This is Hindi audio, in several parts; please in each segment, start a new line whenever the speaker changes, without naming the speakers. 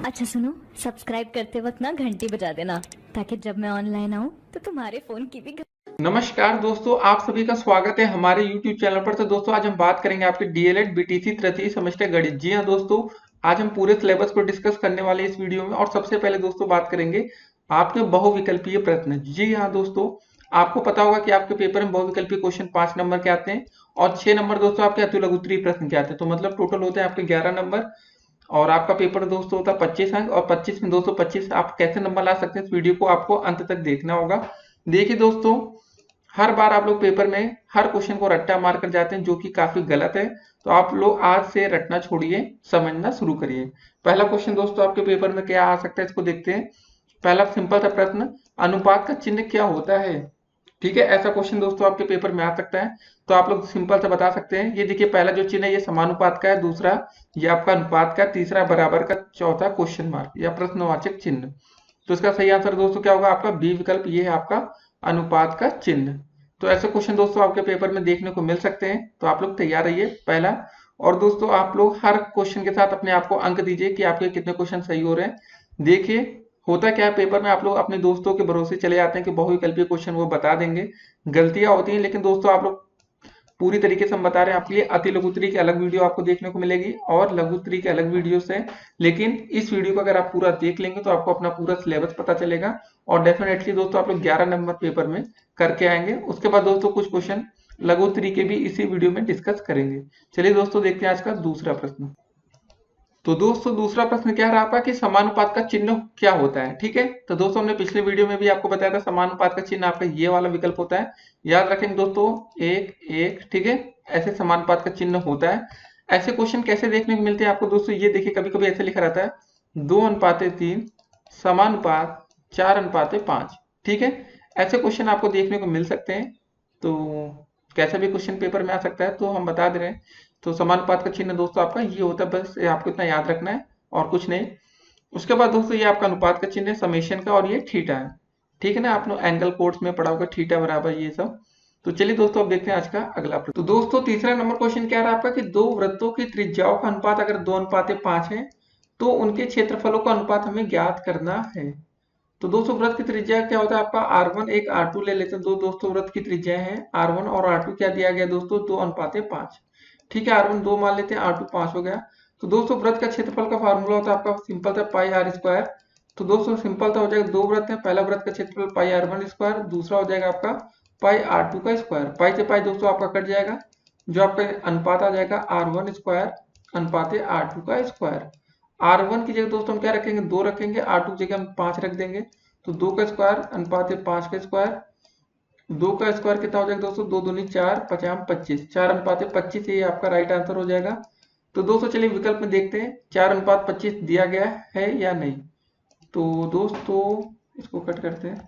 अच्छा सुनो, सब्सक्राइब करते वक्त ना घंटी बजा देना ताकि जब मैं ऑनलाइन आऊँ तो तुम्हारे फोन की भी
नमस्कार दोस्तों, आप सभी का स्वागत है हमारे YouTube चैनल पर। तो दोस्तों आज हम बात करेंगे आपके डीएलएड बीटीसी तृतीय सेमेस्टर गणित। जी हाँ दोस्तों, आज हम पूरे सिलेबस को डिस्कस करने वाले हैं इस वीडियो में। और सबसे पहले दोस्तों बात करेंगे आपके बहुविकल्पीय प्रश्न। जी हाँ दोस्तों, आपको पता होगा कि आपके पेपर में बहुविकल्पीय क्वेश्चन 5 नंबर के आते हैं और 6 नंबर दोस्तों आपके अति लघु उत्तरीय प्रश्न के आते हैं। तो मतलब टोटल होते हैं आपके 11 नंबर। और आपका पेपर दोस्तों होता है 25 अंक, और 25 में 225 आप कैसे नंबर ला सकते हैं इस वीडियो को आपको अंत तक देखना होगा। देखिए दोस्तों, हर बार आप लोग पेपर में हर क्वेश्चन को रट्टा मार कर जाते हैं, जो कि काफी गलत है। तो आप लोग आज से रटना छोड़िए, समझना शुरू करिए। पहला क्वेश्चन दोस्तों आपके पेपर में क्या आ सकता है, इसको देखते हैं। पहला सिंपल सा प्रश्न, अनुपात का चिन्ह क्या होता है? ठीक है, ऐसा क्वेश्चन दोस्तों आपके पेपर में आ सकता है। तो आप लोग सिंपल से बता सकते हैं। ये देखिए, पहला जो चिन्ह है ये समानुपात का है, दूसरा ये आपका अनुपात का, तीसरा बराबर का, चौथा क्वेश्चन मार्क या प्रश्नवाचक चिन्ह। तो इसका सही आंसर दोस्तों क्या होगा? आपका बी विकल्प, ये है आपका अनुपात का चिन्ह। तो ऐसे क्वेश्चन दोस्तों आपके पेपर में देखने को मिल सकते हैं, तो आप लोग तैयार रहिए। पहला, और दोस्तों आप लोग हर क्वेश्चन के साथ अपने आप को अंक दीजिए कि आपके कितने क्वेश्चन सही हो रहे हैं। देखिए, होता क्या है, पेपर में आप लोग अपने दोस्तों के भरोसे चले जाते हैं कि बहुविकल्पीय क्वेश्चन वो बता देंगे। गलतियां होती हैं, लेकिन दोस्तों आप लोग पूरी तरीके से हम बता रहे हैं आपके लिए। अति लघु उत्तरीय की अलग वीडियो आपको देखने को मिलेगी और लघु उत्तरीय की अलग वीडियो से। लेकिन इस वीडियो को अगर आप पूरा देख लेंगे तो आपको अपना पूरा सिलेबस पता चलेगा। और डेफिनेटली दोस्तों आप लोग 11 नंबर पेपर में करके आएंगे। उसके बाद दोस्तों कुछ क्वेश्चन लघु उत्तरीय के भी इसी वीडियो में डिस्कस करेंगे। चलिए दोस्तों देखते हैं आज का दूसरा प्रश्न। तो दोस्तों दूसरा प्रश्न क्या रहा आपका कि समानुपात का चिन्ह क्या होता है? ठीक है, तो दोस्तों हमने पिछले वीडियो में भी आपको बताया था समानुपात का चिन्ह आपका ये वाला विकल्प होता है। याद रखेंगे दोस्तों, एक एक, ठीक है, ऐसे समानुपात का चिन्ह होता है। ऐसे क्वेश्चन कैसे देखने को मिलते हैं आपको दोस्तों? ये देखिए, कभी कभी ऐसे लिखा रहता है 2:3 समानुपात 4:5। ठीक है, ऐसे क्वेश्चन आपको देखने को मिल सकते हैं। तो कैसा भी क्वेश्चन पेपर में आ सकता है, तो हम बता दे रहे हैं। तो समानुपात का चिन्ह दोस्तों आपका ये होता है, बस ये आपको इतना याद रखना है और कुछ नहीं। उसके बाद दोस्तों ये आपका अनुपात का चिन्ह है समेशन का, और ये थीटा है। ठीक है ना, आप लोग एंगल कोड्स में पढ़ा होगा, थीटा बराबर ये सब। तो चलिए दोस्तों अब देखते हैं आज का अगला प्रश्न। तो दोस्तों तीसरा नंबर क्वेश्चन क्या रहा आपका कि दो वृत्तों की त्रिज्याओं का अनुपात अगर 2:5 है तो उनके क्षेत्रफलों का अनुपात हमें ज्ञात करना है। तो दोस्तों वृत्त की त्रिज्या क्या होता है आपका R1 एक R2 ले लेते हैं। दो दोस्तों वृत्त की त्रिज्या है R1 और R2 क्या दिया गया दोस्तों? 2:5। ठीक है, R1 2 मान लेते हैं, R2 5 हो गया। तो दोस्तों वृत्त का क्षेत्रफल का फार्मूला होता है आपका सिंपल था पाई आर स्क्वायर। तो दोस्तों सिंपल था, हो जाएगा दो वृत्त है, पहला वृत्त का क्षेत्रफल पाई R1 स्क्वायर, दूसरा हो जाएगा आपका पाई R2 का स्क्वायर। पाई से पाई दोस्तों आपका कट जाएगा, जो आपका अनुपात आ जाएगा R1 स्क्वायर अनुपात R2 का स्क्वायर। R1 की जगह दोस्तों हम क्या रखेंगे? 2 रखेंगे, R2 की जगह हम 5 रख देंगे। तो 2 का स्क्वायर अनुपात 5 का स्क्वायर। 2 का स्क्वायर कितना हो जाएगा दोस्तों? 2 दूनी 4, 5 25, 4:25, ये आपका राइट आंसर हो जाएगा। तो दोस्तों चलिए विकल्प में देखते हैं 4:25 दिया गया है या नहीं। तो दोस्तों इसको कट करते हैं।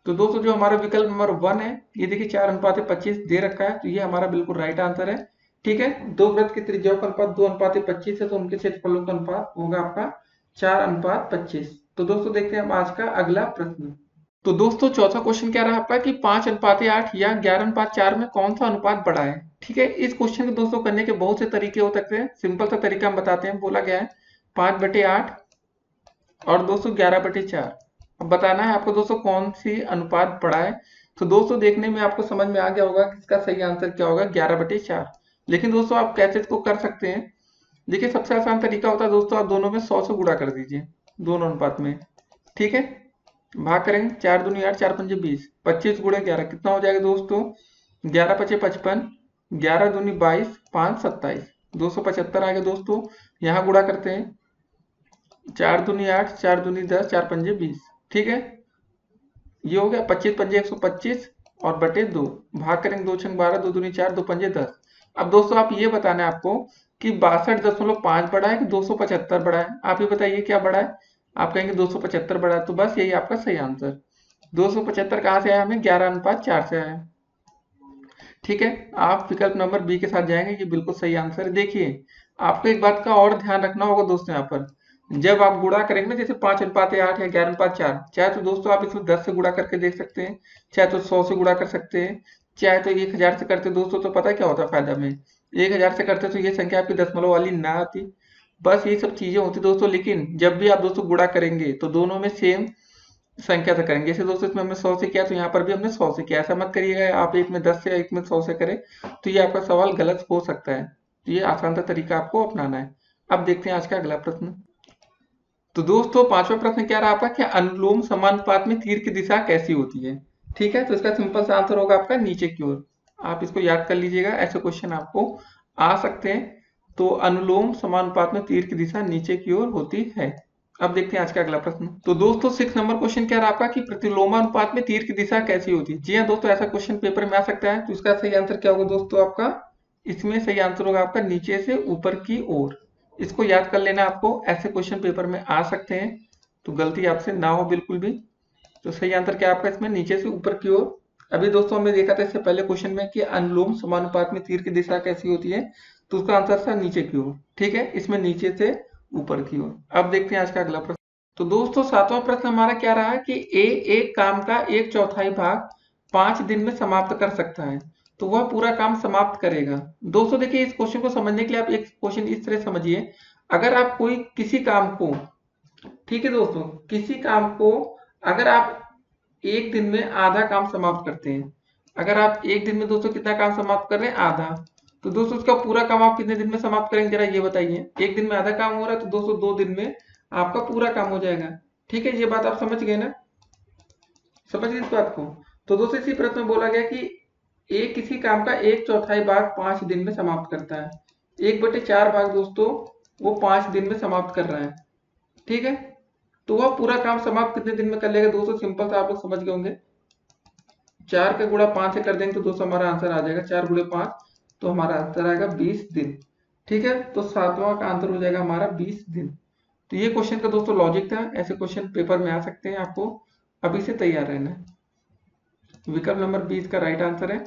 तो दोस्तों जो हमारा विकल्प नंबर 1 है, ये देखिए 4:25 दे रखा है, तो ये हमारा बिल्कुल राइट आंसर है। ठीक है, दो वृत्त की त्रिज्याओं का अनुपात 2:25 है, तो उनके क्षेत्रफलों का अनुपात होगा आपका 4:25। तो दोस्तों देखते हैं हम आज का अगला प्रश्न। तो दोस्तों चौथा क्वेश्चन क्या रहा आपका कि 5:8 या 11:4 में कौन सा अनुपात बड़ा है? ठीक है, इस क्वेश्चन को दोस्तों करने के बहुत से तरीके हो सकते हैं। सिंपल सा तरीका हम बताते हैं। बोला गया है 5/8 और दोस्तों 11/4। अब बताना है आपको दोस्तों कौन सी अनुपात बड़ा है। तो दोस्तों देखने में आपको समझ में आ गया होगा कि इसका सही आंसर क्या होगा, 11/4। लेकिन दोस्तों आप कैसे इसको कर सकते हैं? देखिए, सबसे आसान तरीका होता है दोस्तों, आप दोनों में 100 से गुणा कर दीजिए, दोनों अनुपात में। ठीक है, भाग करेंगे, 4 दूनी 8, 4 पंजे 20, 25 गुणे 11 कितना हो जाएगा दोस्तों? 11 पचे 55, 11 दूनी 22, 5 27, 275 आ गया दोस्तों। यहाँ गुणा करते हैं, 4 दूनी 8, 4 दूनी 10, 4 पंजे 20। ठीक है, ये हो गया 25 पंजे 125 और बटे 2। भाग करेंगे, 2 छंग 12, 2 दूनी 4, 2 पंजे 10। अब दोस्तों आप ये बताना है आपको कि 62.5 बड़ा है कि 275 बड़ा है। आप ये बताइए क्या बड़ा है? आप कहेंगे 275 बड़ा है, तो बस यही आपका सही आंसर। 275 कहाँ से आया? हमें 11:4 से आया। ठीक है, आप विकल्प नंबर बी के साथ जाएंगे, ये बिल्कुल सही आंसर है। देखिए, आपको एक बात का और ध्यान रखना होगा दोस्तों, यहाँ पर जब आप गुणा करेंगे ना, जैसे 5:8 या 11:4, चाहे तो दोस्तों आप इसमें 10 से गुणा करके देख सकते हैं, चाहे तो 100 से गुणा कर सकते हैं, चाहे तो 1000 से करते दोस्तों। तो पता क्या होता है फायदा में? 1000 से करते तो ये संख्या आपकी दशमलव वाली ना आती। बस ये सब चीजें होती दोस्तों। लेकिन जब भी आप दोस्तों गुणा करेंगे तो दोनों में सेम संख्या से करेंगे। जैसे दोस्तों इसमें हमने 100 से किया तो यहाँ पर भी हमने 100 से किया। ऐसा मत करिएगा आप एक में 10 से एक में 100 से करें, तो ये आपका सवाल गलत हो सकता है। तो ये आसान सा तरीका आपको अपनाना है। अब देखते हैं आज का अगला प्रश्न। तो दोस्तों पांचवा प्रश्न क्या रहा आपका, क्या अनुलोम समानुपात में तीर की दिशा कैसी होती है। ठीक है, तो इसका सिंपल सा आंसर होगा आपका नीचे की ओर। आप इसको याद कर लीजिएगा, ऐसे क्वेश्चन आपको आ सकते हैं। तो अनुलोम समानुपात में तीर की दिशा नीचे की ओर होती है। अब देखते हैं आज का अगला प्रश्न। तो दोस्तों 6 नंबर क्वेश्चन क्या रहा आपका कि प्रतिलोमानुपात में तीर की दिशा कैसी होती है। जी हाँ दोस्तों, ऐसा क्वेश्चन पेपर में आ सकता है। तो इसका सही आंसर क्या होगा दोस्तों आपका, इसमें सही आंसर होगा आपका नीचे से ऊपर की ओर। इसको याद कर लेना आपको, ऐसे क्वेश्चन पेपर में आ सकते हैं, तो गलती आपसे ना हो बिल्कुल भी। तो सही आंसर क्या आपका इसमें नीचे से ऊपर की ओर। अभी दोस्तों हमने देखा था इससे पहले क्वेश्चन में कि अनुलोम समानुपात में तीर की दिशा कैसी होती है, तो उसका आंसर था नीचे की ओर। ठीक है, इसमें नीचे से ऊपर की ओर। अब देखते हैं आज का अगला प्रश्न। तो दोस्तों सातवां प्रश्न हमारा क्या रहा है कि ए एक काम का 1/4 भाग 5 दिन में समाप्त कर सकता है, तो वह पूरा काम समाप्त करेगा। दोस्तों देखिए, इस क्वेश्चन को समझने के लिए आप एक क्वेश्चन इस तरह समझिए। अगर आप कोई किसी काम को, ठीक है दोस्तों, किसी काम को अगर आप एक दिन में आधा काम समाप्त करते हैं, अगर आप एक दिन में दोस्तों कितना काम समाप्त कर रहे हैं, आधा, तो दोस्तों उसका पूरा काम आप कितने दिन में समाप्त करेंगे जरा ये बताइए। एक दिन में आधा काम हो रहा है तो दोस्तों 2 दिन में आपका पूरा काम हो जाएगा। ठीक है, ये बात आप समझ गए ना, समझ गए इस बात को। तो दोस्तों इसी प्रश्न में बोला गया कि एक किसी काम का 1/4 भाग 5 दिन में समाप्त करता है। 1/4 भाग दोस्तों वो 5 दिन में समाप्त कर रहा है। ठीक है, तो वह पूरा काम समाप्त कितने दिन में कर लेगा दोस्तों, सिंपल सा आप लोग समझ गए होंगे। 4 का गुणा 5 से कर देंगे तो दोस्तों हमारा आंसर आ जाएगा 4 गुणे 5, तो हमारा आंसर आएगा 20 दिन। ठीक है, तो सातवां का आंसर हो जाएगा हमारा 20 दिन। तो ये क्वेश्चन का दोस्तों लॉजिक था, ऐसे क्वेश्चन पेपर में आ सकते हैं, आपको अभी से तैयार रहना है। विकल्प नंबर 20 का राइट आंसर है।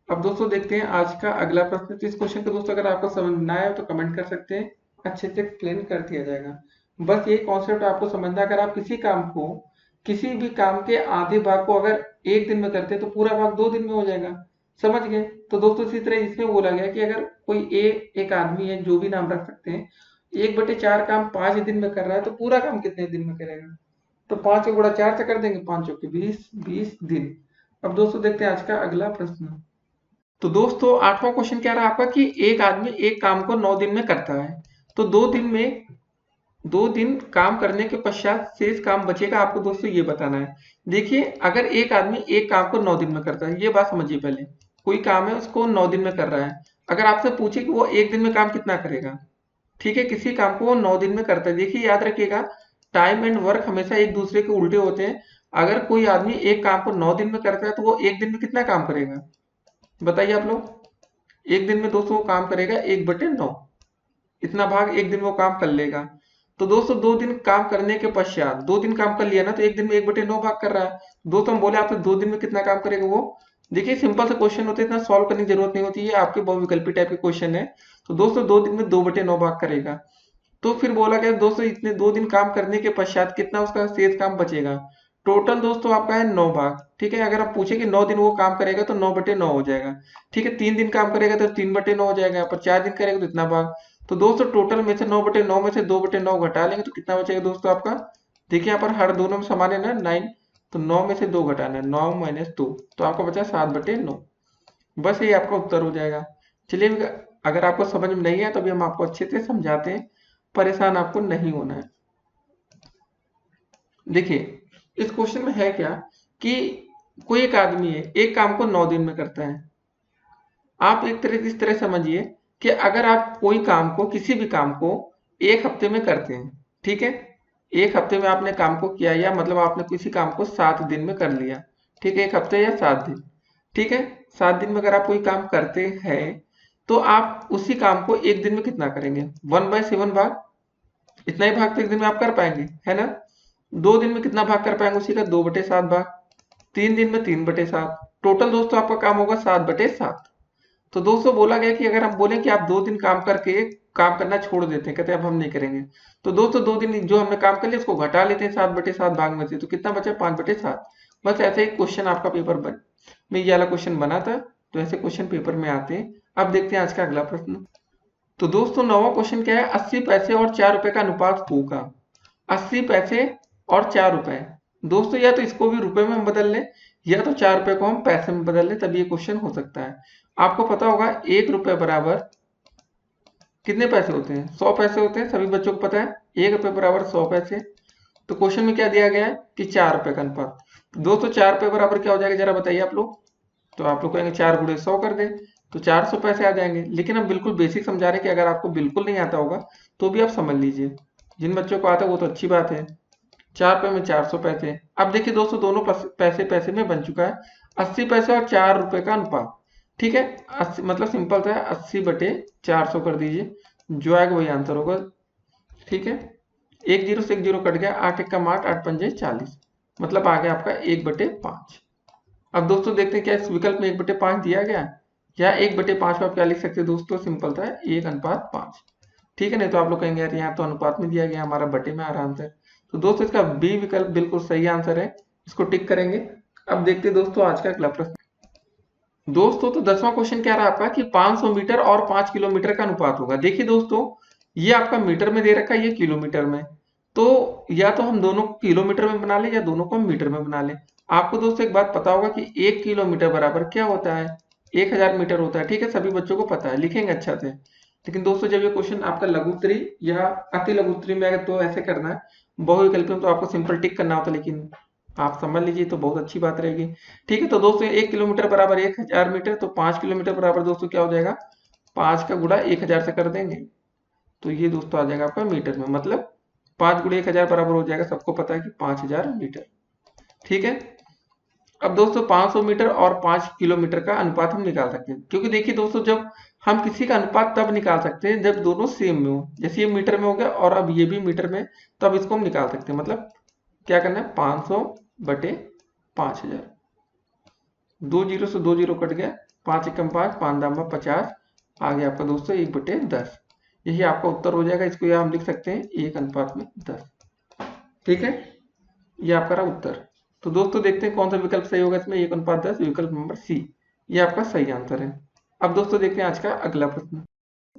अब दोस्तों देखते हैं आज का अगला प्रश्न। तो इस क्वेश्चन को दोस्तों अगर आपको समझ ना आए तो कमेंट कर सकते हैं, अच्छे से एक्सप्लेन कर दिया जाएगा। बस ये कॉन्सेप्ट आपको समझना, अगर आप किसी काम को, किसी भी काम के आधे भाग को अगर एक दिन में करते हैं तो पूरा भाग 2 दिन में हो जाएगा। समझ गए। तो दोस्तों इसी तरह इसमें बोला गया कि अगर कोई एक आदमी है, जो भी नाम रख सकते हैं, 1/4 काम 5 दिन में कर रहा है तो पूरा काम कितने दिन में करेगा। तो 5 को गुणा 4 से कर देंगे, 5 चौके 20, 20 दिन। अब दोस्तों देखते हैं आज का अगला प्रश्न। तो दोस्तों 8वां क्वेश्चन क्या रहा आपका कि एक आदमी एक काम को 9 दिन में करता है, तो 2 दिन काम करने के पश्चात शेष काम बचेगा। आपको दोस्तों ये बताना है। देखिए, अगर एक आदमी एक काम को 9 दिन में करता है, ये बात समझिए पहले। कोई काम है उसको 9 दिन में कर रहा है, अगर आपसे पूछे कि वो एक दिन में काम कितना करेगा, ठीक है, किसी काम को वो 9 दिन में करता है। देखिए याद रखिएगा, टाइम एंड वर्क हमेशा एक दूसरे के उल्टे होते हैं। अगर कोई आदमी एक काम को 9 दिन में करता है तो वो एक दिन में कितना काम करेगा बताइए आप लोग। एक दिन में दोस्तों वो काम करेगा 1/9, इतना भाग एक दिन वो काम कर लेगा। तो दोस्तों 2 दिन काम करने के पश्चात, 2 दिन काम कर लिया ना, तो एक दिन में 1/9 भाग कर रहा है। दोस्तों हम बोले आपसे 2 दिन में कितना काम करेगा वो। देखिए सिंपल सा क्वेश्चन होता है, इतना सॉल्व करने की जरूरत नहीं होती है, आपके बहुविकल्पी टाइप के क्वेश्चन है। तो दोस्तों 2 दिन में 2/9 भाग करेगा। तो फिर बोला गया दोस्तों इतने 2 दिन काम करने के पश्चात कितना उसका शेष काम बचेगा। टोटल दोस्तों आपका है 9 भाग। ठीक है, अगर आप पूछे कि 9 दिन वो काम करेगा तो 9/9 हो जाएगा। ठीक है, 3 दिन काम करेगा तो 3/9 हो जाएगा, पर 4 दिन करेगा तो इतना भाग। तो दोस्तों टोटल में से 9/9 में से 2/9 घटा लेंगे तो कितना बचेगा दोस्तों आपका। देखिए यहाँ पर हर दोनों में समान है ना 9, तो 9 में से 2 घटाना है, 9 - 2, तो आपका बचा 7/9। बस ये आपका उत्तर हो जाएगा। चलिए, अगर आपको समझ में नहीं है तो अभी हम आपको अच्छे से समझाते हैं, परेशान आपको नहीं होना है। देखिए इस क्वेश्चन में है क्या कि कोई एक आदमी है, एक काम को 9 दिन में करता है। आप एक तरह इस तरह समझिए कि अगर आप कोई काम को, किसी भी काम को 1 हफ्ते में करते हैं, ठीक है, 1 हफ्ते में आपने काम को किया, या मतलब आपने किसी काम को 7 दिन में कर लिया, ठीक है, 1 हफ्ते या 7 दिन, ठीक है, 7 दिन में अगर आप कोई काम करते हैं तो आप उसी काम को एक दिन में कितना करेंगे, 1/7 भाग, इतना ही भाग तो एक दिन में आप कर पाएंगे, है ना। 2 दिन में कितना भाग कर पाएंगे उसी का, 2/7 भाग। 3 दिन में 3/7, टोटल दोस्तों आपका काम होगा 7/7। तो दोस्तों बोला गया कि अगर हम बोलें कि आप 2 दिन काम करके काम करना छोड़ देते हैं, कहते हैं अब हम नहीं करेंगे, तो दोस्तों 2 दिन जो हमने काम कर लिया उसको घटा लेते हैं 7/7 भाग में से, तो कितना बचा 5/7। बस ऐसे ही क्वेश्चन आपका पेपर में ये वाला क्वेश्चन बना था, तो ऐसे क्वेश्चन पेपर में आते हैं। अब देखते हैं आज का अगला प्रश्न। तो दोस्तों नौवां क्वेश्चन क्या है, 80 पैसे और 4 रुपए का अनुपात होगा। 80 पैसे और 4 रुपए, दोस्तों या तो इसको भी रुपए में हम बदल लें या तो 4 रुपए को हम पैसे में बदल लें, तभी ये क्वेश्चन हो सकता है। आपको पता होगा 1 रुपए बराबर कितने पैसे होते हैं, 100 पैसे होते हैं, सभी बच्चों को पता है 1 रुपए बराबर 100 पैसे। तो क्वेश्चन में क्या दिया गया है कि 4 रुपए का अनुपात। तो दोस्तों 4 रुपए बराबर क्या हो जाएगा जरा बताइए आप लोग। तो आप लोग कहेंगे 4 गुणे 100 कर दे, तो 400 पैसे आ जाएंगे। लेकिन हम बिल्कुल बेसिक समझा रहे हैं कि अगर आपको बिल्कुल नहीं आता होगा तो भी आप समझ लीजिए, जिन बच्चों को आता है वो तो अच्छी बात है। 4 रुपए में 400 पैसे। अब देखिए दोस्तों दोनों पैसे पैसे में बन चुका है, 80 पैसे और 4 रुपए का अनुपात। ठीक है, 80 मतलब सिंपल था, 80 बटे 400 कर दीजिए, जो आएगा वही आंसर होगा। ठीक है, एक जीरो से एक जीरो कट गया, 8 एक कम 8, 8 पंजे 40, मतलब आ गया आपका 1/5। अब दोस्तों देखते हैं क्या इस विकल्प में 1/5 दिया गया, या 1/5 में आप क्या लिख सकते हैं दोस्तों, सिंपल था 1:5। ठीक है, नहीं तो आप लोग कहेंगे यार यहाँ तो अनुपात में दिया गया, हमारा बटे में आ रहा आंसर। तो दोस्तों इसका बी विकल्प बिल्कुल सही आंसर है, इसको टिक करेंगे। अब देखते हैं दोस्तों आज का अगला प्रश्न। दोस्तों तो 10वां क्वेश्चन क्या रहा आपका कि 500 मीटर और 5 किलोमीटर का अनुपात होगा। देखिए दोस्तों ये आपका मीटर में दे रखा है, ये किलोमीटर में, तो या तो हम दोनों को किलोमीटर में बना लें या दोनों को हम मीटर में बना लें। आपको दोस्तों एक बात पता होगा कि 1 किलोमीटर बराबर क्या होता है, 1000 मीटर होता है। ठीक है, सभी बच्चों को पता है, लिखेंगे अच्छा से। लेकिन दोस्तों जब ये क्वेश्चन आपका लघुत्तरी या अति लघुत्तरी में अगर तो ऐसे करना है, बहुविकल्पी में तो आपको सिंपल टिक करना होता है, लेकिन आप समझ लीजिए तो बहुत अच्छी बात रहेगी। ठीक है, तो दोस्तों 1 किलोमीटर बराबर 1000 मीटर, तो 5 किलोमीटर बराबर दोस्तों क्या हो जाएगा, 5 का गुणा 1000 से कर देंगे, तो ये दोस्तों आ जाएगा आपका मीटर में, मतलब 5 गुणे 1000 बराबर हो जाएगा, सबको पता है कि 5000 मीटर। ठीक है, अब दोस्तों 500 मीटर और 5 किलोमीटर का अनुपात हम निकाल सकते हैं, क्योंकि देखिए दोस्तों जब हम किसी का अनुपात तब निकाल सकते हैं जब दोनों सेम में हो, जैसे ये मीटर में हो गया और अब ये भी मीटर में, तब इसको हम निकाल सकते हैं। मतलब क्या करना है, 500 बटे 5000, 2 जीरो से 2 जीरो कट गया, 5 एकम 5, 5 दाम 50, आ गया आपका दोस्तों 1/10। यही आपका उत्तर हो जाएगा, इसको यहाँ हम लिख सकते हैं 1:10। ठीक है, ये आपका रहा उत्तर। तो दोस्तों देखते हैं कौन सा विकल्प सही होगा इसमें, 1:10, विकल्प नंबर सी, ये आपका सही आंसर है। अब दोस्तों देखते हैं आज का अगला प्रश्न।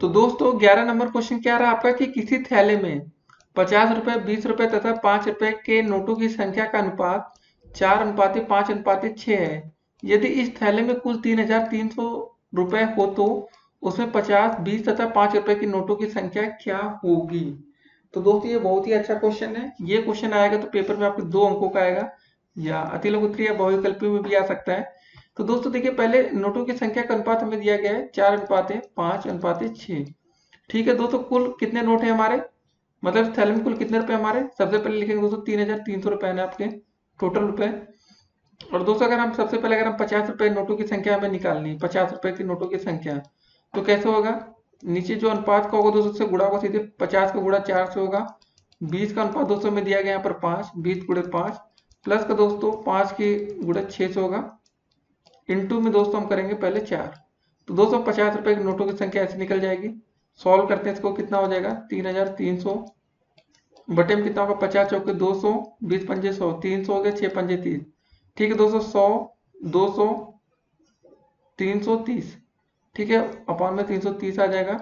तो दोस्तों 11 नंबर क्वेश्चन क्या रहा आपका कि किसी थैले में 50 रुपए, 20 रुपए तथा 5 रुपए के नोटों की संख्या का अनुपात 4:5:6 है। यदि इस थैले में कुल 3300 रुपए हो तो उसमें 50, 20 तथा 5 रुपए की नोटों की संख्या क्या होगी। तो दोस्तों ये बहुत ही अच्छा क्वेश्चन है। ये क्वेश्चन आएगा तो पेपर में आपके 2 अंकों का आएगा, या अति लघुत्तरी या बहुविकल्पी में भी आ सकता है। तो दोस्तों देखिए पहले नोटों की संख्या का अनुपात हमें दिया गया है 4:5:6। ठीक है दोस्तों, कुल कितने नोट है हमारे, मतलब इस थैले में कुल कितने रुपए हमारे, सबसे पहले लिखेंगे दोस्तों 3300 रुपए है आपके टोटल रुपए। और दोस्तों अगर हम सबसे पहले अगर हम 50 रुपए नोटों की संख्या हमें निकालनी है, 50 रुपए की नोटों की संख्या, तो कैसे होगा, नीचे जो अनुपात का होगा दोस्तों उससे गुणा होगा, सीधे 50 का गुणा 4 से होगा। 20 का अनुपात दोस्तों में दिया गया यहाँ पर 5, 20 गुणे 5, प्लस का दोस्तों 5 के गुणा 6 से होगा, इनटू में दोस्तों हम करेंगे पहले 4। तो दोस्तों 50 रुपए की नोटों की संख्या ऐसे निकल जाएगी। सॉल्व करते हैं इसको, कितना हो जाएगा 3300 बटे में कितना होगा 50 चौके 200, 20 पंजे 100, 300 हो गया, 6 पंजे 30। ठीक है दोस्तों 100, 200, 330, ठीक है, अपॉन में 330 आ जाएगा,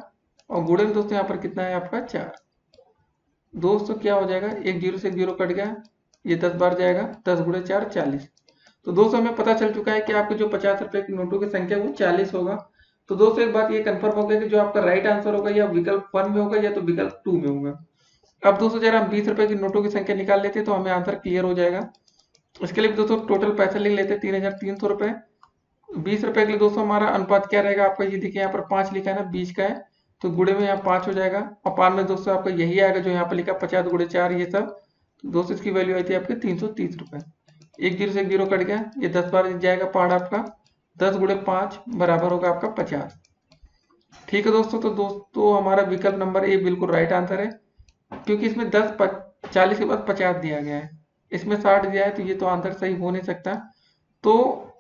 और गुणे में दोस्तों यहाँ पर कितना है आपका 4। दोस्तों क्या हो जाएगा, एक जीरो से एक जीरो कट गया, ये 10 बार जाएगा, 10 गुणे 4 40। तो दोस्तों हमें पता चल चुका है कि आपके जो 50 रुपए की नोटों की संख्या वो 40 होगा। तो दोस्तों एक बात ये कंफर्म हो गया कि जो आपका राइट आंसर होगा या विकल्प 1 में होगा या तो विकल्प 2 में होगा। अब दोस्तों जरा हम 20 रुपए की नोटों की संख्या निकाल लेते हैं तो हमें आंसर क्लियर हो जाएगा। इसके लिए दोस्तों टोटल पैसा लिख लेते हैं 3300 रुपए। 20 रुपए के लिए दोस्तों हमारा अनुपात क्या रहेगा आपका, ये देखिए यहाँ पर 5 लिखा है ना, 20 का है, तो गुणे में यहाँ 5 हो जाएगा, और पान में दोस्तों आपका यही आएगा जो यहाँ पर लिखा 50 गुणे 4, ये सब। तो दोस्तों इसकी वैल्यू आई थी आपके 330 रुपए। एक जीरो से एक जीरो कट गया, ये 10 बार जाएगा पहाड़ आपका, 10 गुणे 5 बराबर होगा आपका 50। ठीक है दोस्तों, तो दोस्तों हमारा विकल्प नंबर ए बिल्कुल राइट आंसर है, क्योंकि इसमें 40 के बाद 50 दिया गया है, इसमें 60 दिया है, तो ये तो आंसर सही हो नहीं सकता। तो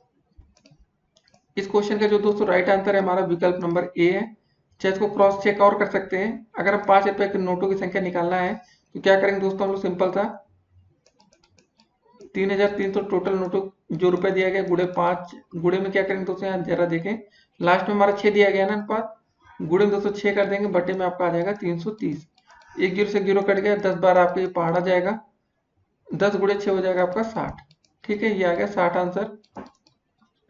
इस क्वेश्चन का जो दोस्तों राइट आंसर है हमारा विकल्प नंबर ए है। चाहे इसको क्रॉस चेक और कर सकते हैं। अगर हम 5 रुपए के नोटों की संख्या निकालना है तो क्या करेंगे दोस्तों, हम लोग सिंपल था 3300 टोटल नोटों जो रुपए दिया गया गुणे 5, गुणे में क्या करेंगे दोस्तों, यहाँ जरा देखें लास्ट में हमारा 6 दिया गया ना अनुपात, गुणे में दोस्तों 6 कर देंगे, बटे में आपका आ जाएगा 330। एक जीरो से जीरो कट गया, 10 बार आपका ये पहाड़ आ जाएगा, 10 गुणे 6 हो जाएगा आपका 60। ठीक है, ये आ गया 60 आंसर।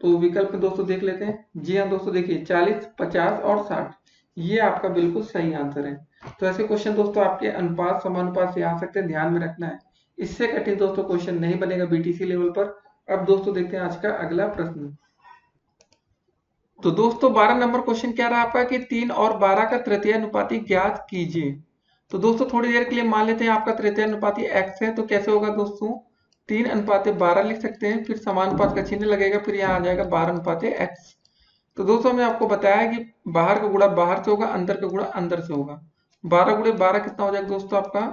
तो विकल्प में दोस्तों देख लेते हैं। जी हाँ दोस्तों, देखिए 40, 50 और 60, ये आपका बिल्कुल सही आंसर है। तो ऐसे क्वेश्चन दोस्तों आपके अनुपात समानुपात से आ सकते हैं, ध्यान में रखना है। इससे कठिन दोस्तों क्वेश्चन नहीं बनेगा बीटीसी लेवल पर। अब दोस्तों देखते हैं आज का अगला प्रश्न। तो दोस्तों 12 नंबर क्वेश्चन क्या रहा आपका कि 3 और 12 का तृतीय अनुपाती ज्ञात कीजिए। तो दोस्तों थोड़ी देर के लिए मान लेते हैं आपका तृतीय अनुपाती x है। तो कैसे होगा दोस्तों, 3 अनुपाते 12 लिख सकते हैं, फिर समानुपात का चिन्ह लगेगा, फिर यहाँ आ जाएगा 12 अनुपाते x। तो दोस्तों हमने आपको बताया कि बाहर का गुणा बाहर से होगा, अंदर का गुणा अंदर से होगा। 12 गुणे 12 कितना हो जाएगा दोस्तों आपका,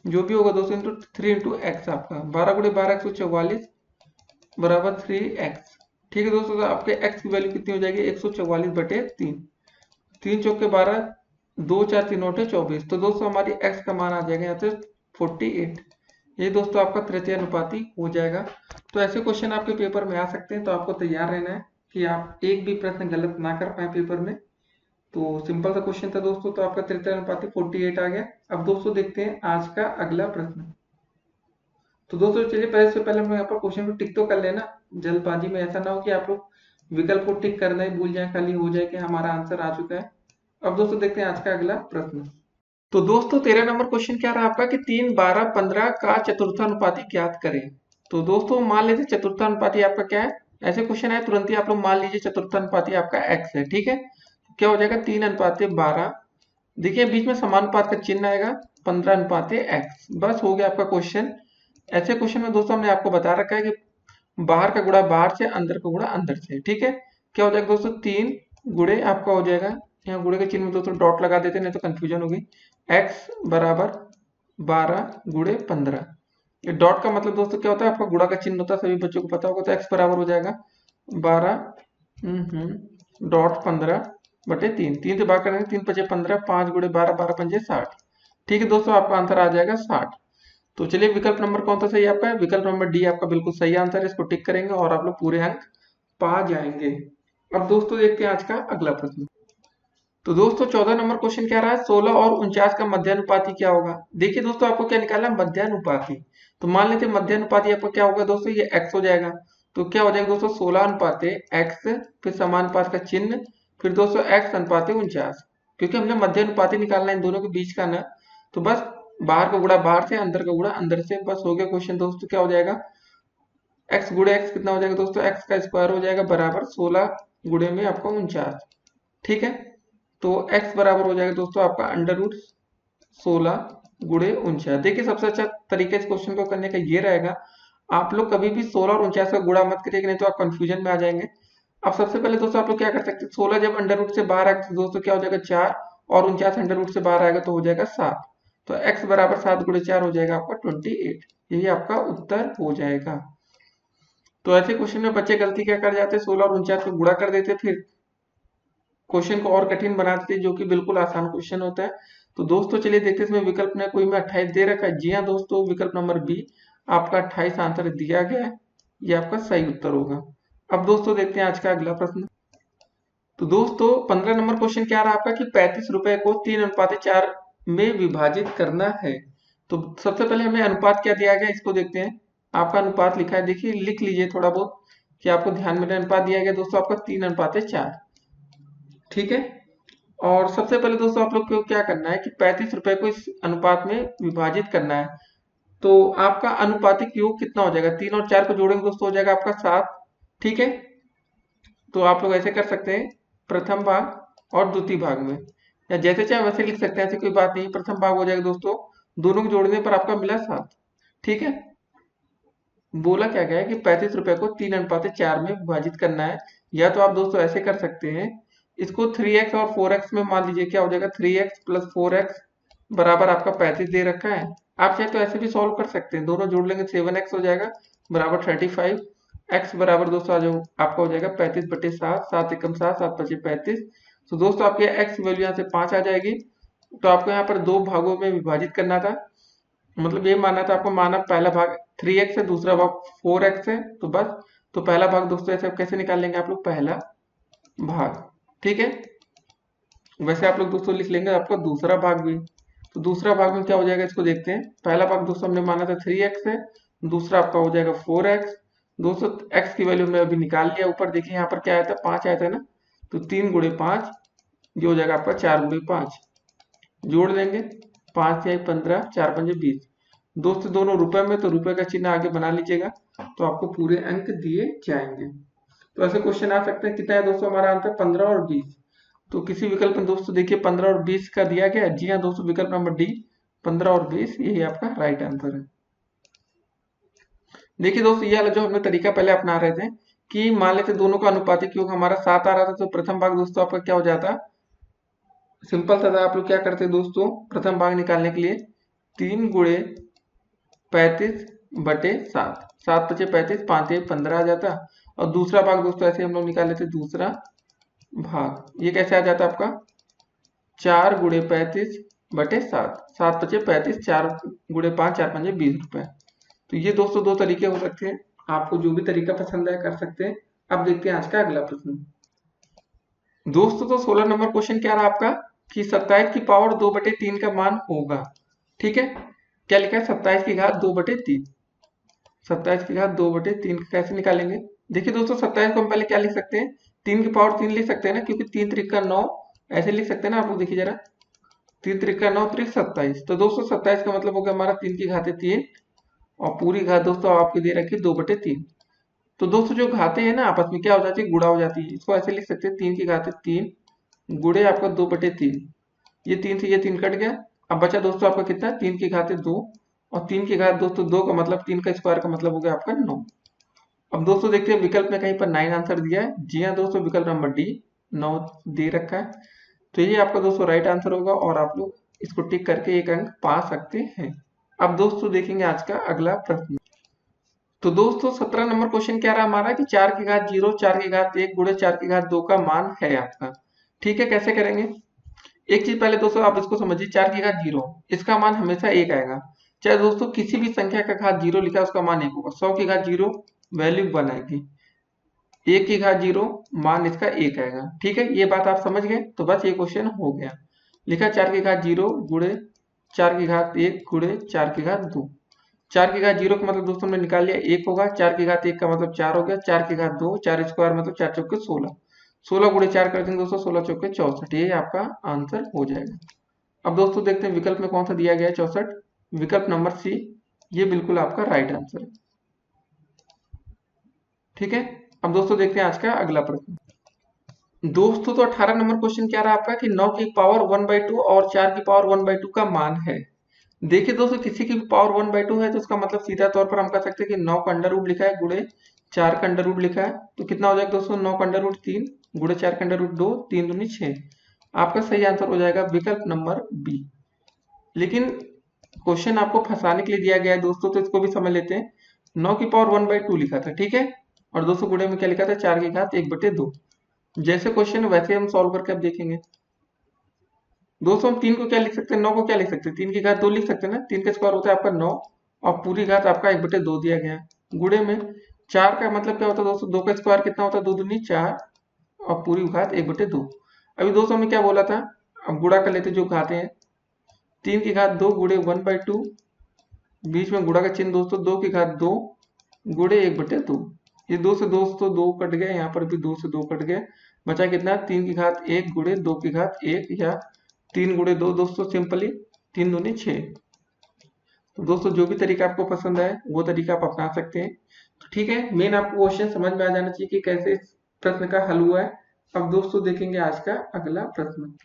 जो भी होगा दोस्तों इंटू 3 इंटू एक्स, आपका 12 गुणे 12 144 बराबर 3x। ठीक है दोस्तों, तो आपके x की वैल्यू कितनी हो जाएगी 144 बटे 3। 3 चौके 12, 2 4 3 नोटे 24। तो दोस्तों हमारी x का मान आ जाएगा यहाँ से 48। ये दोस्तों आपका तृतीय अनुपाती हो जाएगा। तो ऐसे क्वेश्चन आपके पेपर में आ सकते हैं, तो आपको तैयार रहना है कि आप एक भी प्रश्न गलत ना कर पाए पेपर में। तो सिंपल सा क्वेश्चन था दोस्तों, तो आपका तृतीय अनुपाती 48 आ गया। अब दोस्तों देखते हैं आज का अगला प्रश्न। तो दोस्तों चलिए पहले से पहले हम यहाँ पर क्वेश्चन को टिक तो कर लेना, जल्दबाजी में ऐसा ना हो कि आप लोग विकल्प को टिक करना ही भूल जाए, खाली हो जाए कि हमारा आंसर आ चुका है। अब दोस्तों देखते हैं आज का अगला प्रश्न। तो दोस्तों 13 नंबर क्वेश्चन क्या रहा आपका कि 3, 12, 15 का चतुर्थानुपाती ज्ञात करें। तो दोस्तों मान लीजिए चतुर्थानुपाती आपका क्या है, ऐसे क्वेश्चन है तुरंत ही आप लोग मान लीजिए चतुर्थानुपाती आपका x है। ठीक है, क्या हो जाएगा 3 अनुपाते 12, देखिए बीच में समानुपात का चिन्ह आएगा, 15 अनुपाते x। बस हो गया आपका क्वेश्चन। ऐसे क्वेश्चन में दोस्तों हमने आपको बता रखा है कि बाहर का गुणा बाहर से, अंदर का गुणा अंदर से। ठीक है, क्या हो जाएगा दोस्तों 3 गुणे आपका हो जाएगा, यहाँ गुणे के चिन्ह में दोस्तों डॉट लगा देते नहीं तो कंफ्यूजन होगी, x बराबर 12 गुणे 15। ये डॉट का मतलब दोस्तों क्या होता है, आपका गुणा का चिन्ह होता है, सभी बच्चों को पता होगा। तो x बराबर हो जाएगा 12 डॉट 15 बटे 3। 3 से भाग करेंगे, 3 पचे 15, 5 गुणे 12, 12 पंजे 60। ठीक है दोस्तों, आपका आंसर आ जाएगा 60। तो चलिए विकल्प नंबर कौन सा सही आपका है, विकल्प नंबर डी आपका बिल्कुल सही आंसर है। इसको टिक करेंगे और आप लोग पूरे अंक पा जाएंगे। अब दोस्तों देखते हैं आज का अगला प्रश्न। तो दोस्तों 14 नंबर क्वेश्चन क्या रहा है, 16 और 49 का मध्यानुपाती क्या होगा। देखिए दोस्तों आपको क्या निकालना है, मध्यानुपाती। तो मान लेते हैं मध्यानुपाती आपका क्या होगा दोस्तों, ये x हो जाएगा। तो क्या हो जाएगा दोस्तों 16 अनुपाते x, फिर समानुपात का चिन्ह, फिर दोस्तों x अनुपाते 49। क्योंकि हमने मध्यानुपाती निकालना है इन दोनों के बीच का ना, तो बस बाहर का गुणा बाहर से, अंदर का गुणा अंदर से, बस हो गया क्वेश्चन दोस्तों। क्या हो जाएगा x गुणे x कितना हो जाएगा दोस्तों, x का स्क्वायर हो जाएगा बराबर 16 गुणे में आपका 49। ठीक है, तो x बराबर हो जाएगा दोस्तों आपका अंडर रूट 16 गुणे 49। देखिए सबसे अच्छा तरीका इस क्वेश्चन को करने का ये रहेगा, आप लोग कभी भी 16 और 49 का गुणा मत करिए, नहीं तो आप कंफ्यूजन में आ जाएंगे। अब सबसे पहले दोस्तों आप लोग क्या कर सकते हैं, 16 जब अंडर रूट से बाहर आएगा तो दोस्तों क्या हो जाएगा 4, और 49 अंडर रूट से बाहर आएगा तो हो जाएगा 7। तो x बराबर 7 गुणे 4 हो जाएगा आपका 28। यही आपका उत्तर हो जाएगा। तो ऐसे क्वेश्चन में बच्चे गलती क्या कर जाते हैं, 16 और 49 को गुणा कर देते, फिर क्वेश्चन को और कठिन बना देते, जो कि बिल्कुल आसान क्वेश्चन होता है। तो दोस्तों चलिए देखते हैं इसमें विकल्प में कोई में 28 दे रखा है। जी हाँ दोस्तों, विकल्प नंबर बी आपका 28 आंसर दिया गया है, ये आपका सही उत्तर होगा। अब दोस्तों देखते हैं आज का अगला प्रश्न। तो दोस्तों 15 नंबर क्वेश्चन क्या रहा आपका कि 35 रुपए को 3 अनुपात 4 में विभाजित करना है। तो सबसे पहले हमें अनुपात क्या दिया गया इसको देखते हैं। आपका अनुपात लिखा है, देखिए लिख लीजिए थोड़ा बहुत कि आपको ध्यान में अनुपात दिया गया दोस्तों आपका 3 अनुपात 4। ठीक है, और सबसे पहले दोस्तों आप लोग को क्या करना है कि 35 रुपए को इस अनुपात में विभाजित करना है। तो आपका अनुपातिक योग कितना हो जाएगा, 3 और 4 को जोड़ेंगे दोस्तों हो जाएगा आपका 7। ठीक है, तो आप लोग ऐसे कर सकते हैं प्रथम भाग और द्वितीय भाग में, या जैसे चाहे वैसे लिख सकते हैं, ऐसी कोई बात नहीं। प्रथम भाग हो जाएगा दोस्तों, दोनों को जोड़ने पर आपका मिला 7। ठीक है, बोला क्या गया है कि 35 रुपए को 3 अनुपात 4 में विभाजित करना है। या तो आप दोस्तों ऐसे कर सकते हैं, इसको 3x और 4x में मान लीजिए, क्या हो जाएगा 3x प्लस 4x बराबर आपका 35 दे रखा है। आप चाहे तो ऐसे भी सॉल्व कर सकते हैं, दोनों जोड़ लेंगे 7x हो जाएगा बराबर 35। x बराबर दोस्तों आ जाओ आपका हो जाएगा 35 बटे 7, 7 एकम 7, 7 पचे 35। तो दोस्तों आपके x वैल्यू यहाँ से 5 आ जाएगी। तो आपको यहाँ पर दो भागों में विभाजित करना था, मतलब ये मानना था आपको, माना पहला भाग 3x है, दूसरा भाग 4x है। तो बस, तो पहला भाग दोस्तों ऐसे कैसे निकाल लेंगे आप लोग, पहला भाग। ठीक है, वैसे आप लोग दोस्तों लिख लेंगे आपका दूसरा भाग भी। तो दूसरा भाग में क्या हो जाएगा इसको देखते हैं। पहला भाग दोस्तों हमने माना था 3x है, दूसरा आपका हो जाएगा 4x। दोस्तों x की वैल्यू में अभी निकाल लिया, ऊपर देखिए यहाँ पर क्या आया था 5 आया था ना, तो 3 × 5 ये हो जाएगा आपका 4 × 5। जोड़ देंगे 5 या 15, 4×5 = 20। दोस्तों दोनों रुपए में, तो रुपए का चिन्ह आगे बना लीजिएगा, तो आपको पूरे अंक दिए जाएंगे। तो ऐसे क्वेश्चन आ सकते हैं। कितना है दोस्तों हमारा आंसर 15 और 20। तो किसी विकल्प में दोस्तों देखिए 15 और 20 का दिया गया है। जी हाँ दोस्तों, विकल्प नंबर डी 15 और 20 यही आपका राइट आंसर है। देखिए दोस्तों ये वाला जो हमने तरीका पहले अपना रहे थे कि मान लेते दोनों का अनुपातिक योग हमारा 7 आ रहा था, तो प्रथम भाग दोस्तों आपका क्या हो जाता, सिंपल था। आप लोग क्या करते दोस्तों प्रथम भाग निकालने के लिए 3 × 35/7, 7×5 = 35, 5×1 = 15 आ जाता। और दूसरा भाग दोस्तों ऐसे हम लोग निकाल लेते, दूसरा भाग ये कैसे आ जाता आपका 4×35/7, 7×5 = 35, 4×5 = 4×5 = 20 रुपए। तो ये दोस्तों दो तरीके हो सकते हैं, आपको जो भी तरीका पसंद है कर सकते हैं। अब देखते हैं आज का अगला प्रश्न। दोस्तों तो 16 नंबर क्वेश्चन क्या रहा आपका कि 27 की पावर 2/3 का मान होगा। ठीक है, क्या लिखा है 27 की घात 2/3। 27 की घात 2/3 कैसे निकालेंगे। देखिए दोस्तों 27 को हम पहले क्या लिख सकते हैं, 3 की पावर 3 लिख सकते हैं ना, क्योंकि 3 × 9 ऐसे लिख सकते हैं ना। आप लोग देखिए जरा, 3 × 9 = 27। तो दोस्तों 27 का मतलब हो गया हमारा 3 की घात 3, और पूरी घात दोस्तों आपकी दे रखी है 2/3। तो दोस्तों जो घातें हैं ना आपस में क्या हो जाती है, गुणा हो जाती है। इसको ऐसे लिख सकते हैं 3 की घात 3 गुणे आपका 2/3। ये 3 से ये 3 कट गया। अब बचा दोस्तों आपका कितना, 3 की घात 2, और 3 की घात दोस्तों 2 का मतलब 3 का स्क्वायर का मतलब हो गया आपका 9। अब दोस्तों देखते हैं विकल्प में कहीं पर 9 आंसर दिया है। जी हाँ दोस्तों, विकल्प नंबर डी 9 दे रखा है। तो ये आपका दोस्तों राइट आंसर होगा, और आप लोग इसको टिक करके एक अंक पा सकते हैं। अब दोस्तों देखेंगे आज का अगला प्रश्न। तो दोस्तों 17 नंबर क्वेश्चन क्या रहा हमारा कि 4 की घात 0, 4 की घात 1 गुणे 4 की घात 2 का मान है आपका। ठीक है, कैसे करेंगे। एक चीज पहले दोस्तों आप इसको समझिए, 4 की घात 0 इसका मान हमेशा 1 आएगा। चाहे दोस्तों किसी भी संख्या का घात 0 लिखा है उसका मान 1 होगा। 100 की घात 0 वैल्यू 1 आएगी, 1 की घात 0 मान इसका 1 आएगा। ठीक है, ये बात आप समझ गए, तो बस ये क्वेश्चन हो गया। लिखा 4 की घात 0 गुणे 4 की घात 1 गुणे 4 की घात 2। 4 की घात 0 का मतलब दोस्तों हमने निकाल लिया 1 होगा, 4 की घात 1 का मतलब 4 हो गया, 4 की घात 2 4 स्क्वायर मतलब 4 चौके 16, 16 गुणे 4 कर देंगे दोस्तों 16 चौके 64, ये आपका आंसर हो जाएगा। अब दोस्तों देखते हैं विकल्प में कौन सा दिया गया है 64, विकल्प नंबर सी ये बिल्कुल आपका राइट आंसर है। ठीक है, अब दोस्तों देखते हैं आज का अगला प्रश्न। दोस्तों तो 18 नंबर क्वेश्चन क्या रहा आपका कि 9 की पावर 1/2 और 4 की पावर 1/2 का मान है। देखिए दोस्तों किसी की भी पावर 1/2 है तो उसका मतलब सीधा तौर पर हम कह सकते हैं कि 9 का अंडर रूट लिखा है गुणे 4 का अंडर रूट लिखा है, तो कितना हो जाएगा दोस्तों 9 का अंडर रूट 3 गुणे 4 का अंडर रूट 2, 3 दूनी 6। आपका सही आंसर हो जाएगा विकल्प नंबर बी। लेकिन क्वेश्चन आपको फंसाने के लिए दिया गया है दोस्तों, तो इसको भी समझ लेते हैं। 9 की पावर 1/2 लिखा था, ठीक है, और दोस्तों गुणे में क्या लिखा था 4 की घात 1/2। जैसे क्वेश्चन वैसे हम सॉल्व करके अब देखेंगे। दोस्तों हम 3 को क्या लिख सकते हैं, 9 को क्या लिख सकते हैं, 3 की घात 2 लिख सकते हैं ना, 3 का स्क्वायर होता है आपका 9, और पूरी घात आपका 1/2 दिया गया है। गुणे में 4 का मतलब क्या होता है दोस्तों, 2 का स्क्वायर कितना होता है 2 दूनी 4, और पूरी घात 1/2। अभी दोस्तों हमने क्या बोला था, अब गुणा कर लेते जो घाते हैं। 3 की घात 2 गुणे 1/2, बीच में गुणा का चिन्ह दोस्तों 2 की घात 2 गुणे 1/2। ये 2 से दोस्तों 2 कट गए, यहाँ पर भी 2 से 2 कट गए, बचा कितना 3 की घात 1 गुणे 2 की घात 1, या 3 गुणे 2 दोस्तों सिंपली 3 दूनी 6। तो दोस्तों जो भी तरीका आपको पसंद आए वो तरीका आप अपना सकते हैं। तो ठीक है, मेन आपको क्वेश्चन समझ में आ जाना चाहिए कि कैसे इस प्रश्न का हल हुआ है। अब दोस्तों देखेंगे आज का अगला प्रश्न।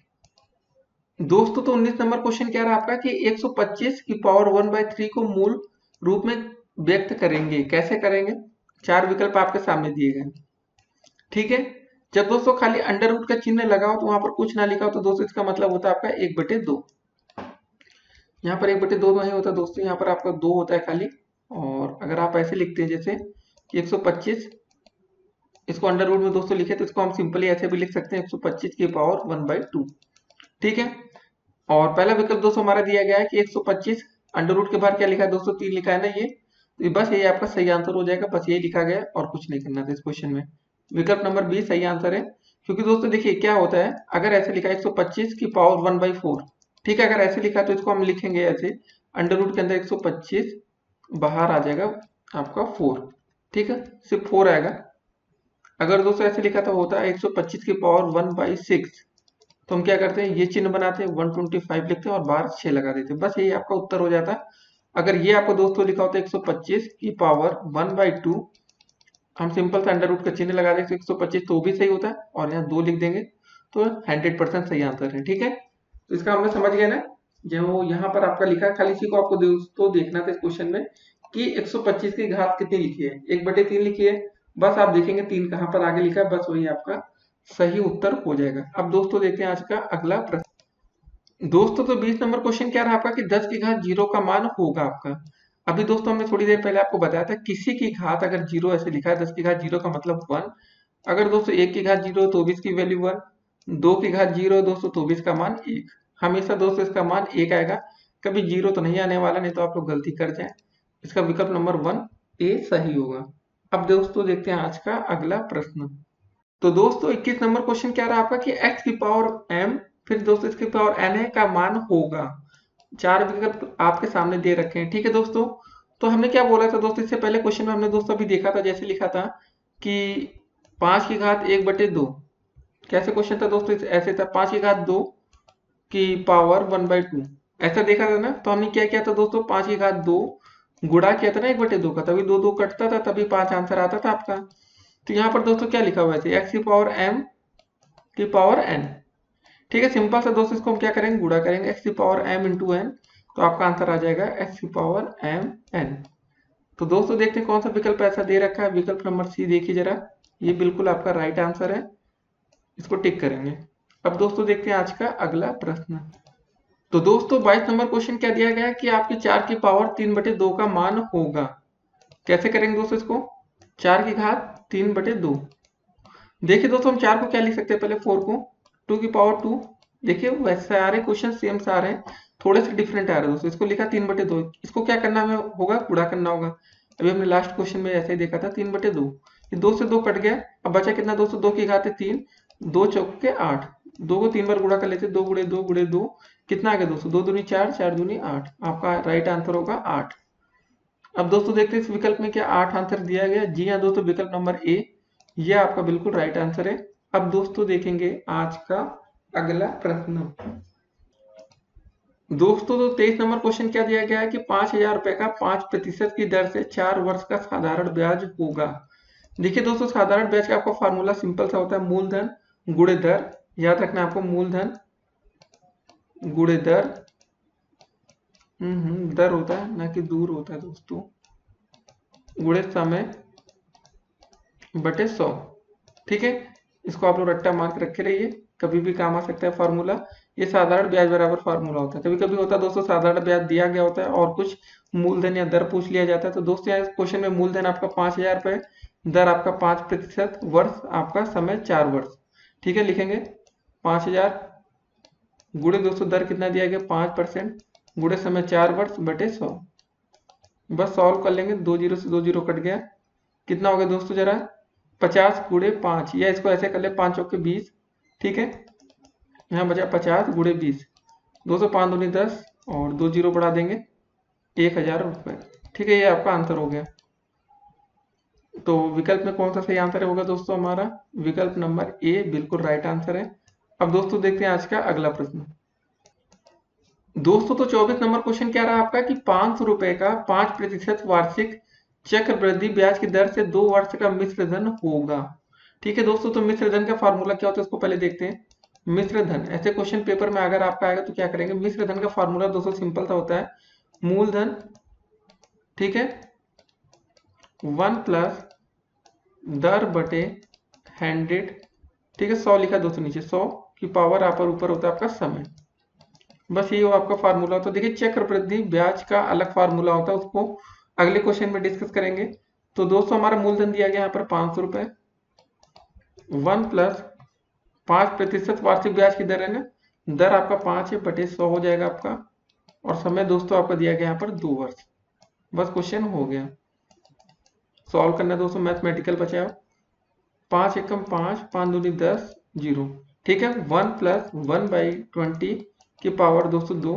दोस्तों तो 19 नंबर क्वेश्चन क्या रहा आपका कि 125 की पावर 1/3 को मूल रूप में व्यक्त करेंगे, कैसे करेंगे। 4 विकल्प आपके सामने दिए गए। ठीक है, जब दोस्तों खाली अंडर रूट का चिन्ह लगा हो तो वहां पर कुछ ना लिखा हो, तो दोस्तों इसका मतलब होता है आपका 1/2। यहाँ पर 1/2 नहीं होता दोस्तों, यहाँ पर आपका 2 होता है खाली। और अगर आप ऐसे लिखते हैं जैसे कि 125, इसको अंडर रूट में दोस्तों लिखे तो इसको हम सिंपली ऐसे भी लिख सकते हैं 125 की पावर 1/2। ठीक है, और पहला विकल्प दोस्तों हमारा दिया गया है कि 125 अंडर रूट के बाहर क्या लिखा है दोस्तों 3 लिखा है ना, ये तो बस ये आपका सही आंसर हो जाएगा, बस यही लिखा गया और कुछ नहीं करना था इस क्वेश्चन में। विकल्प नंबर बी सही आंसर है। क्योंकि दोस्तों देखिए क्या होता है, अगर ऐसे लिखा है 125 की पावर 1/4, ठीक है, अगर ऐसे लिखा है तो इसको हम लिखेंगे ऐसे, अंडर रूट के अंदर 125 बाहर आ जाएगा आपका 4, ठीक है, सिर्फ 4 आएगा। अगर दोस्तों ऐसे लिखा था होता है 125 की पावर 1/6, तो हम क्या करते हैं, ये चिन्ह बनाते हैं, 125 लिखते हैं और बाहर 6 लगा देते हैं, बस यही आपका उत्तर हो जाता है। अगर ये आपको दोस्तों लिखा होता है 125 की पावर 1/2, हम सिंपल सा अंडर रूट का चिन्ह लगा देंगे 125, तो भी सही होता है, और यहाँ 2 लिख देंगे तो 100% सही आंसर है, ठीक है। तो इसका हमने समझ गए ना, जो यहाँ पर आपका लिखा है, खाली इसी को आपको दोस्तों देखना था इस क्वेश्चन में कि 125 की घात कितनी लिखी है, 1/3 लिखी है, बस आप देखेंगे 3 कहाँ पर आगे लिखा है, बस वही आपका सही उत्तर हो जाएगा। अब दोस्तों देखते हैं आज का अगला प्रश्न। दोस्तों तो 20 नंबर क्वेश्चन क्या रहा आपका कि 10 की घात 0 का मान होगा आपका। अभी दोस्तों हमने थोड़ी देर पहले आपको बताया था किसी की घात अगर 0 ऐसे लिखा है, 10 की घात 0 का मतलब 1, अगर दोस्तों 1 की घात 0 तो भी इसकी वैल्यू 1, 2 की घात 0 दोस्तों तो भी इसका मान 1, हमेशा दोस्तों इसका मान 1 आएगा, कभी 0 तो नहीं आने वाला, नहीं तो आप लोग गलती कर जाए। इसका विकल्प नंबर 1 ए सही होगा। अब दोस्तों देखते हैं आज का अगला प्रश्न। तो दोस्तों 21 नंबर क्वेश्चन क्या रहा आपका कि x की पावर m फिर दोस्तों इसकी पावर n है का मान होगा। 4 विकल्प आपके सामने दे रखे हैं, ठीक है दोस्तों। तो हमने क्या बोला था दोस्तों, इससे पहले क्वेश्चन में हमने दोस्तों अभी देखा था, जैसे लिखा था कि 5 की घात 1/2, कैसे क्वेश्चन था दोस्तों, ऐसे था 5 की घात 2 की पावर 1/2, ऐसा देखा था ना। तो हमने क्या किया था दोस्तों, 5 की घात 2 गुणा किया था ना 1/2 का, तभी 2 2 कटता था, तभी 5 आंसर आता था आपका। तो यहाँ पर दोस्तों क्या लिखा हुआ है, एक्स की पावर m की पावर n, ठीक है, सिंपल सा दोस्तों इसको हम क्या करेंगे, गुणा करेंगे, एक्स की पावर m इंटू एन, तो आपका आंसर आ जाएगा एक्स की पावर m n। तो दोस्तों देखते हैं कौन सा विकल्प ऐसा दे रखा है, विकल्प नंबर सी देखिए जरा, ये बिल्कुल आपका राइट आंसर है, इसको टिक करेंगे। अब दोस्तों देखते हैं आज का अगला प्रश्न। तो दोस्तों 22 नंबर क्वेश्चन क्या दिया गया है कि आपकी 4 की पावर 3/2 का मान होगा। कैसे करेंगे दोस्तों इसको, 4 की घात 3/2, देखिए दोस्तों हम 4 को क्या लिख सकते हैं, पहले 4 को 2 की पावर 2, देखिए वैसे आ रहे क्वेश्चन सेम से आ रहे हैं, थोड़े से डिफरेंट आ रहे हैं दोस्तों। इसको लिखा 3/2, इसको क्या करना हमें होगा, गुणा करना होगा। अभी हमने लास्ट क्वेश्चन में ऐसे ही देखा था 3/2, ये 2 से 2 कट गया, अब बचा कितना दोस्तों, 2 की घात 3, 2 चौके 8, 2 को 3 बार गुणा कर लेते, 2 गुणे 2 गुणे 2, कितना आ गया दोस्तों, 2 दूनी 4, 4 दूनी 8, आपका राइट आंसर होगा 8। अब दोस्तों देखते हैं इस विकल्प में क्या 8 आंसर दिया गया, जी हाँ दोस्तों, विकल्प नंबर ए ये आपका बिल्कुल राइट आंसर है। अब दोस्तों देखेंगे आज का अगला प्रश्न। दोस्तों तो 23 नंबर क्वेश्चन क्या दिया गया है कि 5,000 रुपए का 5% की दर से 4 वर्ष का साधारण ब्याज होगा। देखिए दोस्तों साधारण ब्याज का आपका फार्मूला सिंपल सा होता है, मूलधन गुणे दर, याद रखना आपको, मूलधन गुणे दर, दर होता है ना कि दूर होता है दोस्तों, गुणे समय बटे 100, ठीक है। इसको आप लोग रट्टा मार के रखे रहिए, कभी भी काम आ सकता है फार्मूला। ये साधारण ब्याज बराबर फार्मूला होता है, कभी कभी होता है दोस्तों साधारण ब्याज दिया गया होता है और कुछ मूलधन या दर पूछ लिया जाता है। तो दोस्तों यहाँ क्वेश्चन में मूलधन आपका 5,000 रुपए, दर आपका 5%, वर्ष आपका समय 4 वर्ष, ठीक है। लिखेंगे 5,000 गुणे दोस्तों दर कितना दिया गया 5%, गुणे समय 4 वर्ष बटे 100, बस सॉल्व कर लेंगे, 2 जीरो से 2 जीरो कट गया, कितना हो गया दोस्तों जरा, 50 गुणे 5, या इसको ऐसे कर ले 5 चौके 20, ठीक है, यहाँ बचा 50 गुणे 20, 205 दूनी 10 और 2 जीरो बढ़ा देंगे, 1,000 रुपये, ठीक है, ये आपका आंसर हो गया। तो विकल्प में कौन सा सही आंसर होगा दोस्तों, हमारा विकल्प नंबर ए बिल्कुल राइट आंसर है। अब दोस्तों देखते हैं आज का अगला प्रश्न। दोस्तों तो 24 नंबर क्वेश्चन क्या रहा आपका कि 500 रुपए का 5% वार्षिक चक्रवृद्धि ब्याज की दर से 2 वर्ष का मिश्र धन होगा, ठीक है दोस्तों। तो मिश्र धन का फार्मूला क्या होता है, इसको पहले देखते हैं। मिश्र धन ऐसे क्वेश्चन पेपर में अगर आपका आएगा तो क्या करेंगे, मिश्र धन का फार्मूला दोस्तों सिंपल सा होता है, मूलधन, ठीक है, 1 प्लस दर बटे 100, ठीक है, 100 लिखा दोस्तों नीचे, 100 की पावर आप ऊपर होता है आपका समय, बस ये आपका फार्मूला होता है। देखिए चक्रवृद्धि ब्याज का अलग फार्मूला होता है, उसको अगले क्वेश्चन में डिस्कस करेंगे। तो दोस्तों हमारा मूलधन दिया गया यहाँ पर 500 रुपए, 1 प्लस 5% वार्षिक ब्याज की दर है ना, दर आपका 5 है बटे 100 हो जाएगा आपका, और समय दोस्तों आपका दिया गया यहाँ पर 2 वर्ष, बस क्वेश्चन हो गया। सॉल्व करना है दोस्तों, मैथमेटिकल बचाओ, 5 एकम 5, 5 दूनी 10 जीरो। ठीक है, 1+1/20 की पावर दोस्तों 2।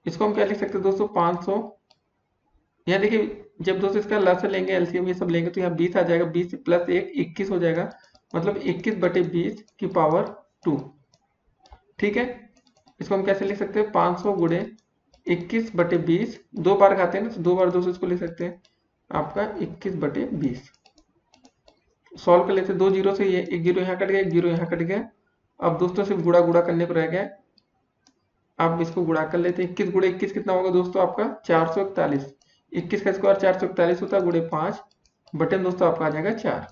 इसको हम क्या लिख सकते हैं दोस्तों, 500। यहाँ देखिए जब दोस्तों इसका लसाअ लेंगे, एलसीएम ये सब लेंगे तो यहाँ 20 आ जाएगा, 20 + 1 21 हो जाएगा, मतलब 21/20 की पावर 2। ठीक है, इसको हम कैसे लिख सकते हैं, 500 गुणे 21/20, 2 बार खाते हैं ना तो 2 बार दोस्तों इसको लिख सकते हैं आपका 21/20। सॉल्व कर लेते हैं, 2 जीरो से ये एक जीरो यहाँ कट गया, एक जीरो यहाँ कट गया। अब दोस्तों सिर्फ गुणा गुणा करने को रह गया। अब इसको गुणा कर लेते हैं, 21 गुणे 21 कितना होगा दोस्तों आपका 441। 21 का स्क्वायर 441 होता है, गुणे 5 बटन दोस्तों आपका आ जाएगा 4।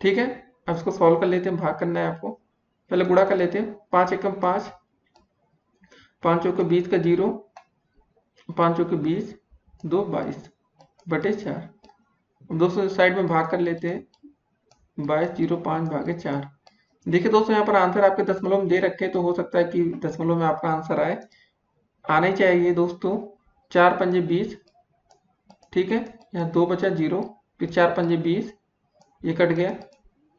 ठीक है, अब इसको सॉल्व कर लेते हैं, भाग करना है आपको। पहले गुणा कर लेते हैं, 5 एकम 5, 5 चौके 20 का 0, 5 चौके 20, 2 22/4। अब दोस्तों साइड में भाग कर लेते हैं, 22/05/4। देखिए दोस्तों यहाँ पर आंसर आपके दशमलव में दे रखे हैं, तो हो सकता है कि दशमलव में आपका आंसर आए, आना ही चाहिए दोस्तों। 4 पंजे 20। ठीक है, यहाँ 2 बचा 0, फिर 4 पंजे 20, ये कट गया।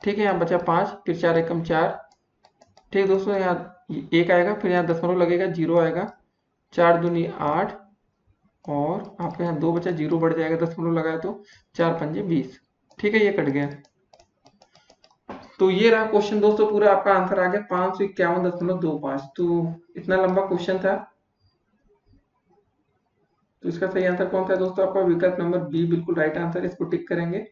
ठीक है, यहाँ बचा 5, फिर 4 एकम 4। ठीक है दोस्तों, यहाँ 1 आएगा, फिर यहाँ दशमलव लगेगा, 0 आएगा, 4 दूनी 8, और आपके यहाँ 2 बचा, 0 बढ़ जाएगा, दशमलव लगाया तो 4 पंजे 20। ठीक है, ये कट गया। तो ये रहा क्वेश्चन दोस्तों, पूरा आपका आंसर आ गया 551.25। तो इतना लंबा क्वेश्चन था। तो इसका सही आंसर कौन सा है दोस्तों, आपका विकल्प नंबर बी बिल्कुल राइट आंसर। इसको टिक करेंगे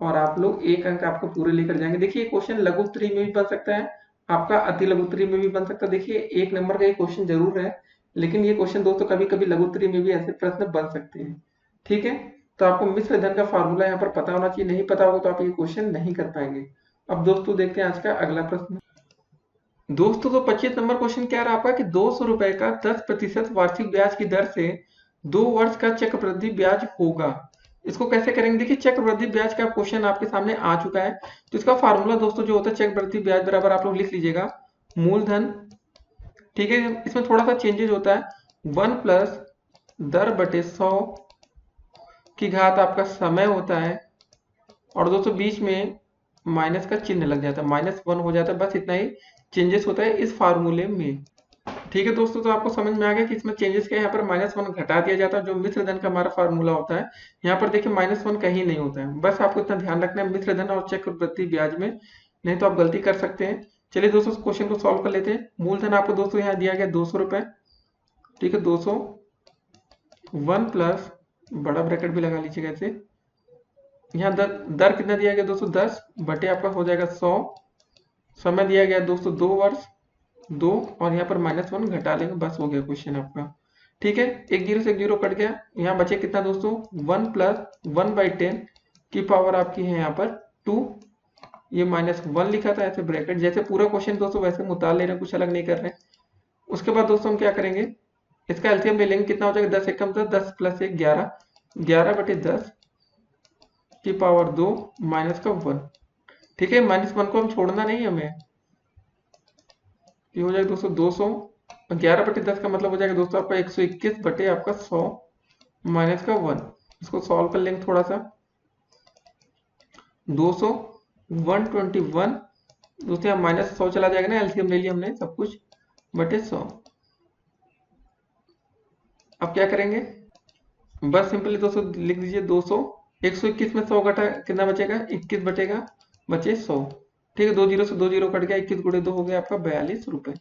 और आप लोग 1 अंक आपको पूरे लेकर जाएंगे। देखिए ये क्वेश्चन लघु उत्तरी में भी बन सकता है, आपका अति लघु उत्तरी में भी बन सकता है। देखिए 1 नंबर का ये क्वेश्चन जरूर है, लेकिन ये क्वेश्चन दोस्तों कभी कभी लघु उत्तरी में भी ऐसे प्रश्न बन सकते हैं। ठीक है, तो आपको मिश्र धन का फार्मूला यहाँ पर पता होना चाहिए, नहीं पता होगा तो आप ये क्वेश्चन नहीं कर पाएंगे। अब दोस्तों देखते हैं आज का अगला प्रश्न। दोस्तों तो 25 नंबर क्वेश्चन क्या रहा आपका कि 200 रुपए का 10% वार्षिक ब्याज की दर से 2 वर्ष का चक्रवृद्धि ब्याज होगा। इसको कैसे करेंगे, देखिए चक्रवृद्धि ब्याज का क्वेश्चन आपके सामने आ चुका है। तो इसका फार्मूला दोस्तों जो होता है चक्रवृद्धि ब्याज बराबर आप लोग लिख लीजिएगा मूलधन। ठीक है, इसमें थोड़ा सा चेंजेस होता है, 1 प्लस दर बटे 100 की घात आपका समय होता है, और दोस्तों बीच में माइनस का चिन्ह लग जाता है, -1 हो जाता है। बस इतना ही चेंजेस होता है इस फार्मूले में। ठीक है दोस्तों, तो आपको समझ में आ गया कि इसमें चेंजेस क्या है। यहाँ पर -1 घटा दिया जाता है, जो मिश्र धन का हमारा फार्मूला होता है। यहाँ पर देखिए -1 कहीं नहीं होता है, बस आपको इतना ध्यान रखना है मिश्र धन और चक्रवृद्धि ब्याज में, नहीं तो आप गलती कर सकते हैं। चलिए दोस्तों क्वेश्चन को सॉल्व कर लेते हैं। मूलधन आपको दोस्तों यहाँ दिया गया 200 रुपए। ठीक है, 200, 1 प्लस बड़ा ब्रैकेट भी लगा लीजिएगा ऐसे। यहाँ दर कितना दिया गया दोस्तों 10 बटे आपका हो जाएगा 100। समय दिया गया दोस्तों 2 वर्ष, 2, और यहाँ पर -1 घटा लेंगे, बस हो गया क्वेश्चन आपका। ठीक है, एक जीरो से एक जीरो कट गया, यहाँ बचे कितना दोस्तों 1 + 1/10 की पावर आपकी है यहाँ पर 2। ये -1 लिखा था ऐसे ब्रैकेट, जैसे पूरा क्वेश्चन दोस्तों वैसे हम उतार ले रहे हैं, कुछ अलग नहीं कर रहे हैं। उसके बाद दोस्तों हम क्या करेंगे, इसका एलसीएम ले लेंगे, कितना हो जाएगा 10 एकम 10, 10 + 1 11, 11/10 की पावर 2 -1। ठीक है, -1 को हम छोड़ना नहीं हमें, ये हो जाएगा दोस्तों 200, 11/10 का मतलब हो जाएगा दोस्तों आपका 121 बटे आपका 100 -1। इसको सॉल्व कर लेंगे थोड़ा सा, 200, 121 दोस्तों यहाँ -100 चला जाएगा ना, एलसीएम ले लिया हमने सब कुछ, बटे 100। अब क्या करेंगे, बस सिंपली दोस्तों लिख दीजिए 200, 121 में 100 घटा कितना बचेगा 21 बचेगा, बचे 100। ठीक है, 2 जीरो से 2 जीरो कट गया, 21 गुणे 2 हो गया आपका 42 रुपए।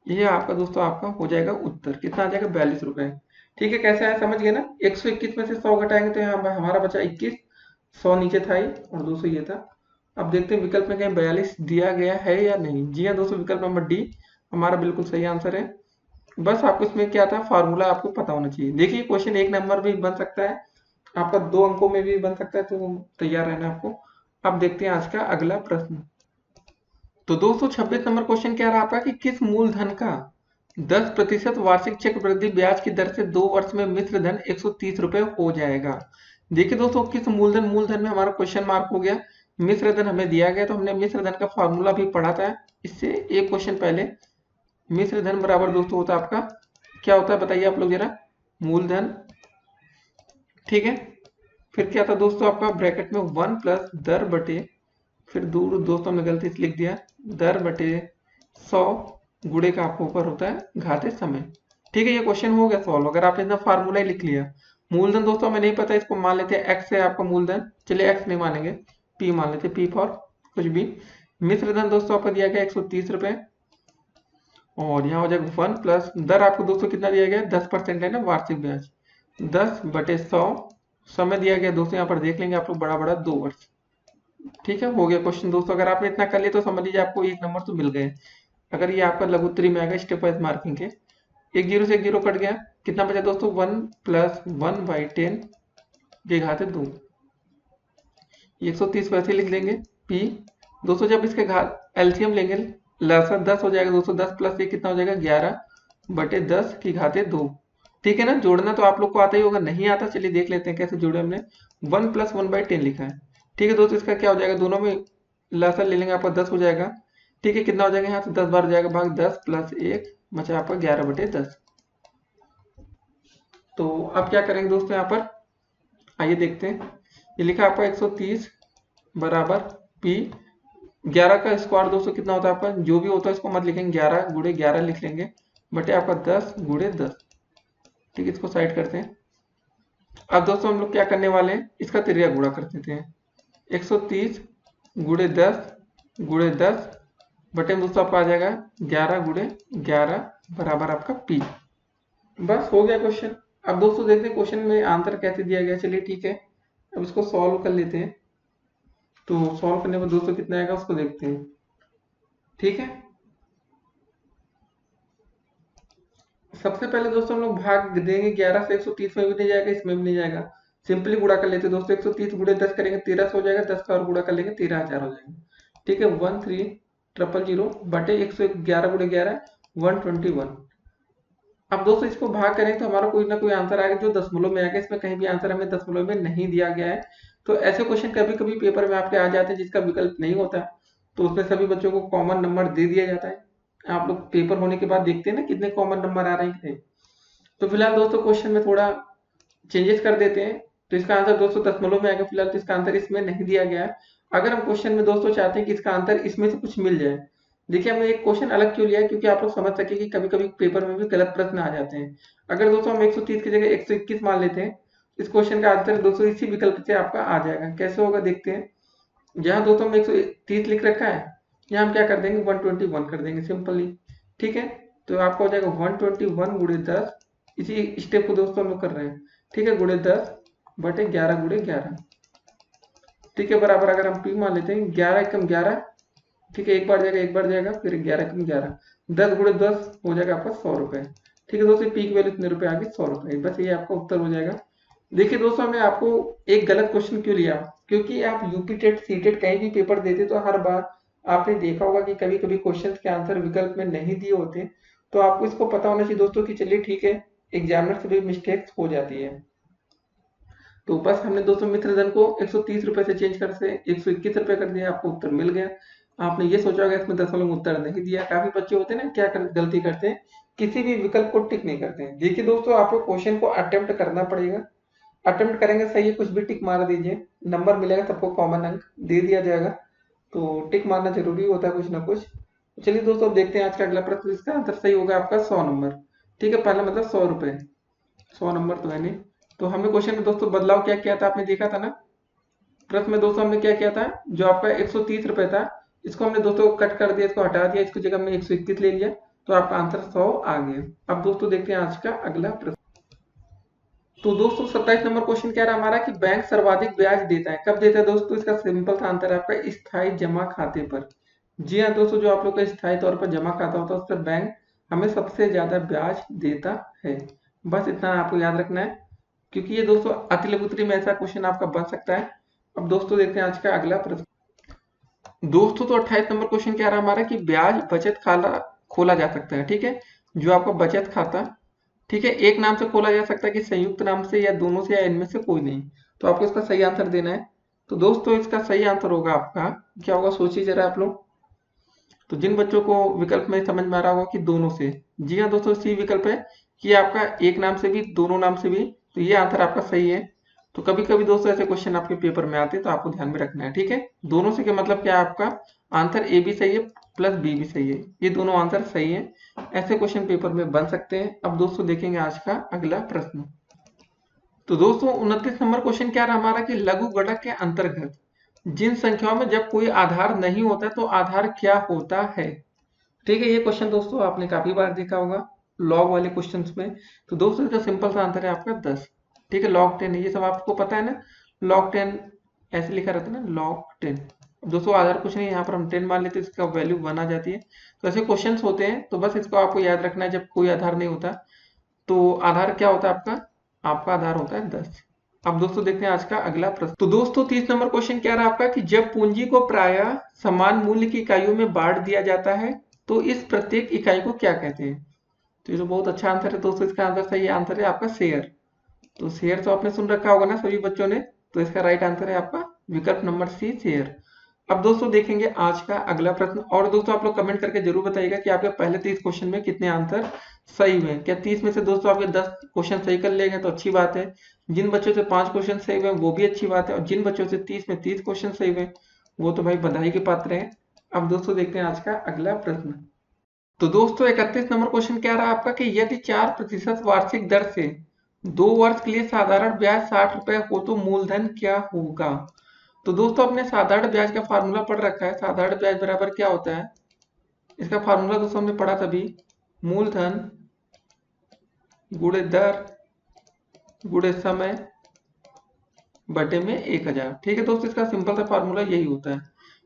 ये आपका दोस्तों आपका हो जाएगा उत्तर, कितना आ जाएगा 42 रुपए। ठीक है, कैसा है समझ गए ना, 121 में से 100 घटाएंगे तो यहाँ हमारा बचा 21, 100 नीचे था ही और 200 ये था। अब देखते हैं विकल्प में कहीं 42 दिया गया है या नहीं। जी हाँ दोस्तों, विकल्प नंबर डी हमारा बिल्कुल सही आंसर है। बस आपको इसमें क्या था, फार्मूला आपको पता होना चाहिए। देखिए क्वेश्चन 1 नंबर भी बन सकता है, आपका 2 अंकों में भी बन सकता है, तो तैयार रहना आपको। अब देखते हैं आज का अगला प्रश्न। तो दोस्तों 26 नंबर क्वेश्चन क्या रहा आपका कि किस मूलधन का 10% वार्षिक चक्रवृद्धि ब्याज की दर से 2 वर्ष में मिश्र धन 130 रुपए हो जाएगा। देखिए दोस्तों किस मूलधन, मूलधन में हमारा क्वेश्चन मार्क हो गया, मिश्र धन हमें दिया गया, तो हमने मिश्र धन का फार्मूला भी पढ़ा था इससे एक क्वेश्चन पहले। मिश्र धन बराबर दोस्तों होता है आपका, क्या होता है बताइए आप लोग जरा, मूलधन। ठीक है, फिर क्या था दोस्तों आपका ब्रैकेट में 1 प्लस दर बटे फिर दूर दोस्तों हमने गलती से लिख दिया 10/100 गुणे का आपको ऊपर होता है घाते समय। ठीक है, ये क्वेश्चन हो गया सॉल्व अगर आपने इतना फार्मूला ही लिख लिया। मूलधन दोस्तों हमें नहीं पता, इसको मान लेते हैं एक्स है आपका मूलधन। चलिए एक्स नहीं मानेंगे, पी मान लेते हैं, पी फॉर कुछ भी। मिश्र धन दोस्तों आपको दिया गया 130 रुपए, और यहाँ हो जाएगा 1 प्लस दर आपको दोस्तों कितना दिया गया 10% है ना वार्षिक ब्याज, 10/100 समय दिया गया दोस्तों, यहाँ पर देख लेंगे आप लोग बड़ा बड़ा 2 वर्ष। ठीक है, हो गया क्वेश्चन दोस्तों। अगर आपने इतना कर लिया तो समझ लीजिए आपको 1 नंबर तो मिल गए। अगर ये आपका लघु उत्तरी में आएगा स्टेप वाइज मार्किंग के। एक जीरो से एक जीरो कट गया, कितना बचा दोस्तों 1 प्लस 1/10 के घाते 2, 130 वैसे लिख देंगे पी। दोस्तों जब इसके घात एलसीएम लेंगे लसा 10 हो जाएगा दोस्तों, 10 प्लस ये कितना हो जाएगा 11/10 की घाते 2। ठीक है ना, जोड़ना तो आप लोग को आता ही होगा, नहीं आता चलिए देख लेते हैं कैसे जोड़े हमने। 1 प्लस 1/10 लिखा है। ठीक है दोस्तों, इसका क्या हो जाएगा, दोनों में लसा ले लेंगे आपका 10 हो जाएगा। ठीक है, कितना हो जाएगा यहाँ से 10 बार हो जाएगा भाग 10 प्लस 1 बचा आपका 11/10। तो अब क्या करेंगे दोस्तों यहाँ पर, आइए देखते हैं। ये लिखा आपका 130 बराबर पी, 11 का स्क्वायर दोस्तों कितना होता है आपका, जो भी होता है इसको मत लिखेंगे, 11 गुणे 11 लिख लेंगे बटे आपका 10 गुणे 10। ठीक है, इसको साइड करते हैं। अब दोस्तों हम लोग क्या करने वाले हैं, इसका त्रिज्या गुणा कर देते हैं। 130 गुणे 10 गुणे 10 बटे में दोस्तों आपका आ जाएगा 11 गुणे 11 बराबर आपका पी। बस हो गया क्वेश्चन। अब दोस्तों देखते हैं क्वेश्चन में आंसर कैसे दिया गया। चलिए ठीक है, अब इसको सॉल्व कर लेते हैं। तो सॉल्व करने में दोस्तों कितना आएगा उसको देखते हैं। ठीक है, सबसे पहले दोस्तों हम लोग भाग देंगे 11 से, 130 में भी नहीं जाएगा इसमें भी नहीं जाएगा, सिंपली गुणा कर लेते हैं दोस्तों। 130 गुणे 10 करेंगे 1300 हो जाएगा, 10 का और गुणा कर लेंगे 13000 हो जाएगा। ठीक है, 13000 बटे 111 गुणे 11 121। अब दोस्तों इसको भाग करें तो हमारा कोई ना कोई आंसर आएगा जो दशमलव में आएगा, इसमें कहीं भी आंसर हमें दशमलव में नहीं दिया गया है। तो ऐसे क्वेश्चन कभी कभी पेपर में आपके आ जाते हैं जिसका विकल्प नहीं होता, तो उसमें सभी बच्चों को कॉमन नंबर दे दिया जाता है। आप लोग पेपर होने के बाद देखते हैं ना कितने कॉमन नंबर आ रहे हैं। तो फिलहाल दोस्तों क्वेश्चन में थोड़ा चेंजेस कर देते हैं। तो इसका आंसर दोस्तों दशमलव में आएगा, फिलहाल तो इसका आंसर इसमें नहीं दिया गया है। अगर हम क्वेश्चन में दोस्तों चाहते हैं कि इसका आंसर इसमें से कुछ मिल जाए, देखिए हमने एक क्वेश्चन अलग क्यों लिया है, क्योंकि आप लोग समझ सके कि कभी कभी पेपर में भी गलत प्रश्न आ जाते हैं। अगर दोस्तों हम 130 की जगह 121 मान लेते हैं, इस क्वेश्चन का आंसर दोस्तों इसी विकल्प से आपका आ जाएगा। कैसे होगा देखते हैं। जहां दोस्तों हम 130 लिख रखा है, यहाँ हम क्या कर देंगे 121 कर देंगे सिंपली। ठीक है, तो आपका हो जाएगा 121 गुणे 10, इसी स्टेप को दोस्तों हम लोग कर रहे हैं। ठीक है, गुणे 10 बटे 11 गुणे 11। ठीक है, बराबर अगर हम पी मान लेते हैं 11 एकम 11। ठीक है, एक बार जाएगा फिर 11 एकम 11, 10 गुणे 10 हो जाएगा आपका 100 रुपए। ठीक है दोस्तों, पी की वैल्यू कितने रुपए आ गई 100 रुपए, बस ये आपका उत्तर हो जाएगा। देखिए दोस्तों हमने आपको एक गलत क्वेश्चन क्यों लिया, क्योंकि आप यूपी टेट सी टेट कहीं भी पेपर देते तो हर बार आपने देखा होगा कि कभी कभी क्वेश्चन के आंसर विकल्प में नहीं दिए होते। तो आपको इसको पता होना चाहिए दोस्तों कि चलिए ठीक है, एग्जामिनर से भी मिस्टेक्स हो जाती है। तो बस हमने दोस्तों मित्र धन को 130 रुपए से चेंज कर से 121 रुपए कर दिया, आपको उत्तर मिल गया। आपने ये सोचा होगा इसमें दशमलव में उत्तर नहीं दिया। काफी बच्चे होते हैं ना क्या गलती करते हैं, किसी भी विकल्प को टिक नहीं करते हैं। देखिए दोस्तों आपको क्वेश्चन को अटेम्प्ट करना पड़ेगा, अटेम्प्ट करेंगे सही है कुछ भी टिक मार दीजिए, नंबर मिलेगा, सबको कॉमन अंक दे दिया जाएगा। तो टिक मारना जरूरी होता है कुछ ना कुछ। चलिए दोस्तों अब देखते हैं आज का अगला प्रश्न, इसका आंसर सही होगा आपका 100 नंबर। ठीक है, पहला मतलब 100 रुपए, 100 नंबर तो है नहीं। तो हमने क्वेश्चन में दोस्तों बदलाव क्या किया था आपने देखा था ना, प्रश्न में दोस्तों हमने क्या किया था, जो आपका 130 रुपए था इसको हमने दोस्तों कट कर दिया, इसको हटा दिया, इसकी जगह हमने 121 ले लिया, तो आपका आंसर 100 आ गया। अब दोस्तों देखते हैं आज का अगला प्रश्न। तो दोस्तों 27 नंबर क्वेश्चन कह रहा है हमारा कि बैंक सर्वाधिक ब्याज देता है, कब देता है दोस्तों, इसका सिंपल सा आंसर है आपका स्थायी जमा खाते पर। जी हाँ दोस्तों, जो आप लोग का स्थायी तौर पर जमा खाता होता है उस पर बैंक हमें सबसे ज्यादा ब्याज देता है। बस इतना आपको याद रखना है, क्योंकि ये दोस्तों अति लघु उत्तरी में ऐसा क्वेश्चन आपका बन सकता है। अब दोस्तों देखते हैं आज का अगला प्रश्न। दोस्तों तो 28 नंबर क्वेश्चन क्या रहा हमारा कि ब्याज बचत खाता खोला जा सकता है। ठीक है, जो आपका बचत खाता, ठीक है, एक नाम से खोला जा सकता है कि संयुक्त नाम से, या दोनों से, या इनमें से कोई नहीं। तो आपको इसका सही आंसर देना है। तो दोस्तों इसका सही आंसर होगा आपका क्या होगा, सोचिए जरा आप लोग। तो जिन बच्चों को विकल्प में समझ में आ रहा होगा कि दोनों से, जी हाँ दोस्तों सी विकल्प है कि आपका एक नाम से भी दोनों नाम से भी, तो ये आंसर आपका सही है। तो कभी कभी दोस्तों ऐसे क्वेश्चन आपके पेपर में आते हैं, तो आपको ध्यान में रखना है, ठीक है। दोनों से क्या मतलब क्या है, आपका आंसर ए भी सही है प्लस बी भी सही है, ये दोनों आंसर सही है। ऐसे क्वेश्चन पेपर में बन सकते हैं। अब दोस्तों देखेंगे आज का अगला प्रश्न। तो दोस्तों 29 नंबर क्वेश्चन क्या रहा हमारा कि लघु गुणक के अंतर्गत जिन संख्याओं में जब कोई आधार नहीं होता तो आधार क्या होता है। ठीक है, ये क्वेश्चन दोस्तों आपने काफी बार देखा होगा लॉग वाले क्वेश्चंस में। तो दोस्तों इसका सिंपल सा आंसर है आपका 10। ठीक है, log 10 ये सब आपको पता है ना, log 10 ऐसे लिखा रहता है ना, log 10। दोस्तों आधार कुछ नहीं, यहाँ पर हम 10 मान लेते हैं, इसका वैल्यू 1 आ जाती है। तो ऐसे क्वेश्चंस होते हैं, तो बस इसको आपको याद रखना है, जब कोई आधार नहीं होता तो आधार क्या होता है आपका, आपका आधार होता है 10। अब दोस्तों देखते हैं आज का अगला प्रश्न। तो दोस्तों 30 नंबर क्वेश्चन क्या रहा आपका कि जब पूंजी को प्रायः समान मूल्य की इकाइयों में बांट दिया जाता है तो इस प्रत्येक इकाई को क्या कहते हैं। तो ये तो बहुत अच्छा आंसर है दोस्तों, इसका आंसर सही आंसर है आपका शेयर। तो शेयर तो आपने सुन रखा होगा ना सभी बच्चों ने, तो इसका राइट आंसर है आपका विकल्प नंबर सी, शेयर। अब दोस्तों देखेंगे आज का अगला प्रश्न। और दोस्तों आप लोग कमेंट करके जरूर बताइएगा कि आपके पहले 30 क्वेश्चन में कितने आंसर सही हुए। क्या 30 में से दोस्तों आपके 10 क्वेश्चन सही कर लेंगे तो अच्छी बात है। जिन बच्चों से 5 क्वेश्चन सही हुए वो भी अच्छी बात है, और जिन बच्चों से 30 में 30 क्वेश्चन सही हुए वो तो भाई बधाई के पात्र हैं। अब दोस्तों देखते हैं आज का अगला प्रश्न। तो दोस्तों 31 नंबर क्वेश्चन क्या रहा आपका कि यदि 4% वार्षिक दर से 2 वर्ष के लिए साधारण ब्याज 60 रुपए हो तो मूलधन क्या होगा। तो दोस्तों अपने साधारण ब्याज का फार्मूला पढ़ रखा है। साधारण ब्याज बराबर क्या होता है, इसका फार्मूला दोस्तों हमने पढ़ा तभी, मूलधन गुणे दर गुणे समय बटे में 1000। ठीक है दोस्तों, इसका सिंपल सा फार्मूला यही होता है।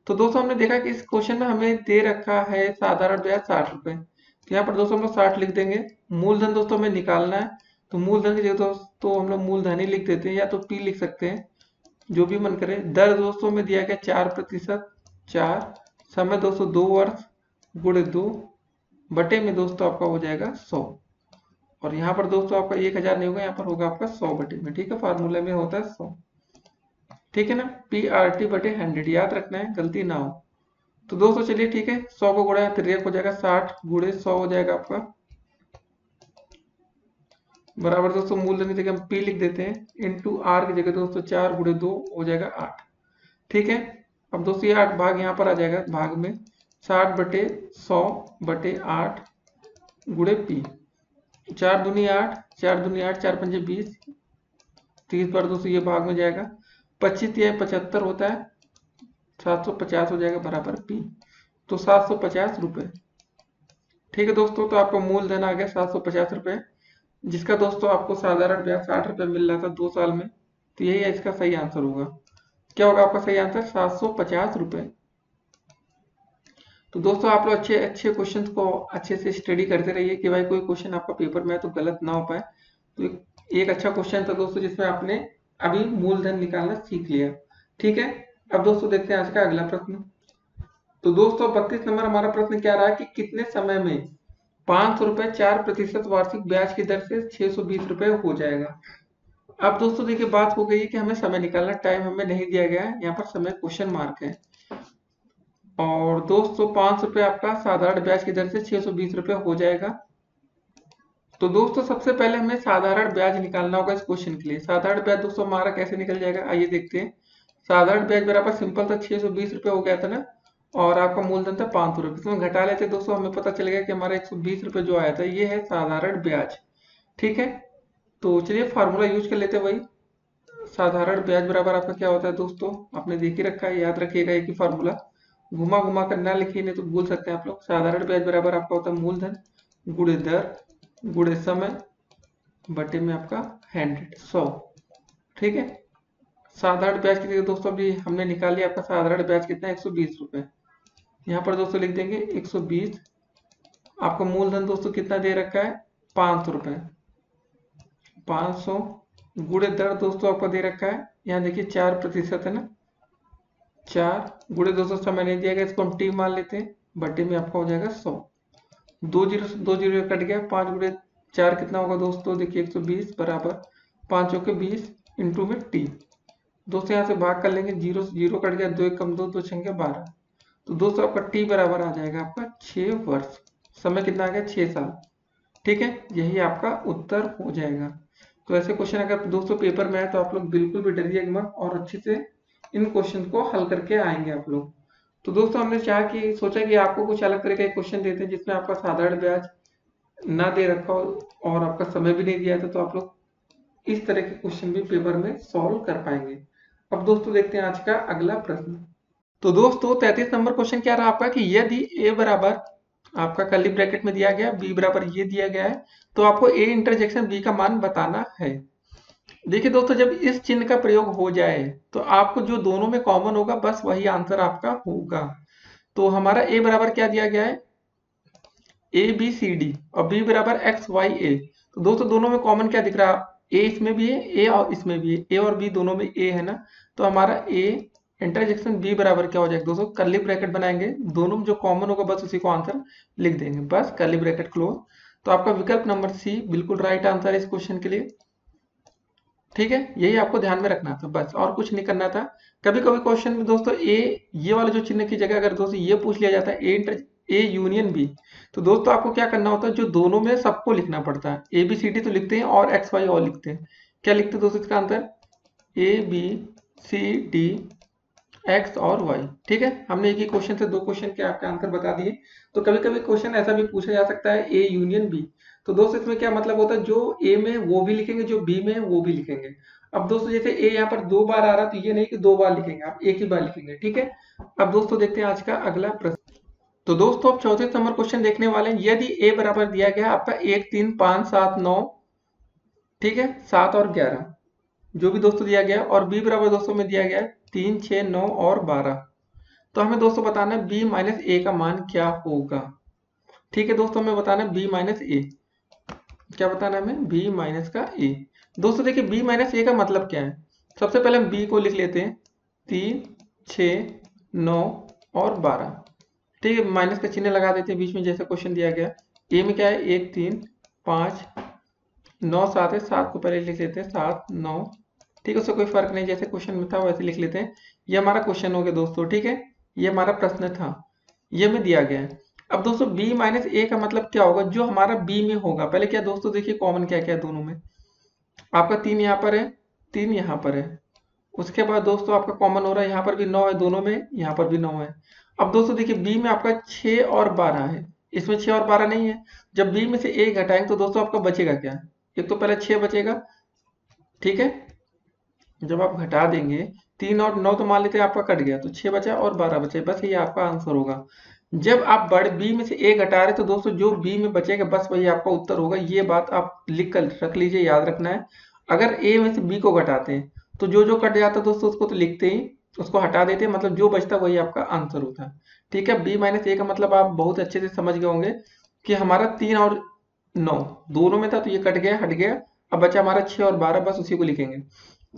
तो दोस्तों हमने देखा कि इस क्वेश्चन में हमें दे रखा है साधारण ब्याज 60 रुपए, तो यहाँ पर दोस्तों हम लोग 60 लिख देंगे। मूलधन दोस्तों हमें निकालना है, तो मूलधन की जगह दोस्तों हम लोग मूलधन ही लिख देते हैं, या तो पी लिख सकते हैं, जो भी मन करे। दर दोस्तों में दिया गया 4%, 4, समय दोस्तों 2 वर्ष गुणे 2 बटे में दोस्तों आपका हो जाएगा 100। और यहाँ पर दोस्तों आपका 1000 नहीं होगा, यहाँ पर होगा आपका 100 बटे में। ठीक है, फार्मूले में होता है 100। ठीक है ना, PRT बटे 100 याद रखना है, गलती ना हो। तो दोस्तों चलिए ठीक है, 100 को गुणा फिर एक हो जाएगा 60 गुणे 100 हो जाएगा आपका बराबर दोस्तों मूलधन की जगह हम P लिख देते हैं, इंटू R की जगह दोस्तों 4 गुणे 2 हो जाएगा 8। ठीक है, अब दोस्तों ये 8 भाग यहाँ पर आ जाएगा, भाग में 60 बटे 100 बटे 8 गुणे P। 4 दूनी 8, 4 दूनी 8, 4 पंजे 20, 30 पर दोस्तों ये भाग में जाएगा, 25 या 75 होता है, 750 हो जाएगा बराबर P। तो 750 रुपए। ठीक है दोस्तों, तो आपका मूलधन आ गया 750 रुपए, जिसका दोस्तों आपको साधारण ब्याज 60 रुपए मिल रहा था 2 साल में। तो यही इसका सही आंसर होगा। क्या होगा आपका सही आंसर, 750 रुपए। तो दोस्तों आप लोग अच्छे अच्छे क्वेश्चंस को अच्छे से स्टडी करते रहिए कि भाई कोई क्वेश्चन आपका पेपर में है तो गलत ना हो पाए। तो एक अच्छा क्वेश्चन था दोस्तों जिसमें आपने अभी मूलधन निकालना सीख लिया। ठीक है, अब दोस्तों देखते हैं आज का अगला प्रश्न। तो दोस्तों 32 नंबर हमारा प्रश्न क्या रहा कि कितने समय में 500 रुपए 4% वार्षिक ब्याज की दर से 620 रुपए हो जाएगा। अब दोस्तों देखिए बात हो गई है कि हमें समय निकालना, टाइम हमें नहीं दिया गया है, यहाँ पर समय क्वेश्चन मार्क है। और दोस्तों 500 रुपए आपका साधारण ब्याज की दर से 620 रुपए हो जाएगा। तो दोस्तों सबसे पहले हमें साधारण ब्याज निकालना होगा इस क्वेश्चन के लिए। साधारण ब्याज दोस्तों हमारा कैसे निकल जाएगा, आइए देखते हैं। साधारण ब्याज बराबर सिंपल था 620 रुपए हो गया था ना, और आपका मूलधन था 500 रुपए, इसमें घटा लेते दोस्तों हमें पता चल गया कि हमारा 120 रुपए जो आया था ये है साधारण ब्याज। ठीक है, तो चलिए फार्मूला यूज कर लेते हैं वही। साधारण ब्याज बराबर आपका क्या होता है दोस्तों, आपने देख ही रखा है, याद रखिएगा एक ही फार्मूला, घुमा घुमा कर ना लिखिए नहीं तो भूल सकते हैं आप लोग। साधारण ब्याज बराबर आपका होता है मूलधन गुणे दर गुणे समय बटे में आपका 100। ठीक है, साधारण ब्याज की जगह दोस्तों अभी हमने निकाल लिया आपका साधारण ब्याज कितना है 120 रुपए। यहाँ पर दोस्तों लिख देंगे 120। आपका मूलधन दोस्तों कितना दे रखा है 500 रुपए, 500 गुणे दर दोस्तों आपका दे रखा है, यहाँ देखिए 4% है ना, 4 गुणे दोस्तों समय नहीं दिया गया, इसको हम टी मान लेते हैं, बटे में आपका हो जाएगा 100। 2 जीरो कट गया, 5 गुणे 4 कितना होगा दोस्तों, देखिए 120 बराबर 5 के 20 इंटू में टी। दोस्तों यहाँ से भाग कर लेंगे, जीरो से जीरो कट गया, 2 एक कम 2, 2 छंगे 12। तो दोस्तों आपका टी बराबर आ जाएगा आपका 6 वर्ष। समय कितना आ गया 6 साल। ठीक है, यही आपका उत्तर हो जाएगा। तो ऐसे क्वेश्चन अगर दोस्तों पेपर में आए तो आप लोग बिल्कुल भी डरिएगा मत और अच्छे से इन क्वेश्चन को हल करके आएंगे आप लोग। तो दोस्तों हमने सोचा कि आपको कुछ अलग तरह का क्वेश्चन देते हैं जिसमें आपका साधारण ब्याज ना दे रखा हो और आपका समय भी नहीं दिया था, तो आप लोग इस तरह के क्वेश्चन भी पेपर में सॉल्व कर पाएंगे। अब दोस्तों देखते हैं आज का अगला प्रश्न। तो दोस्तों 33 नंबर क्वेश्चन क्या रहा आपका कि यदि a बराबर आपका कर्ली ब्रैकेट में दिया गया, b बराबर ये दिया गया है, तो आपको a इंटरजेक्शन b का मान बताना है। देखिए दोस्तों, जब इस चिन्ह का प्रयोग हो जाए तो आपको जो दोनों में कॉमन होगा बस वही आंसर आपका होगा। तो हमारा a बराबर क्या दिया गया है, ए बी सी डी, और b बराबर एक्स वाई ए। तो दोस्तों दोनों में कॉमन क्या दिख रहा है, a इसमें भी है, a और इसमें भी है, a और b दोनों में a है ना। तो हमारा a इंटरजेक्शन b बराबर क्या हो जाएगा दोस्तों, कर्ली ब्रैकेट बनाएंगे, दोनों में जो कॉमन होगा बस उसी को आंसर लिख देंगे, बस कर्ली ब्रैकेट क्लोज। तो आपका विकल्प नंबर सी बिल्कुल राइट आंसर है इस क्वेश्चन के लिए। ठीक है, यही आपको ध्यान में रखना था, बस और कुछ नहीं करना था। कभी कभी क्वेश्चन में दोस्तों ये वाला जो चिन्ह की जगह अगर दोस्तों ये पूछ लिया जाता है ए यूनियन बी, तो दोस्तों आपको क्या करना होता है, जो दोनों में सबको लिखना पड़ता है। ए बी सी डी तो लिखते हैं और एक्स वाई और लिखते हैं। क्या लिखते हैं दोस्तों इसका answer, A B C D X और वाई। ठीक है, हमने एक ही क्वेश्चन से दो क्वेश्चन के आपके आंसर बता दिए। तो कभी कभी क्वेश्चन ऐसा भी पूछा जा सकता है ए यूनियन बी, तो दोस्तों इसमें क्या मतलब होता है, जो ए में वो भी लिखेंगे, जो बी में वो भी लिखेंगे। अब दोस्तों जैसे ए यहाँ पर 2 बार आ रहा, तो ये नहीं कि 2 बार लिखेंगे, आप एक ही बार लिखेंगे। ठीक है, अब दोस्तों देखते हैं आज का अगला प्रश्न। तो दोस्तों अब 34 नंबर क्वेश्चन देखने वाले हैं। यदि ए बराबर दिया गया आपका 1 3 5 7 9, ठीक है, 7 और 11 जो भी दोस्तों दिया गया, और बी बराबर दोस्तों में दिया गया है 3 6 9 और 12। तो हमें दोस्तों बताना है b माइनस ए का मान क्या होगा। ठीक है दोस्तों, हमें बताना है b माइनस ए, क्या बताना है हमें, b माइनस का ए। दोस्तों देखिए b माइनस ए का मतलब क्या है, सबसे पहले हम b को लिख लेते हैं, 3 6 9 और 12। ठीक है, माइनस का चिन्ह लगा देते हैं बीच में जैसे क्वेश्चन दिया गया। ए में क्या है, 1 3 5 9 7 है, 7 को पहले लिख लेते हैं, 7 9। ठीक है, उससे कोई फर्क नहीं, जैसे क्वेश्चन में था वैसे लिख लेते हैं। ये हमारा क्वेश्चन हो गया दोस्तों। ठीक है, ये हमारा प्रश्न था, ये में दिया गया है। अब दोस्तों b माइनस ए का मतलब क्या होगा, जो हमारा b में होगा। पहले क्या दोस्तों देखिए कॉमन क्या क्या है दोनों में, आपका 3 यहाँ पर है, 3 यहाँ पर है। उसके बाद दोस्तों आपका कॉमन हो रहा है, यहाँ पर भी 9 है दोनों में, यहाँ पर भी 9 है। अब दोस्तों देखिए b में आपका 6 और 12 है, इसमें 6 और 12 नहीं है। जब b में से a घटाएंगे तो दोस्तों आपका बचेगा क्या, एक तो पहले 6 बचेगा। ठीक है, जब आप घटा देंगे 3 और 9 तो मान लेते हैं आपका कट गया, तो 6 बचा और 12 बचे, बस ये आपका आंसर होगा। जब आप बड़े बी में से ए घटा रहे तो दोस्तों जो बी में बचेगा बस वही आपका उत्तर होगा। ये बात आप लिख कर रख लीजिए, याद रखना है। अगर ए में से बी को घटाते हैं तो जो जो कट जाता है दोस्तों उसको तो लिखते ही, उसको हटा देते हैं, मतलब जो बचता वही आपका आंसर होता है। ठीक है, बी माइनस ए का मतलब आप बहुत अच्छे से समझ गए होंगे कि हमारा 3 और 9 दोनों में था, तो ये कट गया हट गया, अब बचा हमारा 6 और 12, बस उसी को लिखेंगे।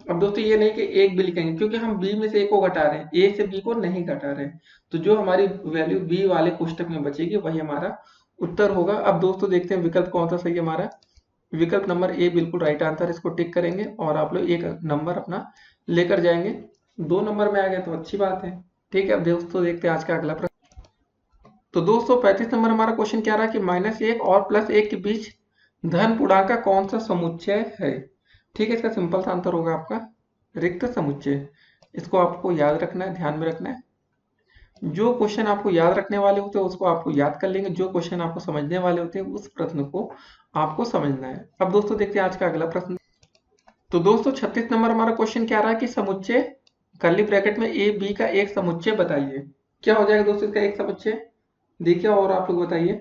अब दोस्तों ये नहीं कि एक भी लिखेंगे, क्योंकि हम बी में से ए को घटा रहे हैं, ए से बी को नहीं घटा रहे हैं। तो जो हमारी वैल्यू बी वाले कोष्टक में बचेगी वही हमारा उत्तर होगा। अब दोस्तों देखते हैं विकल्प कौन सा सही है हमारा। विकल्प नंबर ए बिल्कुल राइट आंसर, इसको टिक करेंगे और आप लोग एक नंबर अपना लेकर जाएंगे। 2 नंबर में आ गया तो अच्छी बात है। ठीक है, अब दोस्तों देखते हैं आज का अगला प्रश्न। तो दोस्तों 35 नंबर हमारा क्वेश्चन क्या रहा कि -1 और +1 के बीच धन पूर्णांक का कौन सा समुच्चय है। ठीक है, इसका सिंपल सा आंसर होगा आपका रिक्त समुच्चय। इसको आपको याद रखना है, ध्यान में रखना है। जो क्वेश्चन आपको याद रखने वाले होते हैं उसको आपको याद कर लेंगे, जो क्वेश्चन आपको समझने वाले होते हैं उस प्रश्न को आपको समझना है। अब दोस्तों देखते हैं आज का अगला प्रश्न। तो दोस्तों 36 नंबर हमारा क्वेश्चन क्या रहा है कि समुच्चय कर्ली ब्रैकेट में ए बी का एक समुच्चय बताइए। क्या हो जाएगा दोस्तों इसका एक समुच्चय, देखिए और आप लोग बताइए।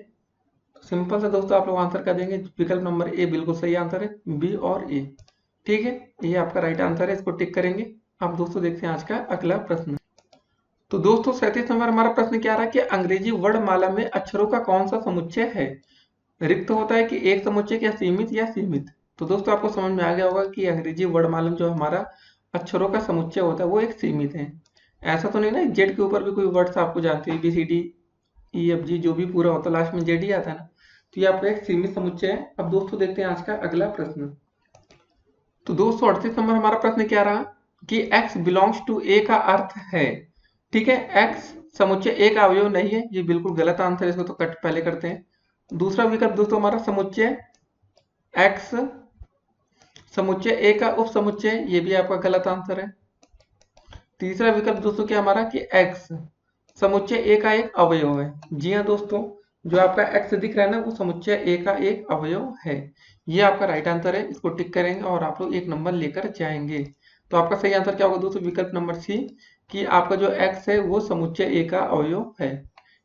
सिंपल सा दोस्तों आप लोग आंसर कर देंगे, विकल्प नंबर ए बिल्कुल सही आंसर है, बी और ए। ठीक है, ये आपका राइट आंसर है, इसको टिक करेंगे। अब दोस्तों देखते हैं आज का अगला प्रश्न। तो दोस्तों 37 नंबर हमारा प्रश्न क्या रहा कि अंग्रेजी वर्णमाला में अक्षरों का कौन सा समुच्चय है। रिक्त होता है कि एक समुच्चय, क्या सीमित या सीमित। तो दोस्तों आपको समझ में आ गया होगा कि अंग्रेजी वर्णमाला में जो हमारा अक्षरों का समुच्चय होता है वो एक सीमित है। ऐसा तो नहीं ना जेड के ऊपर भी कोई वर्ड्स आपको जानते हैं, ABCD EFG जो भी पूरा होता है लास्ट में जेड ही आता है ना, तो ये आपका एक सीमित समुच्चय है। अब दोस्तों देखते हैं आज का अगला प्रश्न। तो दोस्तों 38 नंबर हमारा प्रश्न क्या रहा कि x बिलोंग्स टू a का अर्थ है। ठीक है, x समुच्चय a का अवयव नहीं है, ये बिल्कुल गलत आंसर है, इसको तो कट पहले करते हैं। दूसरा विकल्प दोस्तों हमारा समुच्चय x समुच्चय ए का उप समुच्चय, ये भी आपका गलत आंसर है। तीसरा विकल्प दोस्तों क्या हमारा कि एक्स समुच्चय ए का एक अवयव है। जी हाँ दोस्तों, जो आपका एक्स दिख रहा है ना वो समुच्चय ए का एक अवयव है। ये आपका राइट आंसर है, इसको टिक करेंगे और आप लोग 1 नंबर लेकर जाएंगे। तो आपका सही आंसर क्या होगा दोस्तों, विकल्प नंबर सी, कि आपका जो एक्स है वो समुच्चय ए का अवयव है।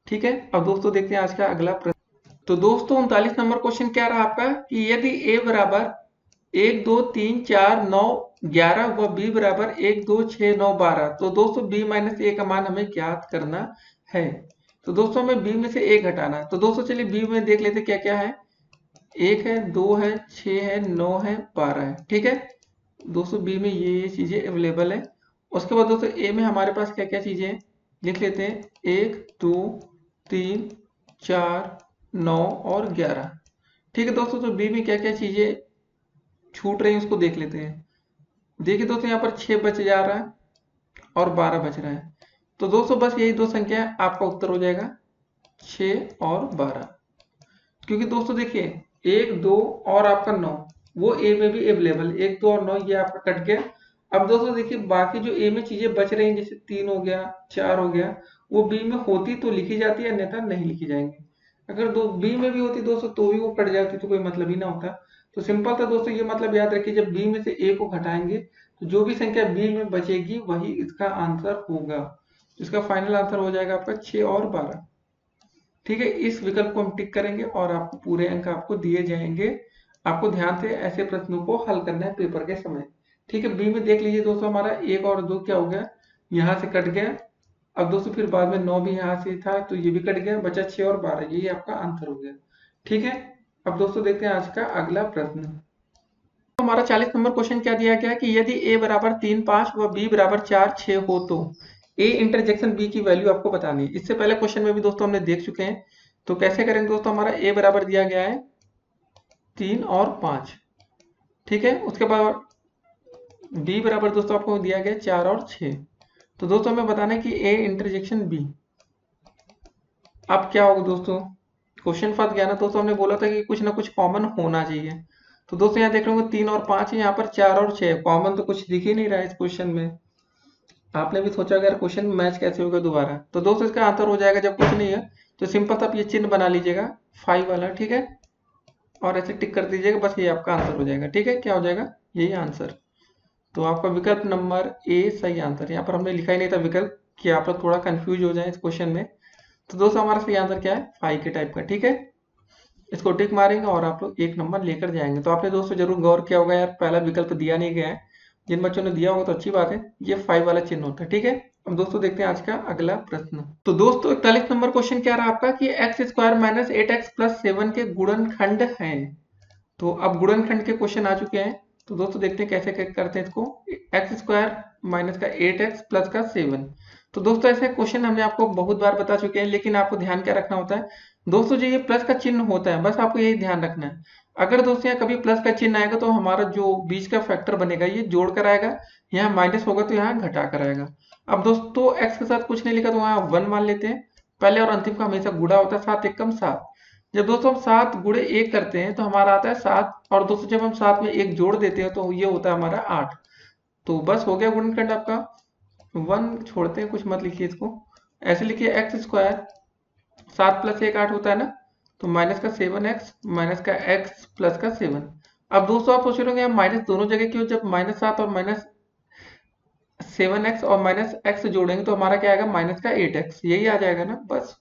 ठीक है, अब दोस्तों देखते हैं आज का अगला प्रश्न। तो दोस्तों 39 नंबर क्वेश्चन क्या रहा आपका कि यदि ए बराबर 1 2 3 4 9 11 व बी बराबर 1 2 6 9 12, तो दोस्तों बी माइनस ए का मान हमें ज्ञात करना है। तो दोस्तों हमें बी में से ए घटाना है। तो दोस्तों चलिए बी में देख लेते क्या क्या है। 1 है, 2 है, 6 है, 9 है, 12 है। ठीक है दोस्तों, बी में ये चीजें अवेलेबल है। उसके बाद दोस्तों ए में हमारे पास क्या क्या चीजें हैं, लिख लेते हैं। 1 2 3 4 9 और 11। ठीक है दोस्तों, तो बी में क्या क्या चीजें छूट रही है उसको देख लेते हैं। देखिए दोस्तों यहाँ पर 6 बच जा रहा है और 12 बच रहा है। तो दोस्तों बस यही दो संख्या है, आपका उत्तर हो जाएगा 6 और 12। क्योंकि दोस्तों देखिए 1 2 और आपका 9 वो ए में भी अवेलेबल, 1 2 और 9 ये आपका कट गया। अब दोस्तों देखिए बाकी जो ए में चीजें बच रही हैं, जैसे 3 हो गया, 4 हो गया, वो बी में होती तो लिखी जाती है, अन्यथा नहीं लिखी जाएंगी। अगर दो बी में भी होती दोस्तों तो भी वो कट जाती, तो कोई मतलब ही ना होता। तो सिंपल था दोस्तों, ये मतलब याद रखिए, जब बी में से ए को घटाएंगे तो जो भी संख्या बी में बचेगी वही इसका आंसर होगा। इसका फाइनल आंसर हो जाएगा आपका 6 और 12। ठीक है, इस विकल्प को हम टिक करेंगे और आपको पूरे अंक आपको दिए जाएंगे। आपको ध्यान से ऐसे प्रश्नों को हल करना है पेपर के समय। ठीक है, बी में देख लीजिए दोस्तों, हमारा 1 और 2 क्या हो गया, यहाँ से कट गया। अब दोस्तों फिर बाद में 9 भी यहाँ से था तो ये भी कट गया, बचा 6 और 12, यही आपका आंसर हो गया। ठीक है, अब दोस्तों देखते हैं आज का अगला प्रश्न। तो हमारा 40 नंबर क्वेश्चन क्या दिया गया कि यदि a बराबर 3 5 व b बराबर 4 6 हो तो a इंटरजेक्शन b की वैल्यू आपको बतानी है। इससे पहले क्वेश्चन में भी दोस्तों हमने देख चुके हैं। तो कैसे करेंगे दोस्तों, हमारा a बराबर दिया गया है 3 और 5। ठीक है, उसके बाद b बराबर दोस्तों आपको दिया गया 4 और 6। तो दोस्तों हमें बताना है कि a इंटरजेक्शन b। अब क्या होगा दोस्तों, क्वेश्चन फंस गया ना दोस्तों, हमने बोला था कि कुछ ना कुछ कॉमन होना चाहिए। तो दोस्तों यहाँ देख रहे होंगे 3 और 5 है, यहाँ पर 4 और 6, कॉमन तो कुछ दिख ही नहीं रहा है इस क्वेश्चन में। आपने भी सोचा अगर क्वेश्चन मैच कैसे होगा दोबारा। तो दोस्तों इसका आंसर हो जाएगा, जब कुछ नहीं है तो सिंपल सा आप ये चिन्ह बना लीजिएगा 5 वाला। ठीक है, और ऐसे टिक कर दीजिएगा, बस ये आपका आंसर हो जाएगा। ठीक है, क्या हो जाएगा, यही आंसर। तो आपका विकल्प नंबर ए सही आंसर। यहाँ पर हमने लिखा ही नहीं था विकल्प, कि आप लोग थोड़ा कंफ्यूज हो जाए इस क्वेश्चन में। तो दोस्तों हमारा सही आंसर क्या है, 5 के टाइप का। ठीक है, इसको टिक मारेंगे और आप लोग 1 नंबर लेकर जाएंगे। तो आपने दोस्तों जरूर गौर किया होगा यार, पहला विकल्प दिया नहीं गया है। जिन बच्चों ने दिया होगा तो अच्छी बात है, ये 5 वाला चिन्ह होता है। ठीक है, अब दोस्तों देखते हैं आज का अगला प्रश्न। तो दोस्तों 41 नंबर क्वेश्चन क्या रहा आपका कि x square minus 8x plus 7 के गुणनखंड है। तो अब गुणनखंड के क्वेश्चन आ चुके हैं। तो दोस्तों देखते हैं कैसे करते हैं इसको। एक्स स्क्वायर माइनस का 8x प्लस का 7। तो दोस्तों ऐसे क्वेश्चन हमने आपको बहुत बार बता चुके हैं, लेकिन आपको ध्यान क्या रखना होता है दोस्तों, जो ये प्लस का चिन्ह होता है बस आपको यही ध्यान रखना है। अगर दोस्तों यहाँ कभी प्लस का चिन्ह आएगा तो हमारा जो बीच का फैक्टर बनेगा ये जोड़ कर आएगा, यहाँ माइनस होगा तो यहाँ घटा कर आएगा। अब दोस्तों एक्स के साथ कुछ नहीं लिखा तो वहाँ 1 मान लेते हैं। पहले और अंतिम का हमेशा गुणा होता है, 7 एकम 7। जब दोस्तों हम 7 गुणे 1 करते हैं तो हमारा आता है 7, और दोस्तों जब हम 7 में 1 जोड़ देते हैं तो ये होता है हमारा 8। तो बस हो गया गुणनखंड आपका। 1 छोड़ते हैं, कुछ मत लिखिए इसको, ऐसे लिखिए एक्स स्क्वायर 7 प्लस 1 8 होता है ना, तो माइनस का 7x माइनस का x प्लस का 7। अब दोस्तों आप सोच रहे होंगे माइनस दोनों जगह क्यों, जब माइनस 7 और माइनस 7x और माइनस x जोड़ेंगे तो हमारा क्या आएगा, माइनस का 8x, यही आ जाएगा ना, बस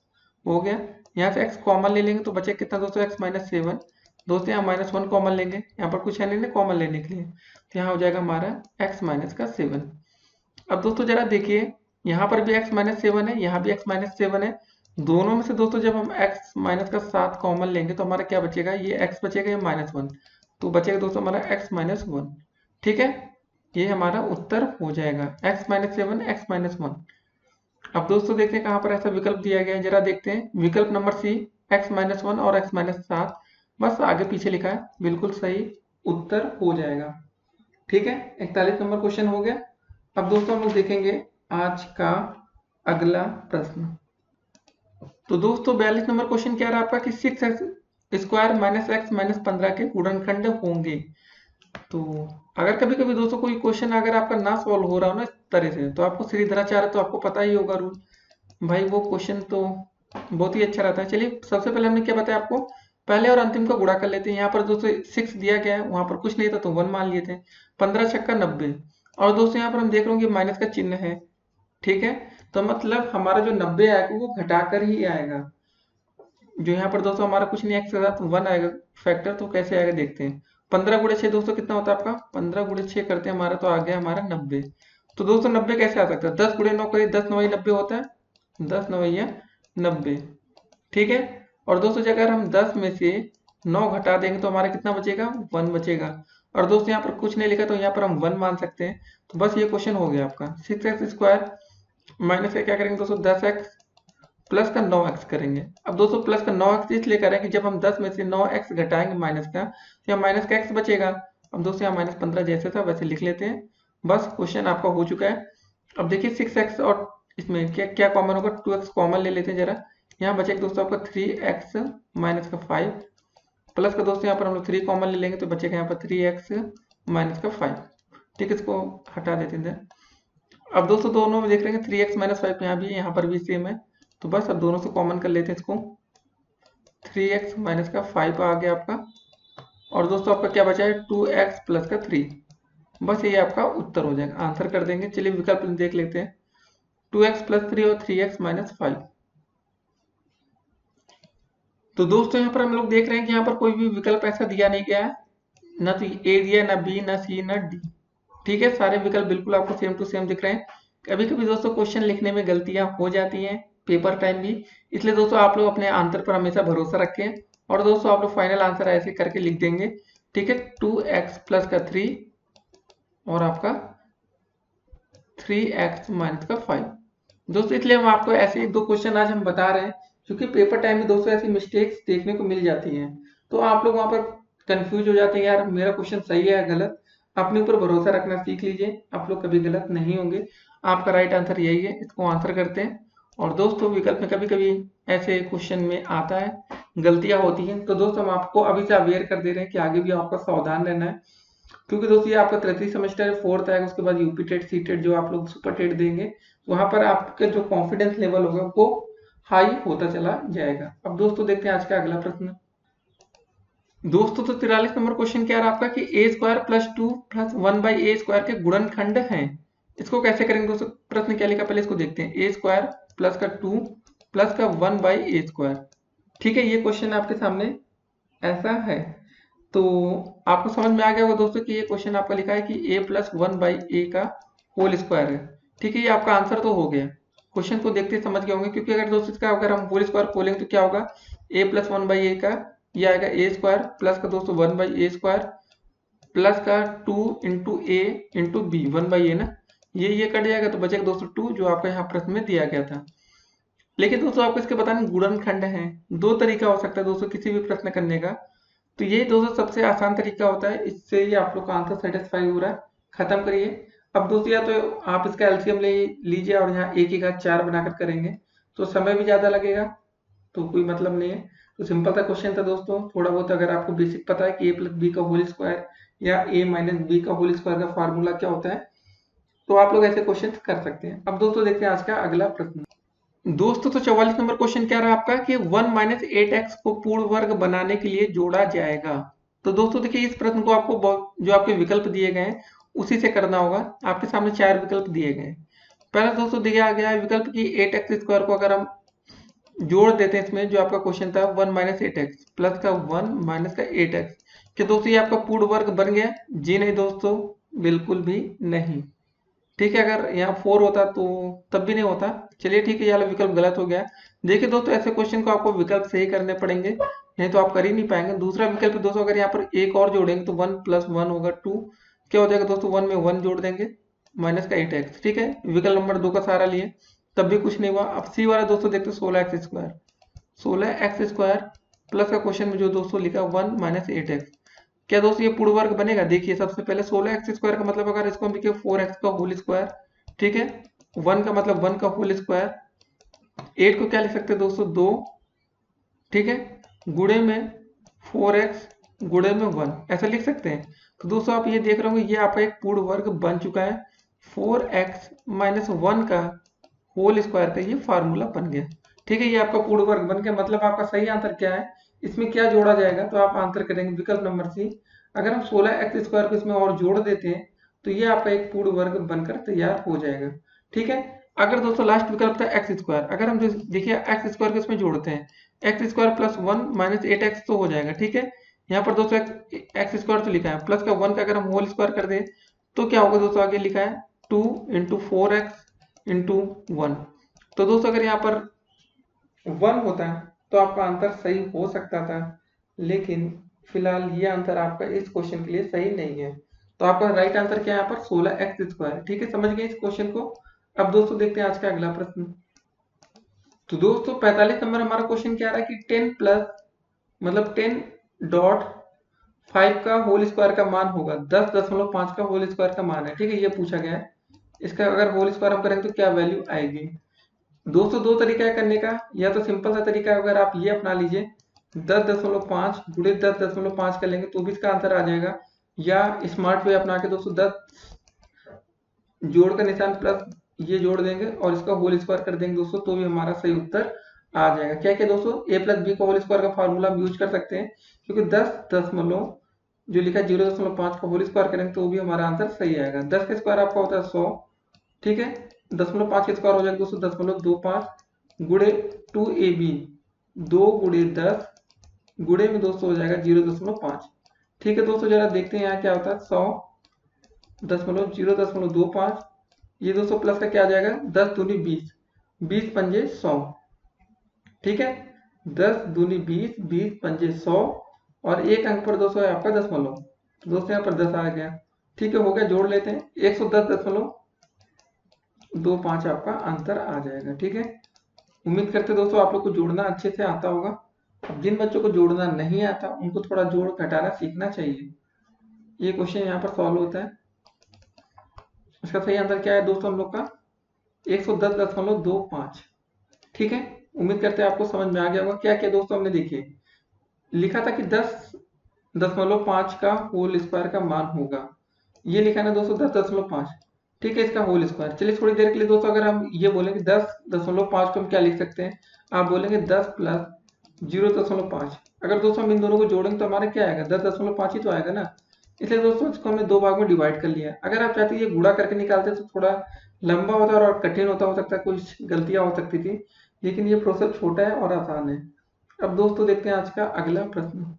हो गया। यहाँ से x कॉमन ले लेंगे तो बचे कितना दोस्तों, x माइनस 7। दोस्तों यहाँ माइनस 1 कॉमन लेंगे, यहाँ पर कुछ है नहीं ना कॉमन लेने के लिए, तो यहाँ हो जाएगा हमारा x माइनस का 7। अब दोस्तों जरा देखिए, यहाँ पर भी x माइनस 7 है, यहाँ भी x माइनस 7 है। दोनों में से दोस्तों जब हम x माइनस का 7 कॉमन लेंगे तो हमारा क्या बचेगा, ये x बचेगा, ये -1, तो बचेगा दोस्तों हमारा x माइनस 1। ठीक है, ये हमारा उत्तर हो जाएगा x माइनस 7 x माइनस 1। अब दोस्तों देखते हैं कहाँ पर ऐसा विकल्प दिया गया है, जरा देखते हैं। विकल्प नंबर सी x माइनस 1 और x माइनस 7, बस आगे पीछे लिखा है, बिल्कुल सही उत्तर हो जाएगा। ठीक है, 41 नंबर क्वेश्चन हो गया। अब दोस्तों हम लोग देखेंगे आज का अगला प्रश्न। तो दोस्तों 42 नंबर क्वेश्चन क्या रहा आपका कि 6x square minus x minus 15 के गुणनखंड होंगे। तो अगर कभी कभी दोस्तों कोई क्वेश्चन अगर आपका ना सॉल्व हो रहा हो ना इस तरह से, तो आपको श्रीधराचार्य तो आपको पता ही होगा रूल, भाई वो क्वेश्चन तो बहुत ही अच्छा रहता है। चलिए सबसे पहले हमने क्या बताया आपको, पहले और अंतिम का गुणा कर लेते हैं। यहाँ पर दोस्तों 6 दिया गया है, वहां पर कुछ नहीं था तो 1 मान लिए थे। 15 छक्का 90, और दोस्तों यहाँ पर हम देख रहे होंगे माइनस का चिन्ह है, ठीक है। तो मतलब हमारा जो 90 आएगा वो घटाकर ही आएगा। जो यहाँ पर दोस्तों हमारा कुछ नहीं, एक्स के साथ 1 आएगा फैक्टर, तो कैसे आएगा देखते हैं। 15 गुणे 6 दोस्तों कितना होता है आपका, 15 गुणे 6 करते हैं हमारा, तो आ गया हमारा 90। तो दोस्तों 90 कैसे आ सकता है, 10 गुणे 9 करिए, 10 9 90 होता है, 10 9 90, ठीक है। और दोस्तों अगर हम 10 में से 9 घटा देंगे तो हमारा कितना बचेगा, 1 बचेगा। और दोस्तों यहाँ पर कुछ नहीं लिखा तो यहाँ पर हम 1 मान सकते हैं। तो बस ये क्वेश्चन हो गया आपका। 6x² माइनस का क्या करेंगे दोस्तों, 10x प्लस का 9x करेंगे। अब दोस्तों प्लस का 9x इसलिए करें कि जब हम 10 में से 9x घटाएंगे माइनस का, तो यहाँ माइनस का x बचेगा। अब दोस्तों यहाँ माइनस 15 जैसे था वैसे लिख लेते हैं। बस क्वेश्चन आपका हो चुका है। अब देखिए 6x और इसमें क्या क्या कॉमन होगा, 2x कॉमन ले लेते हैं जरा। यहाँ बचेगा दोस्तों आपका 3x माइनस का 5, प्लस का दोस्तों यहाँ पर हम लोग 3 कॉमन ले लेंगे तो बचेगा यहाँ पर 3x माइनस का 5, ठीक है। इसको हटा देते हैं। अब दोस्तों दोनों में देख रहे हैं 3x माइनस 5 यहाँ भी है, यहाँ पर भी सेम है। तो बस अब दोनों से कॉमन कर लेते हैं इसको, 3x माइनस का 5 आ गया आपका। और दोस्तों आपका क्या बचा है, 2x प्लस का 3। बस ये आपका उत्तर हो जाएगा, आंसर कर देंगे। चलिए विकल्प देख लेते हैं, 2x प्लस 3 और 3x माइनस 5। तो दोस्तों यहाँ पर हम लोग देख रहे हैं कि यहाँ पर कोई भी विकल्प ऐसा दिया नहीं गया है, ना तो ए दिया, ना बी, ना सी, ना डी, ठीक है। सारे विकल्प बिल्कुल आपको सेम टू सेम दिख रहे हैं। कभी कभी दोस्तों क्वेश्चन लिखने में गलतियां हो जाती हैं, पेपर टाइम भी, इसलिए दोस्तों आप लोग अपने आंसर पर हमेशा भरोसा रखें। और दोस्तों आप लोग फाइनल आंसर ऐसे करके लिख देंगे, ठीक है। 2x प्लस का 3 और आपका 3x माइनस का 5। दोस्तों इसलिए हम आपको ऐसे एक दो क्वेश्चन आज हम बता रहे हैं, क्योंकि पेपर टाइम में दोस्तों ऐसी मिस्टेक्स देखने को मिल जाती हैं। तो आप लोग वहां पर कंफ्यूज हो जाते हैं, यार मेरा क्वेश्चन सही है या गलत। अपने ऊपर भरोसा रखना सीख लीजिए, आप लोग कभी गलत नहीं होंगे। आपका राइट आंसर यही है, इसको आंसर करते हैं। और दोस्तों विकल्प में कभी कभी ऐसे क्वेश्चन में आता है, गलतियां होती हैं, तो दोस्तों हम आपको अभी से अवेयर कर दे रहे हैं कि आगे भी आपका सावधान रहना है। क्योंकि दोस्तों ये आपका तृतीय सेमेस्टर फोर्थ आएगा, उसके बाद यूपी टेट, सी टेट जो आप लोग सुपर टेट देंगे, वहां पर आपका जो कॉन्फिडेंस लेवल होगा वो हाई होता चला जाएगा। अब दोस्तों देखते हैं आज का अगला प्रश्न। दोस्तों तो 43 नंबर क्वेश्चन क्या रहा आपका कि ए स्क्वायर प्लस 2 प्लस 1/a² के गुणनखंड हैं। इसको कैसे करेंगे दोस्तों, प्रश्न क्या लिखा पहले इसको देखते हैं। ए स्क्वायर प्लस का 2 प्लस का 1/a², ठीक है। ये क्वेश्चन आपके सामने ऐसा है। तो आपको समझ में आ गया होगा दोस्तों कि ये क्वेश्चन आपका लिखा है कि a प्लस 1/a का होल स्क्वायर है, ठीक है। ये आपका आंसर तो हो गया। क्वेश्चन को देखते समझ गए होंगे, क्योंकि अगर दोस्तों इसका अगर हम होल स्क्वायर खोलेंगे तो क्या होगा, a प्लस 1/a का ये आएगा a स्क्वायर प्लस का दोस्तों 1/a² प्लस का 2 इंटू ए इंटू बी, 1/a ना, ये कट जाएगा तो बचेगा दोस्तों 2, जो आपका यहाँ प्रश्न में दिया गया था। लेकिन दोस्तों आपको इसके बताने गुणनखंड है, दो तरीका हो सकता है दोस्तों किसी भी प्रश्न करने का। तो ये दोस्तों सबसे आसान तरीका होता है, इससे ही आप लोग का आंसर सेटिस्फाई हो रहा है, खत्म करिए। अब दोस्तों या तो आप इसका एलसीएम ले लीजिए और यहाँ एक ही का 4 बनाकर करेंगे, तो समय भी ज्यादा लगेगा, तो कोई मतलब नहीं है। तो सिंपल सा क्वेश्चन था दोस्तों। थोड़ा बहुत अगर आपको बेसिक पता है कि ए प्लस बी का होल स्क्वायर या ए माइनस बी का होल स्क्वायर का फार्मूला क्या होता है, तो आप लोग ऐसे क्वेश्चन कर सकते हैं। अब दोस्तों देखते हैं आज का अगला प्रश्न। दोस्तों तो 44 नंबर क्वेश्चन क्या रहा आपका कि 1 माइनस 8x को पूर्ण वर्ग बनाने के लिए जोड़ा जाएगा। तो दोस्तों देखिए इस प्रश्न को आपको जो आपके विकल्प दिए गए हैं उसी से करना होगा। आपके सामने 4 विकल्प दिए गए हैं। पहला दोस्तों दिया गया है विकल्प की 8x² को अगर हम जोड़ देते हैं, इसमें जो आपका क्वेश्चन था 1 माइनस 8x प्लस का 1 माइनस का 8x, क्या दोस्तों ये आपका पूर्ण वर्ग बन गया? जी नहीं दोस्तों, बिल्कुल भी नहीं, ठीक है। अगर यहाँ 4 होता तो तब भी नहीं होता। चलिए ठीक है, ये वाला विकल्प गलत हो गया। देखिए दोस्तों ऐसे क्वेश्चन को आपको विकल्प सही करने पड़ेंगे, नहीं तो आप कर ही नहीं पाएंगे। दूसरा विकल्प दोस्तों अगर यहाँ पर एक और जोड़ेंगे तो 1 प्लस 1 होगा 2, क्या हो जाएगा दोस्तों 1 में 1 जोड़ देंगे माइनस का 8x, ठीक है। विकल्प नंबर 2 का सहारा लिए तब भी कुछ नहीं हुआ। अब सी वाला दोस्तों देखते 16x², 16x² प्लस का क्वेश्चन में जो दोस्तों लिखा 1 माइनस 8x, क्या दोस्तों ये पूर्ण वर्ग बनेगा? देखिए सबसे पहले 16x² का मतलब अगर इसको हम लिखे 4x का होल स्क्वायर, ठीक है। 1 का मतलब 1 का होल स्क्वायर, 8 को क्या लिख सकते हैं दोस्तों 2, ठीक है, गुणे में 4x गुणे में 1 ऐसा लिख सकते हैं। तो दोस्तों आप ये देख रहे होंगे ये आपका एक पूर्ण वर्ग बन चुका है। 4x माइनस 1 का होल स्क्वायर का ये फार्मूला बन गया। ठीक है, ये आपका पूर्ण वर्ग बन गया। मतलब आपका सही आंसर क्या है, इसमें क्या जोड़ा जाएगा, तो आप आंसर करेंगे विकल्प नंबर सी। अगर हम 16x स्क्वायर को इसमें और जोड़ देते हैं तो ये आपका एक पूर्ण वर्ग बनकर तैयार हो जाएगा। ठीक है, अगर दोस्तों लास्ट विकल्प था एक्स स्क्वायर, अगर हम देखिए एक्स स्क्वायर को इसमें जोड़ते हैं, x square plus 1 minus 8x तो हो जाएगा। ठीक है, यहाँ पर दोस्तों एक्स स्क्वायर तो लिखा है, प्लस का 1 का अगर हम होल स्क्वायर कर दें तो क्या होगा दोस्तों, आगे लिखा है 2 इंटू 4x इंटू 1। तो दोस्तों अगर यहाँ पर 1 होता तो आपका आंसर सही हो सकता था, लेकिन फिलहाल ये आंसर आपका इस क्वेश्चन के लिए सही नहीं है। तो आपका राइट आंसर क्या है यहाँ पर 16x स्क्वायर। ठीक है, समझ गए इस क्वेश्चन को। अब दोस्तों देखते हैं आज का अगला प्रश्न। तो दोस्तों 45 नंबर हमारा क्वेश्चन क्या आ रहा है कि 10 प्लस मतलब 10.5 का होल स्क्वायर का मान होगा 10.5 का होल स्क्वायर का मान है। ठीक है, ये पूछा गया है। इसका अगर होल स्क्वायर हम करेंगे तो क्या वैल्यू आएगी। दोस्तों दो तरीका है करने का, या तो सिंपल सा तरीका है, अगर आप ये अपना लीजिए 10.5 गुणे 10.5 कर लेंगे तो भी इसका आंसर आ जाएगा, या स्मार्ट वे अपना के दोस्तों 10 जोड़ का निशान प्लस ये जोड़ देंगे और इसका होल स्क्वायर कर देंगे दोस्तों, तो भी हमारा सही उत्तर आ जाएगा। क्या क्या दोस्तों, a प्लस बी का होल स्क्वायर का फार्मूला हम यूज कर सकते हैं, क्योंकि 10 दशमलव जो लिखा है 0.5 का होल स्क्वायर करेंगे तो भी हमारा आंसर सही आएगा। 10 का स्क्वायर आपका होता है 100। ठीक है, 0.5 का स्क्वायर हो जाएगा दोस्तों 0.25 गुणे 2ab 2 गुणे 10 गुणे में दोस्तों हो जाएगा 0.5। ठीक है दोस्तों, जरा देखते हैं यहाँ क्या होता है 100.025, ये दोस्तों प्लस का क्या आ जाएगा 10 दूनी 20 20 पंजे 100। ठीक है, 10 दूनी 20 20 पंजे 100 और एक अंक पर दोस्तों है आपका दशमलव, तो दोस्तों यहाँ पर 10 आ गया। ठीक है, हो गया, जोड़ लेते हैं 110.25 आपका आंसर आ जाएगा। ठीक है, उम्मीद करते हैं दोस्तों आप लोग को जोड़ना अच्छे से आता होगा। अब जिन बच्चों को जोड़ना नहीं आता उनको थोड़ा जोड़ घटाना सीखना चाहिए। ये क्वेश्चन यहाँ पर सॉल्व होता है। इसका सही आंसर क्या है दोस्तों हम लोग का 110.25। ठीक है, उम्मीद करते हैं आपको समझ में आ गया होगा। क्या क्या दोस्तों हमने देखिए लिखा था कि 10.5 का होल स्क्वायर का मान होगा, ये लिखा है ना दोस्तों 10.5। ठीक है, इसका होल स्क्वायर। चलिए थोड़ी देर के लिए दोस्तों अगर हम ये बोलेंगे 10.5 को हम क्या लिख सकते हैं, आप बोलेंगे 10 प्लस 0.5। अगर दोस्तों हम इन दोनों को जोड़ेंगे तो हमारा क्या आएगा 10.5 ही तो आएगा ना। इसलिए दोस्तों इसको हमने दो भाग में डिवाइड कर लिया है। अगर आप चाहते ये गुणा करके निकालते तो थोड़ा लंबा होता और कठिन होता, हो सकता है कुछ गलतियां हो सकती थी, लेकिन ये प्रोसेस छोटा है और आसान है। अब दोस्तों देखते हैं आज का अगला प्रश्न।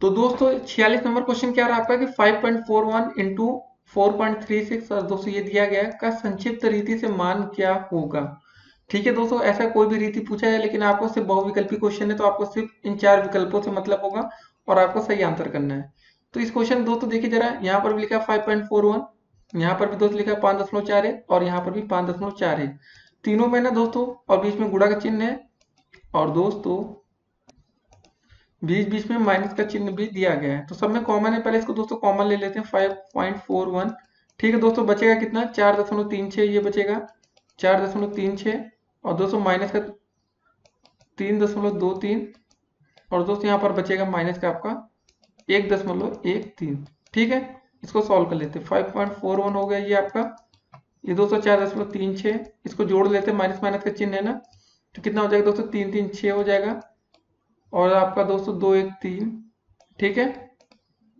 तो दोस्तों 46 नंबर क्वेश्चन क्या रहा आपका कि 5.41 इंटू 4.36 और दोस्तों ये दिया गया है का संक्षिप्त रीति से मान क्या होगा। ठीक है दोस्तों, ऐसा कोई भी रीति पूछा जाए लेकिन आपको सिर्फ बहुविकल्पी क्वेश्चन है तो आपको सिर्फ इन 4 विकल्पों से मतलब होगा और आपको सही आंसर करना है। तो इस क्वेश्चन दोस्तों देखिए जरा, यहाँ पर भी लिखा है 5.41, यहाँ पर भी दोस्तों लिखा है 5.4 है और यहाँ पर भी 5.4 है। तीनों में ना दोस्तों और बीच में गुणा का चिन्ह है और दोस्तों बीच बीच में माइनस का चिन्ह भी दिया गया है। तो सब में कॉमन है, पहले इसको दोस्तों कॉमन ले लेते हैं 5.41। ठीक है दोस्तों, बचेगा कितना 4.36, ये बचेगा 4.36 और दोस्तों माइनस का 3.23 और दोस्तों यहाँ पर बचेगा माइनस का आपका 1.13। ठीक है, इसको सॉल्व कर लेते हैं। 5.41 हो गया ये आपका, ये दोस्तों 4.36, इसको जोड़ लेते हैं, माइनस माइनस का चिन्ह है ना, तो कितना हो जाएगा दोस्तों 3 3 6 हो जाएगा और आपका दोस्तों 2 1 3। ठीक है,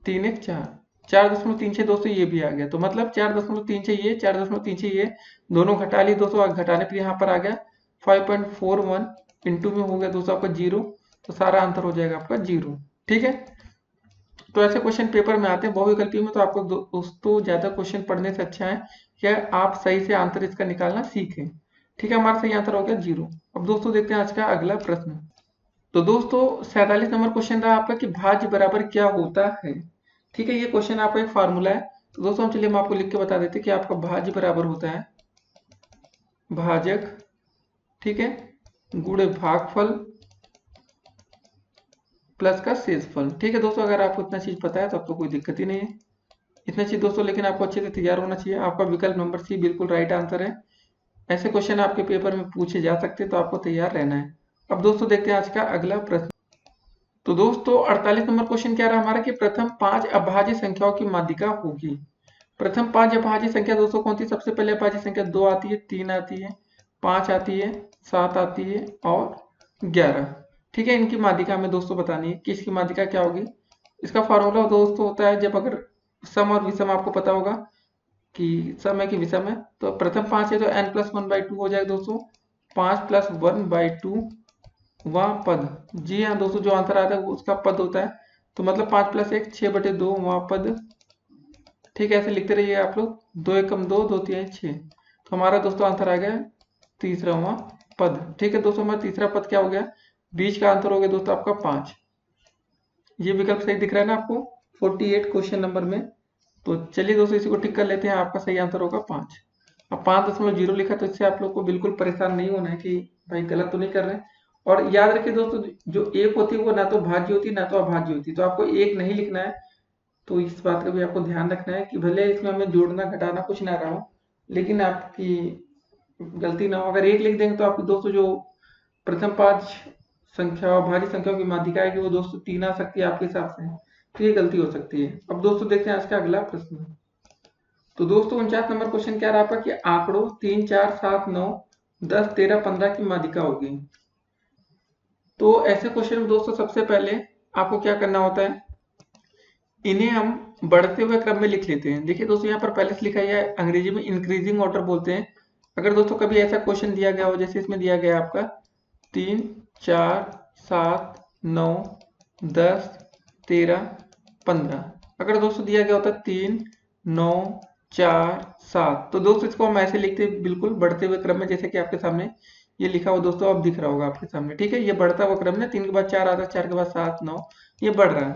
3 1 4, 4.36 दोस्तों ये भी आ गया। तो मतलब 4.36 ये 4.36 ये दोनों घटा लिए दोस्तों, घटाने पर यहाँ पर आ गया 5.41 इंटू में हो गया दोस्तों आपका 0, तो सारा आंसर हो जाएगा आपका 0। ठीक है, तो ऐसे क्वेश्चन पेपर में आते हैं बहुविकल्पी में, तो आपको दोस्तों ज्यादा क्वेश्चन पढ़ने से अच्छा है कि आप सही से आंसर इसका निकालना सीखें। ठीक है, हमारा सही आंसर हो गया 0। अब दोस्तों देखते हैं आज का अगला प्रश्न। तो दोस्तों 47 नंबर क्वेश्चन रहा आपका कि भाज्य बराबर क्या होता है। ठीक है, ये क्वेश्चन आपका एक फार्मूला है। तो दोस्तों चलिए हम आपको लिख के बता देते हैं कि आपका भाज्य बराबर होता है भाजक, ठीक है, गुणे भागफल प्लस का शेषफल। ठीक है दोस्तों, अगर आपको इतना चीज पता है तो आपको कोई दिक्कत ही नहीं है। इतना चीज दोस्तों लेकिन आपको अच्छे से तैयार होना चाहिए। आपका विकल्प नंबर सी बिल्कुल राइट आंसर है। ऐसे क्वेश्चन आपके पेपर में पूछे जा सकते हैं तो आपको तैयार रहना है। अब दोस्तों देखते हैं आज का अगला प्रश्न। तो दोस्तों 48 नंबर क्वेश्चन क्या रहा हमारा कि प्रथम 5 अभाज्य संख्याओं की माध्यिका होगी। प्रथम 5 अभाज्य संख्या दोस्तों कौन सी? सबसे पहले अभाज्य संख्या 2 आती है, 3 आती है, 5 आती है, 7 आती है और 11। ठीक है, इनकी माध्यिका हमें दोस्तों बतानी है कि इसकी माध्यिका क्या होगी। इसका फॉर्मूला दोस्तों होता है, जब अगर सम और विषम आपको पता होगा कि सम है कि विषम है, तो प्रथम 5 है तो n+1/2 हो जाएगा दोस्तों। 5 + 1/2 वहाँ पद। जी हाँ दोस्तों, जो आंसर आता है वो उसका पद होता है। तो मतलब 5 + 1 6/2 वहाँ पद। ठीक है, ऐसे लिखते रहिए आप लोग। 2 एकम 2, 2 तिहाई 6। तो हमारा दोस्तों आंसर आ गया तीसरा वहाँ पद। ठीक है दोस्तों, हमारा तीसरा पद क्या हो गया? बीच का आंसर हो गया दोस्तों आपका 5। ये विकल्प सही दिख रहा है ना आपको 48 क्वेश्चन नंबर में। तो चलिए दोस्तों इसी को टिक कर लेते हैं, आपका सही आंसर होगा 5। अब 5.0 लिखा, तो इससे आप लोग को बिल्कुल परेशान नहीं होना है कि भाई गलत तो नहीं कर रहे हैं। और याद रखिए दोस्तों, जो एक होती है वो ना तो भाज्य होती ना तो अभाज्य होती, तो आपको एक नहीं लिखना है। तो इस बात का भी आपको ध्यान रखना है कि भले इसमें हमें जोड़ना घटाना कुछ ना रहा हो, लेकिन आपकी गलती ना हो। अगर एक लिख देंगे तो आपकी दोस्तों जो प्रथम 5 संख्या अभाज्य संख्याओं की माध्यिका है कि वो दोस्तों 3 आ सकती है आपके हिसाब से, तो ये गलती हो सकती है। अब दोस्तों देखते हैं आज का अगला प्रश्न। तो दोस्तों 49 नंबर क्वेश्चन क्या रहा आपका कि आंकड़ों 3, 4, 7, 9, 10, 13, 15 की माध्यिका होगी। तो ऐसे क्वेश्चन में दोस्तों सबसे पहले आपको क्या करना होता है, इन्हें हम बढ़ते हुए क्रम में लिख लेते हैं। देखिए दोस्तों यहाँ पर पहले से लिखा है, अंग्रेजी में इंक्रीजिंग ऑर्डर बोलते हैं। अगर दोस्तों कभी ऐसा क्वेश्चन दिया गया हो, जैसे इसमें दिया गया है आपका 3, 4, 7, 9, 10, 13, 15। अगर दोस्तों दिया गया होता 3, 9, 4, 7, तो दोस्तों इसको हम ऐसे लिखते हैं बिल्कुल बढ़ते हुए क्रम में, जैसे कि आपके सामने ये लिखा हुआ दोस्तों अब दिख रहा होगा आपके सामने। ठीक है, ये बढ़ता हुआ क्रम में 3 के बाद 4 आता है, 4 के बाद 7, 9, ये बढ़ रहा है।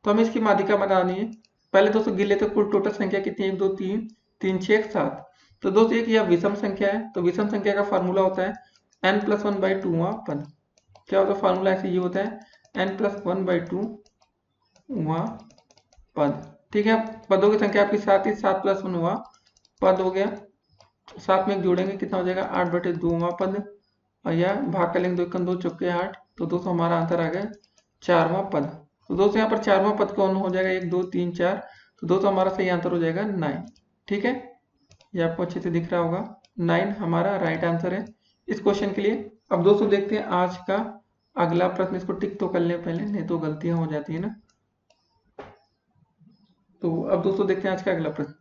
तो हमें इसकी माध्यिका बनानी है। पहले दोस्तों गिन लेते हैं कुल टोटल संख्या कितनी है, 1, 2, 3, 3, 6, 7। तो दोस्तों एक यह विषम संख्या है, तो विषम संख्या का फॉर्मूला होता है n+1/2 पद। क्या होता है फॉर्मूला, ऐसे ये होता है n+1/2 पद। ठीक है, पदों की संख्या आपकी 7 ही, 7 + 1 पद हो गया। 7 में एक जोड़ेंगे कितना हो जाएगा 8/2 पद, और यह भाग कर लेंगे 2 एकम 2 चौके 8। तो दोस्तों हमारा आंसर आ गया 4वां पद। तो दोस्तों यहाँ पर 4वां पद कौन हो जाएगा, 1, 2, 3, 4। तो दोस्तों हमारा सही आंसर हो जाएगा 9। ठीक है, ये आपको अच्छे से दिख रहा होगा, 9 हमारा राइट आंसर है इस क्वेश्चन के लिए। अब दोस्तों देखते हैं आज का अगला प्रश्न। इसको टिक तो कर लें पहले, नहीं तो गलतियां हो जाती है ना। तो अब दोस्तों देखते हैं आज का अगला प्रश्न।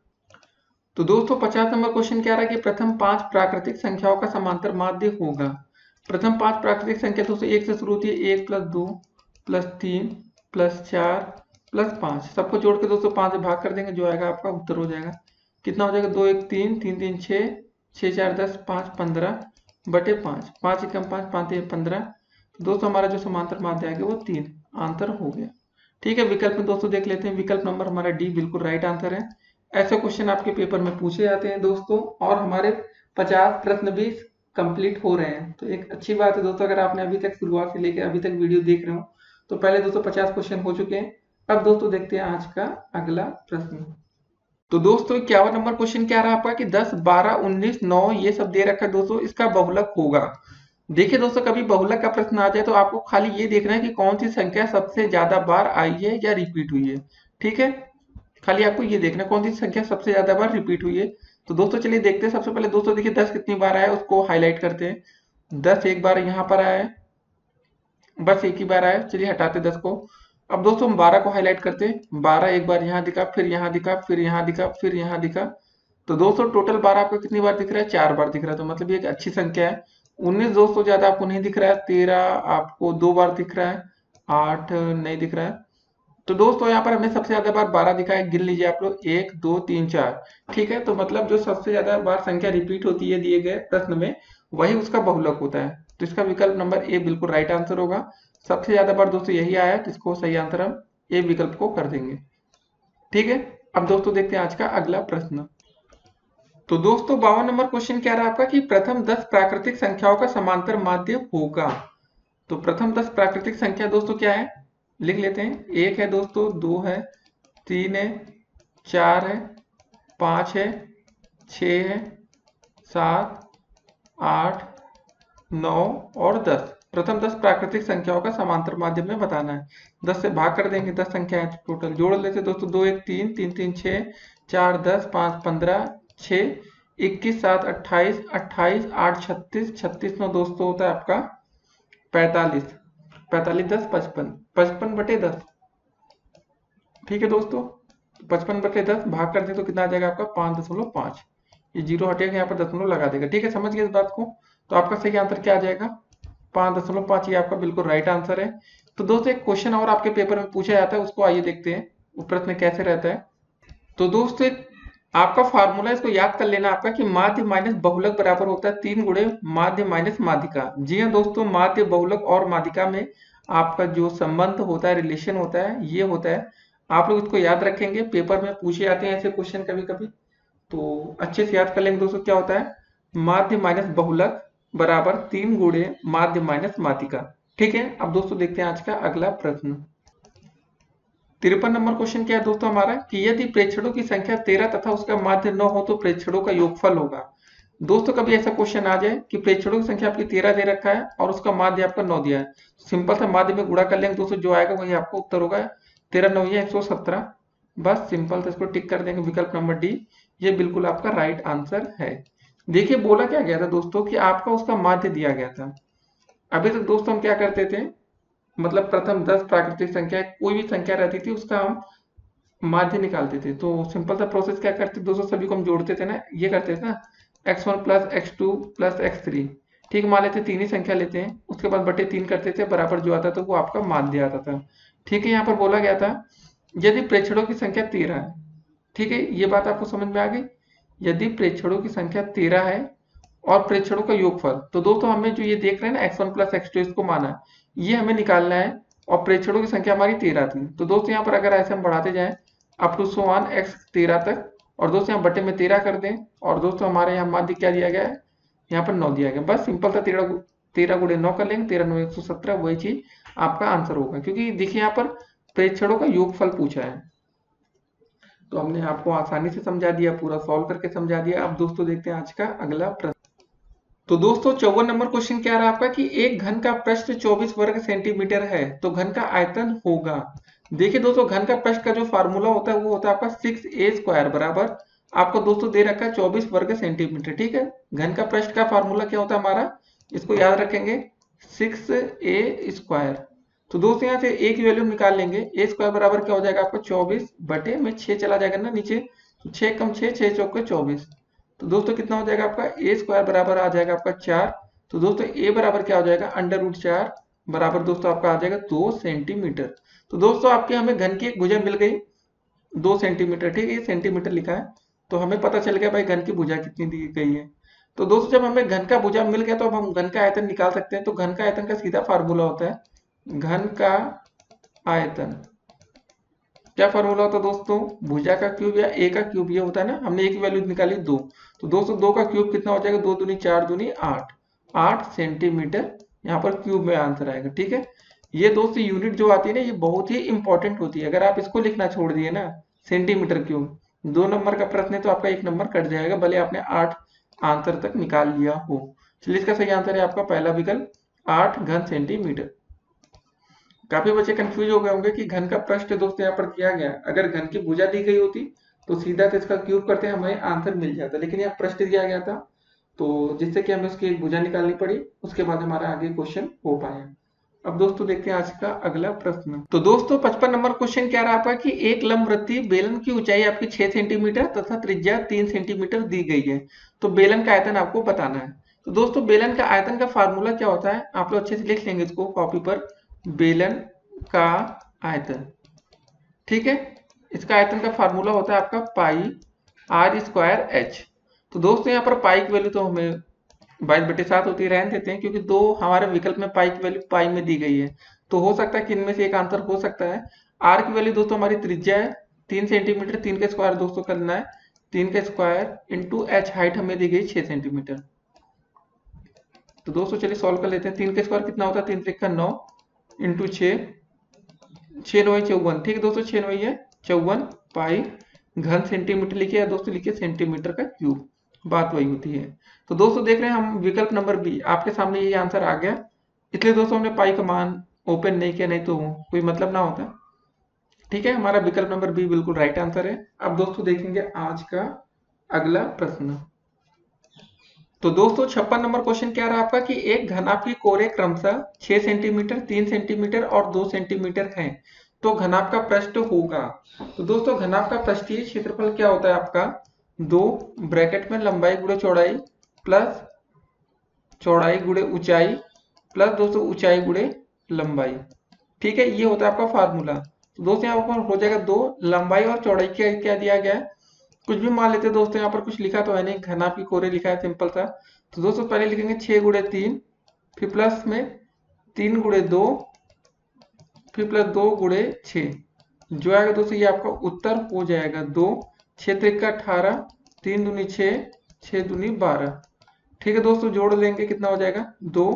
तो दोस्तों 50 नंबर क्वेश्चन क्या रहा है कि प्रथम 5 प्राकृतिक संख्याओं का समांतर माध्य होगा। प्रथम 5 प्राकृतिक संख्या दोस्तों 1 से शुरू होती है, 1 + 2 + 3 + 4 + 5। सबको जोड़ के दोस्तों 5 से भाग कर देंगे, जो आएगा आपका उत्तर हो जाएगा। कितना हो जाएगा 2, 1, 3, 3, 3, 6, 6, 4, 10, 5, 15/5। 5 एकम 5, 5 तिहाई 15। दोस्तों हमारा जो समांतर माध्य आएगा वो 3 आंसर हो गया। ठीक है, विकल्प में दोस्तों देख लेते हैं। विकल्प नंबर हमारा डी बिल्कुल राइट आंसर है। ऐसे क्वेश्चन आपके पेपर में पूछे जाते हैं दोस्तों, और हमारे 50 प्रश्न भी कंप्लीट हो रहे हैं। तो एक अच्छी बात है दोस्तों, अगर आपने अभी तक शुरुआत से लेकर अभी तक वीडियो देख रहे हो, तो पहले दोस्तों 50 क्वेश्चन हो चुके हैं। अब दोस्तों देखते हैं आज का अगला प्रश्न। तो दोस्तों 51 नंबर क्वेश्चन क्या रहा आपका कि 10, 12, 19, 9 ये सब दे रखा है दोस्तों, इसका बहुलक होगा। देखिए दोस्तों, कभी बहुलक का प्रश्न आ जाए तो आपको खाली ये देखना है कि कौन सी संख्या सबसे ज्यादा बार आई है या रिपीट हुई है। ठीक है, खाली आपको ये देखना कौन सी संख्या सबसे ज्यादा बार रिपीट हुई है। तो दोस्तों चलिए देखते हैं। सबसे पहले दोस्तों देखिए 10 कितनी बार आया है उसको हाईलाइट करते हैं। 10 एक बार यहाँ पर आया है, बस एक ही बार आया। चलिए हटाते 10 को। अब दोस्तों हम 12 को हाईलाइट करते हैं। 12 एक बार यहाँ दिखा, फिर यहाँ दिखा, फिर यहाँ दिखा, फिर यहाँ दिखा। तो दोस्तों टोटल 12 आपको कितनी बार दिख रहा है, 4 बार दिख रहा है। तो मतलब ये एक अच्छी संख्या है। 19 दोस्तों ज्यादा आपको नहीं दिख रहा है। 13 आपको 2 बार दिख रहा है। 8 नहीं दिख रहा है। तो दोस्तों यहाँ पर हमें सबसे ज्यादा बार 12 दिखा है। गिन लीजिए आप लोग, 1, 2, 3, 4। ठीक है, तो मतलब जो सबसे ज्यादा बार संख्या रिपीट होती है दिए गए प्रश्न में, वही उसका बहुलक होता है। तो इसका विकल्प नंबर ए बिल्कुल राइट आंसर होगा। सबसे ज्यादा बार दोस्तों यही आया है, तो इसको सही आंसर हम ए विकल्प को कर देंगे। ठीक है, अब दोस्तों देखते हैं आज का अगला प्रश्न। तो दोस्तों 52 नंबर क्वेश्चन क्या रहा आपका कि प्रथम 10 प्राकृतिक संख्याओं का समांतर माध्य होगा। तो प्रथम 10 प्राकृतिक संख्या दोस्तों क्या है, लिख लेते हैं। 1 है दोस्तों, 2 है, 3 है, 4 है, 5 है, 6 है, 7, 8, 9 और 10। प्रथम 10 प्राकृतिक संख्याओं का समांतर माध्यम में बताना है। 10 से भाग कर देंगे, 10 संख्याएं टोटल जोड़ लेते दोस्तों। 2 1 3, 3 3 6, 4 10, 5 15, 6 21, 7 28, 28 8 36, 36 9 दोस्तों होता है आपका 45। 45 10 55, 55/10। ठीक है दोस्तों, 55/10 भाग कर दे तो कितना आ जाएगा आपका 5.5। ये जीरो हटेगा, यहाँ पर दशमलव लगा देगा। ठीक है, समझ गए इस बात को। तो आपका सही आंसर क्या आ जाएगा 5.5। ये आपका बिल्कुल राइट आंसर है। तो दोस्तों एक क्वेश्चन और आपके पेपर में पूछा जाता है, उसको आइए देखते हैं वो प्रश्न कैसे रहता है। तो दोस्तों आपका फार्मूला इसको याद कर लेना आपका कि माध्य माइनस बहुलक बराबर होता है 3 गुणे माध्य माइनस माध्यिका। जी हाँ दोस्तों, माध्य बहुलक और माध्यिका में आपका जो संबंध होता है, रिलेशन होता है, ये होता है। आप लोग इसको याद रखेंगे, पेपर में पूछे जाते हैं ऐसे क्वेश्चन कभी कभी, तो अच्छे से याद कर लेंगे दोस्तों। क्या होता है, माध्य माइनस बहुलक बराबर 3 गुणे माध्य माइनस माध्यिका। ठीक है, अब दोस्तों देखते हैं आज का अगला प्रश्न। 53 नंबर क्वेश्चन क्या है दोस्तों हमारा कि यदि प्रेक्षणों की संख्या 13 तथा उसका माध्य 9 हो तो प्रेक्षणों का योगफल होगा। दोस्तों कभी ऐसा क्वेश्चन आ जाए कि प्रेक्षणों की संख्या आपकी 13 दे रखा है और उसका माध्य आपका 9 दिया है, सिंपल सा माध्य में गुणा कर लेंगे दोस्तों, जो आएगा वही आपका उत्तर होगा। 13 9 117, बस सिंपल से इसको टिक कर देंगे, विकल्प नंबर डी ये बिल्कुल आपका राइट आंसर है। देखिए बोला क्या गया था दोस्तों कि आपका उसका माध्य दिया गया था। अभी तक दोस्तों हम क्या करते थे, मतलब प्रथम 10 प्राकृतिक संख्या कोई भी संख्या रहती थी उसका हम माध्य निकालते थे। तो सिंपल सा प्रोसेस क्या करते दोस्तों, सभी को हम जोड़ते थे ना, ये करते थे ना, x1 plus x2 plus x3। ठीक, मान लेते 3 ही संख्या लेते हैं, उसके बाद बटे 3 करते थे, बराबर जो आता था वो आपका माध्य आता था। ठीक है, यहाँ पर बोला गया था यदि प्रेक्षणों की संख्या 13 है। ठीक है, ये बात आपको समझ में आ गई। यदि प्रेक्षणों की संख्या 13 है और प्रेक्षणों का योगफल, तो दोस्तों हमें जो ये देख रहे हैं ना x1 प्लस x2 इसको माना है, ये हमें निकालना है और प्रेक्षणों की संख्या हमारी 13 थी। तो दोस्तों यहाँ पर अगर ऐसे हम बढ़ाते जाएं up to so on x 13 तक, और दोस्तों यहाँ बटे में 13 कर दें, और दोस्तों हमारे यहाँ माध्य क्या दिया गया है, यहाँ पर 9 दिया गया। बस सिंपल सा 13 गुणे 9 कर लेंगे, 13 9 117, वही चीज आपका आंसर होगा। क्योंकि देखिए यहाँ पर प्रेक्षणों का योगफल पूछा है, तो हमने आपको आसानी से समझा दिया, पूरा सॉल्व करके समझा दिया। अब दोस्तों देखते हैं आज का अगला प्रश्न। तो दोस्तों 54 नंबर क्वेश्चन क्या रहा आपका कि एक घन का पृष्ठ 24 वर्ग सेंटीमीटर है तो घन का आयतन होगा। देखिए दोस्तों, घन का पृष्ठ का जो फार्मूला होता है वो होता है आपका 6a² बराबर आपको दोस्तों दे रखा है 24 वर्ग सेंटीमीटर। ठीक है, घन का पृष्ठ का फार्मूला क्या होता है हमारा, इसको याद रखेंगे 6a²। तो दोस्तों यहाँ से a की वैल्यू निकाल लेंगे, a² बराबर क्या हो जाएगा आपका 24/6 चला जाएगा ना नीचे, तो 6 कम 6 6 चौके 24। तो दोस्तों कितना हो जाएगा आपका a² बराबर आ जाएगा आपका 4। तो दोस्तों a बराबर क्या हो जाएगा √4 बराबर दोस्तों आपका आ जाएगा 2 सेंटीमीटर। तो दोस्तों आपके हमें घन की एक भुजा मिल गई 2 सेंटीमीटर। ठीक है, ये सेंटीमीटर लिखा है, तो हमें पता चल गया भाई घन की भुजा कितनी दी गई है। तो दोस्तों जब हमें घन का भुजा मिल गया तो अब हम घन का आयतन निकाल सकते हैं। तो घन का आयतन का सीधा फार्मूला होता है घन का आयतन, क्या फॉर्मूला होता है दोस्तों, भुजा का क्यूब या ए का क्यूब, ये होता है ना। हमने एक वैल्यू निकाली 2, तो दोस्तों 2 का क्यूब कितना हो जाएगा, 2 दूनी 4 दूनी 8, 8 सेंटीमीटर यहाँ पर क्यूब में आंसर आएगा। ठीक है, ये दोस्तों यूनिट जो आती है ना ये बहुत ही इंपॉर्टेंट होती है। अगर आप इसको लिखना छोड़ दिए ना सेंटीमीटर क्यूब, 2 नंबर का प्रश्न है तो आपका 1 नंबर कट जाएगा, भले आपने 8 आंसर तक निकाल लिया हो। चलिए इसका सही आंसर है आपका पहला विकल्प 8 घन सेंटीमीटर। काफी बच्चे कंफ्यूज हो गए होंगे कि घन का पृष्ठ दोस्तों यहाँ पर किया गया, अगर घन की भुजा दी गई होती तो सीधा तो इसका क्यूब करते हमें आंसर मिल जाता, लेकिन यहाँ पृष्ठ दिया गया था तो जिससे कि हमें उसकी एक भुजा निकालनी पड़ी, उसके बाद हमारा आगे क्वेश्चन हो पाया। अब दोस्तों देखते हैं आज का अगला प्रश्न। तो दोस्तों 55 नंबर क्वेश्चन क्या रहा आपका कि एक लंबवृत्तीय बेलन की ऊंचाई आपकी 6 सेंटीमीटर तथा त्रिज्या 3 सेंटीमीटर दी गई है, तो बेलन का आयतन आपको बताना है। तो दोस्तों बेलन का आयतन का फार्मूला क्या होता है, आप लोग अच्छे से लिख लेंगे इसको कॉपी पर, बेलन का आयतन। ठीक है, इसका आयतन का फार्मूला होता है आपका पाई r²h। तो दोस्तों यहाँ पर पाई की वैल्यू तो हमें 22/7 होती है, रहने देते हैं क्योंकि दो हमारे विकल्प में पाई की वैल्यू पाई में दी गई है, तो हो सकता है कि इनमें से एक आंसर हो सकता है। आर की वैल्यू दोस्तों हमारी त्रिज्या है 3 सेंटीमीटर, 3 का स्क्वायर दोस्तों करना है, 3 का स्क्वायर इंटू h हाइट हमें दी गई 6 सेंटीमीटर। तो दोस्तों चलिए सॉल्व कर लेते हैं। 3 का स्क्वायर कितना होता है, 3 3 9 इंटू 6, 6 9 54। ठीक है दोस्तों, 6 9 है 54 पाई घन सेंटीमीटर लिखिए या दोस्तों लिखिए सेंटीमीटर का क्यूब, बात वही होती है। तो दोस्तों देख रहे हैं हम विकल्प नंबर बी, आपके सामने ये आंसर आ गया इसलिए दोस्तों हमने पाई का मान ओपन नहीं किया, नहीं तो कोई मतलब ना होता। ठीक है, हमारा विकल्प नंबर बी बिल्कुल राइट आंसर है। अब दोस्तों देखेंगे आज का अगला प्रश्न। तो दोस्तों 56 नंबर क्वेश्चन क्या रहा आपका कि एक घनाभ की कोरे क्रमशः 6 सेंटीमीटर, 3 सेंटीमीटर और 2 सेंटीमीटर है, तो घनाभ का पृष्ठ होगा। तो दोस्तों घनाभ का पृष्ठीय क्षेत्रफल क्या होता है आपका, 2 ब्रैकेट में लंबाई गुणे चौड़ाई प्लस चौड़ाई गुणे ऊंचाई प्लस दोस्तों ऊंचाई गुणे लंबाई। ठीक है, ये होता है आपका फार्मूला। तो दोस्तों यहाँ पर हो जाएगा 2, लंबाई और चौड़ाई क्या क्या दिया गया है, कुछ भी मान लेते हैं दोस्तों, यहाँ पर कुछ लिखा तो है नहीं, घनाभ की कोरे लिखा है सिंपल सा। तो दोस्तों पहले लिखेंगे 6 गुणे 3, फिर प्लस में 3 गुणे 2, फिर प्लस 2 गुणे 6, जो आएगा दोस्तों ये आपका उत्तर हो जाएगा 2, 6 त्रिक 18, 3 दूनी 6, 6 दूनी 12। ठीक है दोस्तों, जोड़ लेंगे कितना हो जाएगा 2,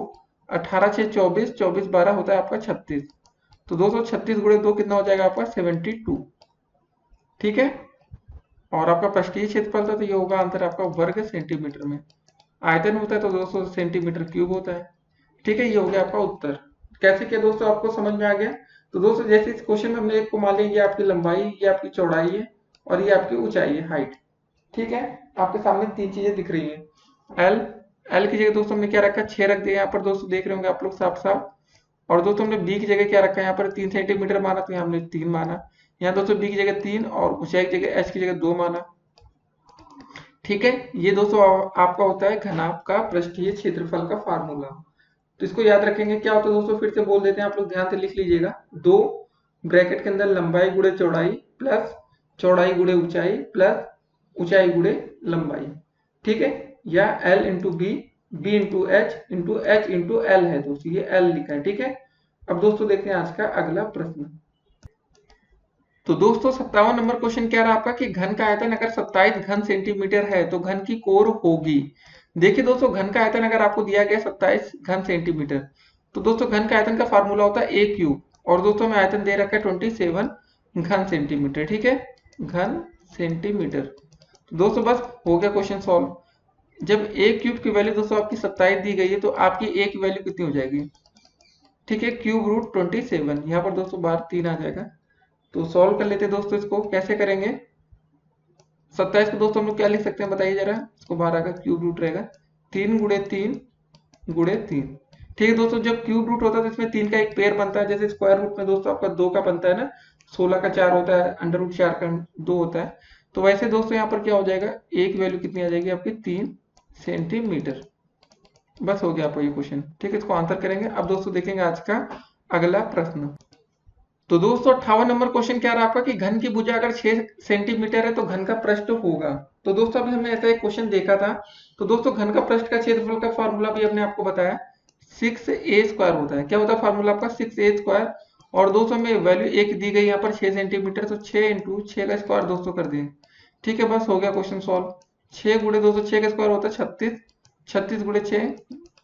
18 6 24, 24 12 होता है आपका 36। तो दोस्तों 36 गुणे 2 कितना हो जाएगा आपका 72। ठीक है, और आपका पृष्ठीय क्षेत्रफल था तो ये होगा आंसर आपका वर्ग सेंटीमीटर में। आयतन होता है तो दोस्तों सेंटीमीटर क्यूब होता है। ठीक है, ये हो गया आपका उत्तर। कैसे किया दोस्तों, आपको समझ में आ गया। तो दोस्तों जैसे इस क्वेश्चन में हमने एक को मान लिया, ये आपकी लंबाई, ये आपकी चौड़ाई है और ये आपकी ऊंचाई है, हाइट। ठीक है, आपके सामने 3 चीजें दिख रही है। एल एल की जगह दोस्तों हमने क्या रखा, 6 रख दिया यहाँ पर, दोस्तों देख रहे होंगे आप लोग साफ साफ। और दोस्तों हमने बी की जगह क्या रखा है, यहाँ पर 3 सेंटीमीटर माना, तो यहाँ हमने 3 माना। यहाँ दोस्तों बी की जगह 3 और ऊंचाई की जगह एच की जगह 2 माना। ठीक है, ये दोस्तों आपका होता है घनाभ का पृष्ठीय क्षेत्रफल का फार्मूला। तो इसको याद रखेंगे, क्या होता है दोस्तों, फिर से बोल देते हैं, आप लोग ध्यान से लिख लीजिएगा। 2 ब्रैकेट के अंदर लंबाई गुणे चौड़ाई प्लस चौड़ाई गुणे ऊंचाई प्लस ऊंचाई गुणे लंबाई। ठीक है, या L into B, B into H into L है दोस्तों, ये एल लिखा है। ठीक है, अब दोस्तों देखते हैं आज का अगला प्रश्न। तो दोस्तों 57 नंबर क्वेश्चन क्या रहा आपका कि घन का आयतन अगर 27 घन सेंटीमीटर है तो घन की कोर होगी। देखिए दोस्तों, घन का आयतन अगर आपको दिया गया 27 घन सेंटीमीटर, तो दोस्तों घन का आयतन का फार्मूला होता है ए क्यूब, और दोस्तों में आयतन दे रखा है 27 घन सेंटीमीटर। ठीक है, घन सेंटीमीटर। तो दोस्तों बस हो गया क्वेश्चन सॉल्व। जब ए क्यूब की वैल्यू दोस्तों आपकी 27 दी गई है तो आपकी ए की वैल्यू कितनी हो जाएगी। ठीक है, क्यूब रूट 27, यहाँ पर दोस्तों बार 3 आ जाएगा। तो सॉल्व कर लेते हैं दोस्तों, इसको कैसे करेंगे। 27 को दोस्तों हम लोग क्या लिख सकते हैं बताइए जरा, इसको बाहर आकर क्यूब रूट रहेगा 3 गुणे 3 गुणे 3। ठीक है दोस्तों, जब क्यूब रूट होता है तो इसमें 3 का एक पेयर बनता है, जैसे स्क्वायर रूट में दोस्तों आपका 2 का बनता है ना, 16 का 4 होता है, अंडर रूट 4 का 2 होता है। तो वैसे दोस्तों यहाँ पर क्या हो जाएगा, एक वैल्यू कितनी आ जाएगी आपकी 3 सेंटीमीटर। बस हो गया आपका ये क्वेश्चन। ठीक है, इसको आंसर करेंगे। अब दोस्तों देखेंगे आज का अगला प्रश्न। तो दोस्तों 58 नंबर क्वेश्चन क्या रहा आपका कि घन की भुजा अगर 6 सेंटीमीटर है तो घन का पृष्ठ होगा। तो दोस्तों अभी हमने ऐसा एक क्वेश्चन देखा था। तो दोस्तों घन का पृष्ठ का क्षेत्रफल का फार्मूला भी हमने आपको बताया, 6a² होता है। क्या होता है फार्मूला आपका, 6a²। और दोस्तों में वैल्यू एक दी गई यहाँ पर 6 सेंटीमीटर, तो 6 इंटू 6 का स्क्वायर दोस्तों कर दें। ठीक है, बस हो गया क्वेश्चन सॉल्व। 6 गुणे दोस्तों 6 का स्क्वायर होता है 36, 36 गुणे 6,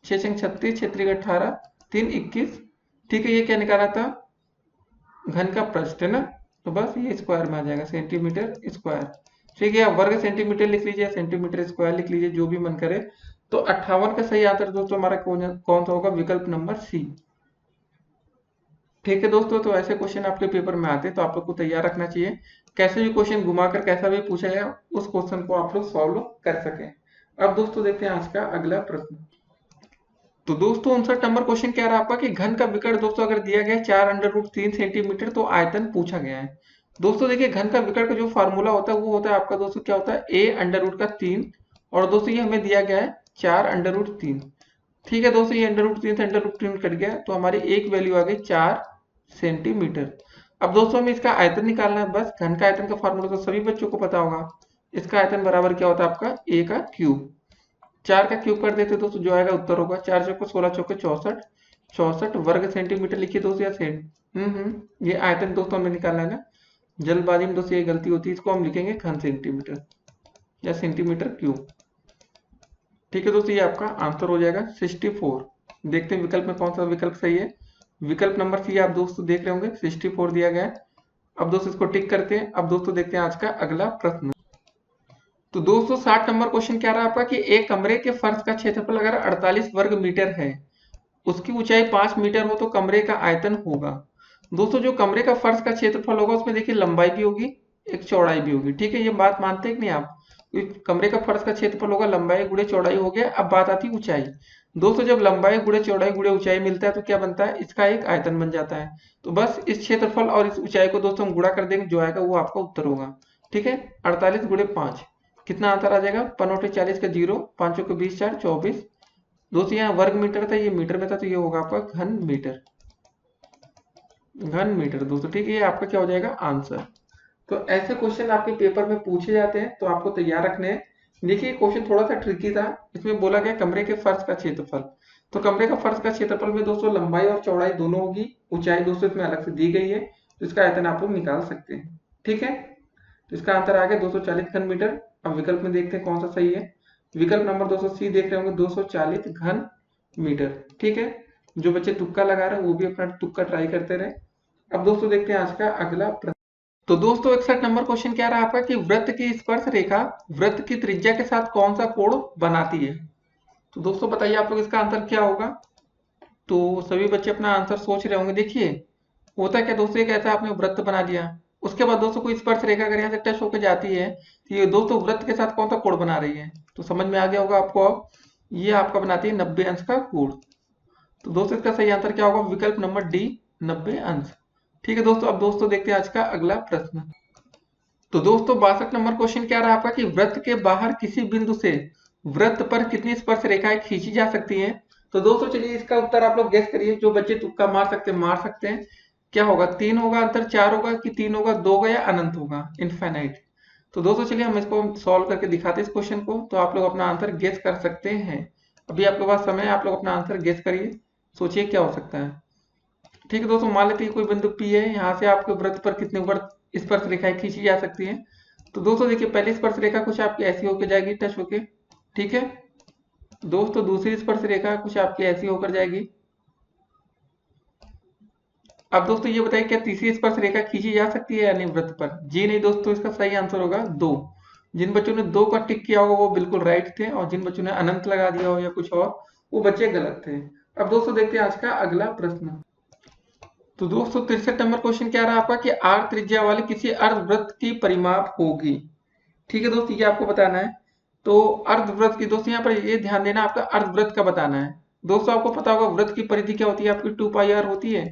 6 36, 6 3 18, 3 21। ठीक है, ये क्या निकाला था, घन का पृष्ठ है ना, तो बस ये स्क्वायर में आ जाएगा, सेंटीमीटर स्क्वायर। ठीक है, वर्ग सेंटीमीटर लिख लीजिए, सेंटीमीटर स्क्वायर लिख लीजिए, जो भी मन करे। तो 58 का सही आंसर दोस्तों हमारा कौन सा होगा, विकल्प नंबर सी। ठीक है दोस्तों, तो ऐसे क्वेश्चन आपके पेपर में आते हैं तो आप लोग को तैयार रखना चाहिए, कैसे भी क्वेश्चन घुमाकर कैसा भी पूछा जाए उस क्वेश्चन को आप लोग सॉल्व कर सकें। अब दोस्तों देखते हैं आज का अगला प्रश्न। तो दोस्तों 59 नंबर क्वेश्चन क्या रहा आपका कि घन का विकर्ण दोस्तों अगर दिया गया है 4 अंडर रूट 3 सेंटीमीटर तो आयतन पूछा गया है। दोस्तों देखिए, घन का विकर्ण का जो फार्मूला होता है वो होता है आपका दोस्तों क्या होता है, a अंडर रूट का 3, और दोस्तों ये हमें दिया गया है 4 अंडर रूट 3। ठीक है दोस्तों, ये अंडर रूट 3 से अंडर रूट 3 कट गया तो हमारी एक वैल्यू आ गई 4 सेंटीमीटर। अब दोस्तों हमें इसका आयतन निकालना है। बस घन का आयतन का फार्मूला तो सभी बच्चों को पता होगा, इसका आयतन बराबर क्या होता है आपका a का क्यूब। 4 का क्यूब कर देते दोस्तों, जो आएगा उत्तर होगा 4 चौको 16 चौके 64, 64 वर्ग सेंटीमीटर लिखिए दोस्तों, या ये आयतन दोस्तों हमें निकालना है ना, जल्दबाजी में दोस्तों ये गलती होती है, इसको हम लिखेंगे घन सेंटीमीटर या सेंटीमीटर क्यूब। ठीक है दोस्तों, ये आपका आंसर हो जाएगा 64। देखते हैं विकल्प में कौन सा विकल्प सही है। विकल्प नंबर सी आप दोस्तों देख रहे होंगे, 64 दिया गया है। अब दोस्तों इसको टिक करते हैं। अब दोस्तों देखते हैं आज का अगला प्रश्न। तो दोस्तों 60 नंबर क्वेश्चन क्या रहा आपका कि एक कमरे के फर्श का क्षेत्रफल अगर 48 वर्ग मीटर है उसकी ऊंचाई 5 मीटर हो तो कमरे का आयतन होगा। दोस्तों जो कमरे का फर्श का क्षेत्रफल होगा उसमें देखिए लंबाई भी होगी, एक चौड़ाई भी होगी। ठीक है, ये बात मानते हैं कि नहीं आप? कमरे का फर्श का क्षेत्रफल होगा, लंबाई गुणे चौड़ाई हो गया। अब बात आती है ऊंचाई। दोस्तों जब लंबाई गुणे चौड़ाई गुणे ऊंचाई मिलता है तो क्या बनता है? इसका एक आयतन बन जाता है। तो बस इस क्षेत्रफल और इस ऊंचाई को दोस्तों हम गुणा कर देंगे, जो आएगा वो आपका उत्तर होगा। ठीक है, 48 गुणे 5 कितना आंसर आ जाएगा? 5 का 0, 5 के 20 4 24। दोस्तों यहाँ वर्ग मीटर था, ये मीटर में था, तो ये होगा आपका घन मीटर। घन मीटर दोस्तों। ठीक है, ये आपका क्या हो जाएगा? आंसर। तो ऐसे क्वेश्चन आपके पेपर में पूछे जाते हैं, तो आपको तैयार रखने हैं। देखिए क्वेश्चन थोड़ा सा ट्रिकी था। इसमें बोला गया कमरे के फर्श का क्षेत्रफल। तो कमरे का फर्श का क्षेत्रफल में दोस्तों लंबाई और चौड़ाई दोनों होगी, ऊंचाई दोस्तों इसमें अलग से दी गई है, तो इसका आयतन आप लोग निकाल सकते हैं। ठीक है, तो इसका आंसर आ गया 240 घन मीटर। अब विकल्प में देखते हैं कौन सा सही है। विकल्प नंबर 200 देख रहे होंगे, 240 घन मीटर। ठीक है, जो बच्चे तुक्का लगा रहे हैं वो भी अपना तुक्का ट्राई करते रहे। अब दोस्तों देखते हैं आज का अगला प्रश्न। तो दोस्तों 61 नंबर क्वेश्चन क्या रहा आपका कि वृत्त की स्पर्श रेखा वृत्त की त्रिज्या के साथ कौन सा कोण बनाती है? तो दोस्तों बताइए आप लोग इसका आंसर क्या होगा? तो सभी बच्चे अपना आंसर सोच रहे होंगे। देखिए होता क्या दोस्तों, एक ऐसा आपने वृत्त बना दिया, उसके बाद दोस्तों कोई स्पर्श रेखा अगर यहाँ से टच होकर जाती है तो ये दोस्तों वृत्त के साथ कौन सा कोण बना रही है? तो समझ में आ गया होगा आपको। अब ये आपका बनाती है 90 अंश का कोण। तो दोस्तों इसका सही आंसर क्या होगा? विकल्प नंबर डी, 90 अंश। ठीक है दोस्तों, अब दोस्तों देखते हैं आज का अगला प्रश्न। तो दोस्तों 62 नंबर क्वेश्चन क्या रहा आपका कि वृत्त के बाहर किसी बिंदु से वृत्त पर कितनी स्पर्श रेखाएं खींची जा सकती हैं? तो दोस्तों चलिए इसका उत्तर आप लोग गेस करिए। जो बच्चे तुक्का मार सकते हैं। क्या होगा? 3 होगा आंसर, 4 होगा कि 3 होगा, 2 होगा या अनंत होगा, इनफाइनाइट? तो दोस्तों चलिए हम इसको सॉल्व करके दिखाते हैं इस क्वेश्चन को, तो आप लोग अपना आंसर गेस कर सकते हैं। अभी आपके पास समय है, आप लोग अपना आंसर गेस करिए, सोचिए क्या हो सकता है। ठीक है दोस्तों, मान लेते हैं कोई बिंदु P है, यहाँ से आपके वृत्त पर कितने वृत्त स्पर्श रेखाएं खींची जा सकती हैं? तो दोस्तों देखिए पहली स्पर्श रेखा कुछ आपकी ऐसी होकर जाएगी, टच होके। ठीक है दोस्तों, दूसरी स्पर्श रेखा कुछ आपकी ऐसी होकर जाएगी। अब दोस्तों ये बताइए क्या तीसरी स्पर्श रेखा खींची जा सकती है या नहीं वृत्त पर? जी नहीं दोस्तों, इसका सही आंसर होगा 2। जिन बच्चों ने 2 का टिक किया होगा वो बिल्कुल राइट थे, और जिन बच्चों ने अनंत लगा दिया हो या कुछ और, वो बच्चे गलत थे। अब दोस्तों देखते हैं आज का अगला प्रश्न। तो दोस्तों 63 नंबर क्वेश्चन क्या रहा आपका कि आर त्रिज्या वाले किसी अर्धवृत्त की परिमाप होगी। ठीक है दोस्तों, ये आपको बताना है। तो अर्धवृत्त की दोस्तों यहाँ पर ये ध्यान देना, आपका अर्धवृत्त का बताना है। दोस्तों आपको पता होगा वृत्त की परिधि क्या होती है आपकी? 2 पाई आर होती है।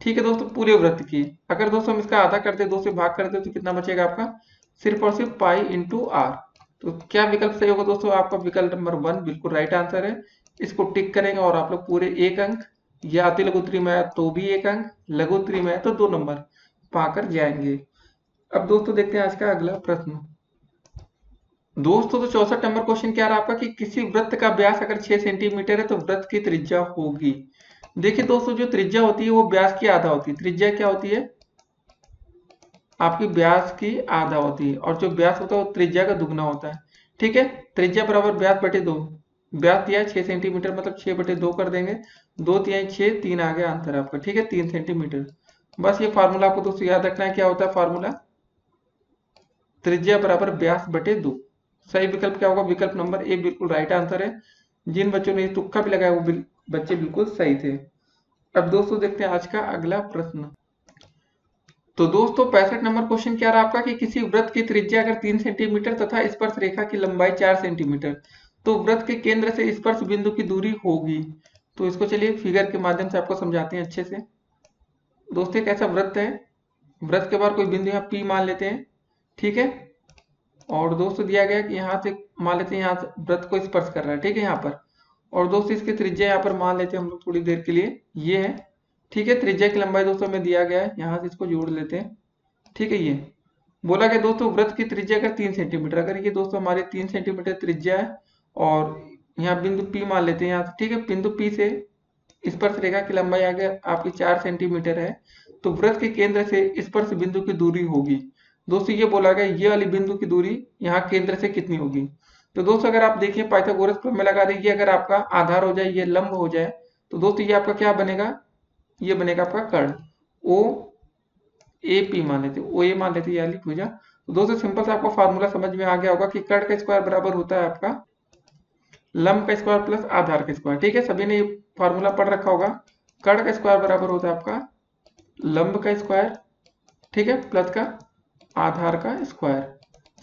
ठीक है दोस्तों, पूरे वृत्त की अगर दोस्तों हम इसका आधा करते, 2 से भाग करते तो कितना बचेगा आपका? सिर्फ और सिर्फ पाई इंटू आर। तो क्या विकल्प सही होगा दोस्तों? आपका विकल्प नंबर 1 बिल्कुल राइट आंसर है। इसको टिक करेंगे और आप लोग पूरे 1 अंक, या अति लघुत्तरी में है तो भी 1 अंक, लघुत्तरी में है तो 2 नंबर पाकर जाएंगे। अब दोस्तों देखते हैं आज का अगला प्रश्न। दोस्तों तो 64 नंबर क्वेश्चन क्या रहा आपका कि किसी वृत्त का व्यास अगर 6 सेंटीमीटर है तो वृत्त की त्रिज्या होगी। देखिए दोस्तों जो त्रिज्या होती है वो व्यास की आधा होती है। त्रिज्या क्या होती है? आपकी व्यास की आधा होती है, और जो व्यास होता है वो त्रिज्या का दुगना होता है। ठीक है, त्रिज्या बराबर व्यास बटे 2। व्यास दिया है 6 सेंटीमीटर, मतलब 6 बटे 2 कर देंगे, 2 तिहाई 6, 3 आ गया आंसर आपका। ठीक है, 3 सेंटीमीटर। बस ये फार्मूला आपको दोस्तों याद रखना है। क्या होता है फार्मूला? त्रिज्या बराबर व्यास बटे 2। सही विकल्प क्या होगा? विकल्प नंबर ए बिल्कुल राइट आंसर है। जिन बच्चों ने तुक्का भी लगाया वो बच्चे बिल्कुल सही थे। अब दोस्तों देखते हैं आज का अगला प्रश्न। तो दोस्तों 65 नंबर क्वेश्चन क्या रहा आपका कि किसी वृत्त की त्रिज्या अगर 3 सेंटीमीटर तथा स्पर्श रेखा की लंबाई 4 सेंटीमीटर, तो वृत्त के केंद्र से स्पर्श बिंदु की दूरी होगी। तो इसको चलिए फिगर के माध्यम से आपको समझाते हैं अच्छे से। दोस्तों एक ऐसा वृत्त है, वृत्त के बाहर कोई बिंदु यहाँ P मान लेते हैं। ठीक है, और दोस्तों दिया गया कि यहाँ से मान लेते हैं, यहाँ से वृत्त को स्पर्श कर रहा है। ठीक है, यहाँ पर, और दोस्तों इसकी त्रिज्या यहाँ पर मान लेते हैं हम लोग थोड़ी देर के लिए, ये है। ठीक है, त्रिज्या की लंबाई दोस्तों हमें दिया गया है, यहाँ से इसको जोड़ लेते हैं। ठीक है, ये बोला गया दोस्तों वृत्त की त्रिज्या अगर 3 सेंटीमीटर, अगर ये दोस्तों हमारे 3 सेंटीमीटर त्रिज्या है, और यहाँ बिंदु P मान लेते हैं यहाँ से। ठीक है, बिंदु P से स्पर्श रेखा की लंबाई अगर आपकी 4 सेंटीमीटर है, तो वृत्त के केंद्र से स्पर्श बिंदु की दूरी होगी। दोस्तों ये बोला गया ये वाली बिंदु की दूरी यहाँ केंद्र से कितनी होगी। तो दोस्तों अगर आप देखिए पाइथागोरस प्रमेय लगा दें, ये अगर आपका आधार हो जाए, ये लंब हो जाए, तो दोस्तों ये आपका क्या बनेगा? ये बनेगा आपका कर्ण ओ ए पी मान लेते, ओ ए मान लेते, ये लिख भुजा। तो दोस्तों सिंपल से आपको फार्मूला समझ में आ गया होगा कि कर्ण का स्क्वायर बराबर होता है आपका लंब का स्क्वायर प्लस आधार का स्क्वायर। ठीक है, सभी ने ये फॉर्मूला पढ़ रखा होगा। कर्ण का स्क्वायर बराबर होता है आपका लंब का स्क्वायर, ठीक है, प्लस का आधार का स्क्वायर।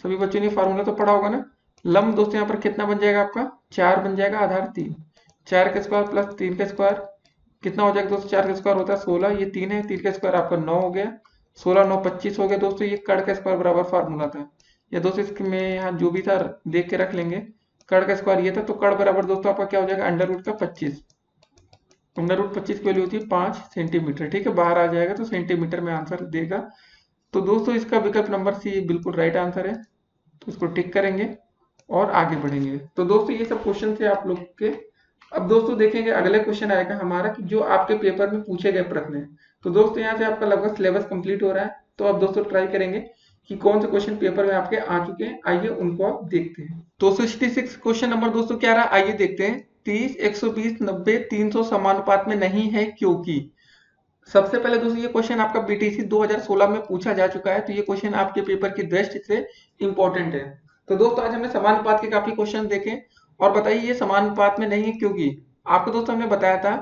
सभी बच्चों ने फार्मूला तो पढ़ा होगा ना। लंब दोस्तों यहाँ पर कितना बन जाएगा आपका 4 बन जाएगा, आधार 3, 4 का स्क्वायर प्लस 3 का स्क्वायर कितना हो जाएगा दोस्तों, 4 का स्क्वायर होता है 16, ये 3 है, 3 का स्क्वायर आपका 9 हो गया, 16 9 25 हो गया दोस्तों। ये कर्ण का स्क्वायर बराबर फार्मूला था। या दोस्तों इसमें यहाँ जो भी था देख के रख लेंगे। कर्ण का स्क्वायर ये था, तो कर्ण बराबर दोस्तों आपका क्या हो जाएगा अंडर रूट का 25। अंडर रूट 25 की वैल्यू होती है 5 सेंटीमीटर। ठीक है, बाहर आ जाएगा तो सेंटीमीटर में आंसर देगा। तो दोस्तों इसका विकल्प नंबर सी बिल्कुल राइट आंसर है। तो इसको टिक करेंगे और आगे बढ़ेंगे। तो दोस्तों ये सब क्वेश्चन थे आप लोग के। अब दोस्तों देखेंगे अगले क्वेश्चन आएगा हमारा कि जो आपके पेपर में पूछे गए प्रश्न है। तो दोस्तों यहाँ से आपका लगभग सिलेबस कंप्लीट हो रहा है। तो अब दोस्तों ट्राई करेंगे कि कौन से क्वेश्चन पेपर में आपके आ चुके हैं। आइए उनको आप देखते हैं। तो 66 क्वेश्चन नंबर दोस्तों क्या रहा, आइए देखते हैं। 30 120 90 300 समानुपात में नहीं है क्योंकि। सबसे पहले दोस्तों ये क्वेश्चन आपका बीटीसी 2016 में पूछा जा चुका है। तो ये क्वेश्चन आपके पेपर की दृष्टि से इंपॉर्टेंट है। तो दोस्तों आज हमने समानुपात के काफी क्वेश्चन देखे और बताइए ये समानुपात में नहीं है क्योंकि। आपको दोस्तों हमने बताया था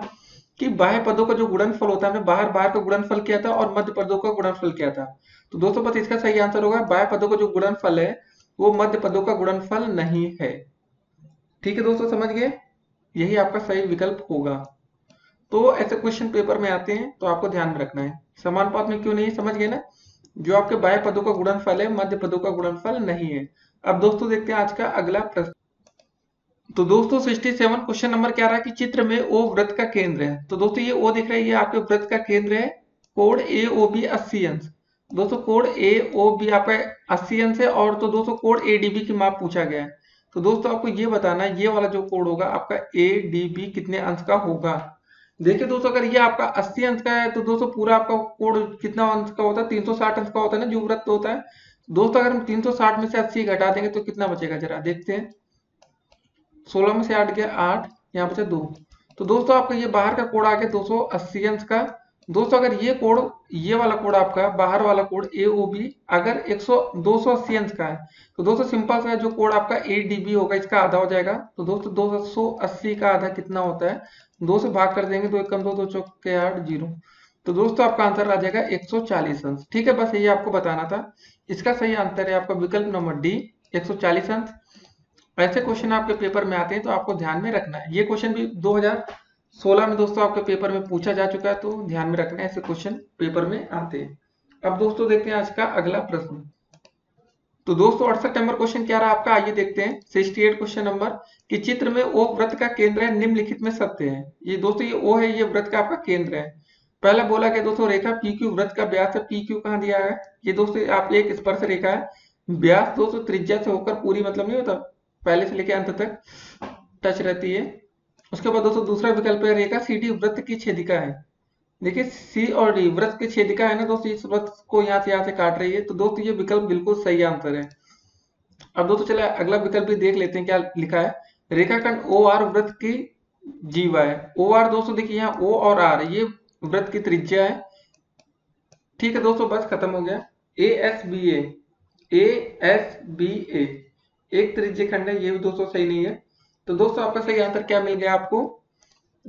कि बाह्य पदों का जो गुणनफल होता है, हमने बाहर बाहर का गुणनफल किया था और मध्य पदों का गुणनफल किया था। तो दोस्तों बस इसका सही आंसर होगा बाह्य पदों का जो गुणनफल है वो मध्य पदों का गुणनफल नहीं है। ठीक है दोस्तों, समझ गए, यही आपका सही विकल्प होगा। तो ऐसे क्वेश्चन पेपर में आते हैं तो आपको ध्यान में रखना है। समानुपात में क्यों नहीं है, समझ गए ना। जो आपके बाह्य पदों का गुणनफल है मध्य पदों का गुणनफल नहीं है। अब दोस्तों देखते हैं आज का अगला प्रश्न। तो दोस्तों 67 क्वेश्चन नंबर क्या रहा कि चित्र में ओ वृत्त का केंद्र है। तो दोस्तों ये ओ दिख रहा है, ये आपके वृत्त का केंद्र है। कोण ए ओ बी 80 अंश। दोस्तों कोण ए ओ बी आपका 80 अंश है। और तो दोस्तों कोण ए डी बी की माप पूछा गया है। तो दोस्तों आपको ये बताना है ये वाला जो कोण होगा आपका ए डी बी कितने अंश का होगा। देखिए दोस्तों अगर ये आपका 80 अंश का है तो दोस्तों पूरा आपका कोण कितना अंश का होता है, 360 अंश का होता है ना जो वृत्त होता है। दोस्तों अगर हम 360 में से 80 घटा देंगे तो कितना बचेगा, जरा देखते हैं। 16 में से 8 गया 8, यहाँ बचा 2। तो दोस्तों आपका ये बाहर का कोण आ गया 280 अंश का। दोस्तों अगर ये कोण, ये वाला कोण आपका बाहर वाला कोण ए ओ बी अगर 280 अंश का है तो दोस्तों सिंपल सा है, जो कोण आपका ए डी बी होगा इसका आधा हो जाएगा। तो दोस्तों 280 का आधा कितना होता है, 2 से भाग कर देंगे, 2 एकम 2 2 चौके 8 0। तो दोस्तों आपका आंसर आ जाएगा 140 अंश। ठीक है, बस यही आपको बताना था। इसका सही आंसर है आपका विकल्प नंबर डी 140 अंश। ऐसे क्वेश्चन आपके पेपर में आते हैं तो आपको ध्यान में रखना है। ये क्वेश्चन भी 2016 में दोस्तों आपके पेपर में पूछा जा चुका है। तो ध्यान में रखना है, ऐसे क्वेश्चन पेपर में आते हैं। अब दोस्तों देखते हैं आज का अगला प्रश्न। तो दोस्तों 68 नंबर क्वेश्चन क्या रहा आपका, आइए देखते हैं। 68 क्वेश्चन नंबर कि चित्र में ओ वृत्त का केंद्र है, निम्नलिखित में सत्य है। ये दोस्तों ये ओ है, ये वृत्त का आपका केंद्र है। पहला बोला गया दोस्तों रेखा पी क्यू वृत्त का व्यास है। पी क्यू कहाँ दिया है, ये दोस्तों आप एक स्पर्श रेखा है। व्यास दोस्तों त्रिज्या से होकर पूरी मतलब नहीं होता, पहले से लेकर अंत तक टच रहती है। उसके बाद दोस्तों दूसरा विकल्प है रेखा सी डी वृत्त की छेदिका है। देखिए सी और डी वृत्त की छेदिका है ना दोस्तों, इस वृत्त को यहाँ से काट रही है। तो दोस्तों ये विकल्प बिल्कुल सही आंसर है। अब दोस्तों चले अगला विकल्प भी देख लेते हैं क्या लिखा है। रेखाखंड ओ आर वृत्त की जीवा है। ओ आर दोस्तों देखिए यहाँ ओ और आर ये वृत्त की त्रिज्या है। ठीक है दोस्तों, बस खत्म हो गया। ए एस बी ए एक त्रिज्य खंड है, ये भी दोस्तों सही नहीं है। तो दोस्तों आपका सही आंसर क्या मिल गया आपको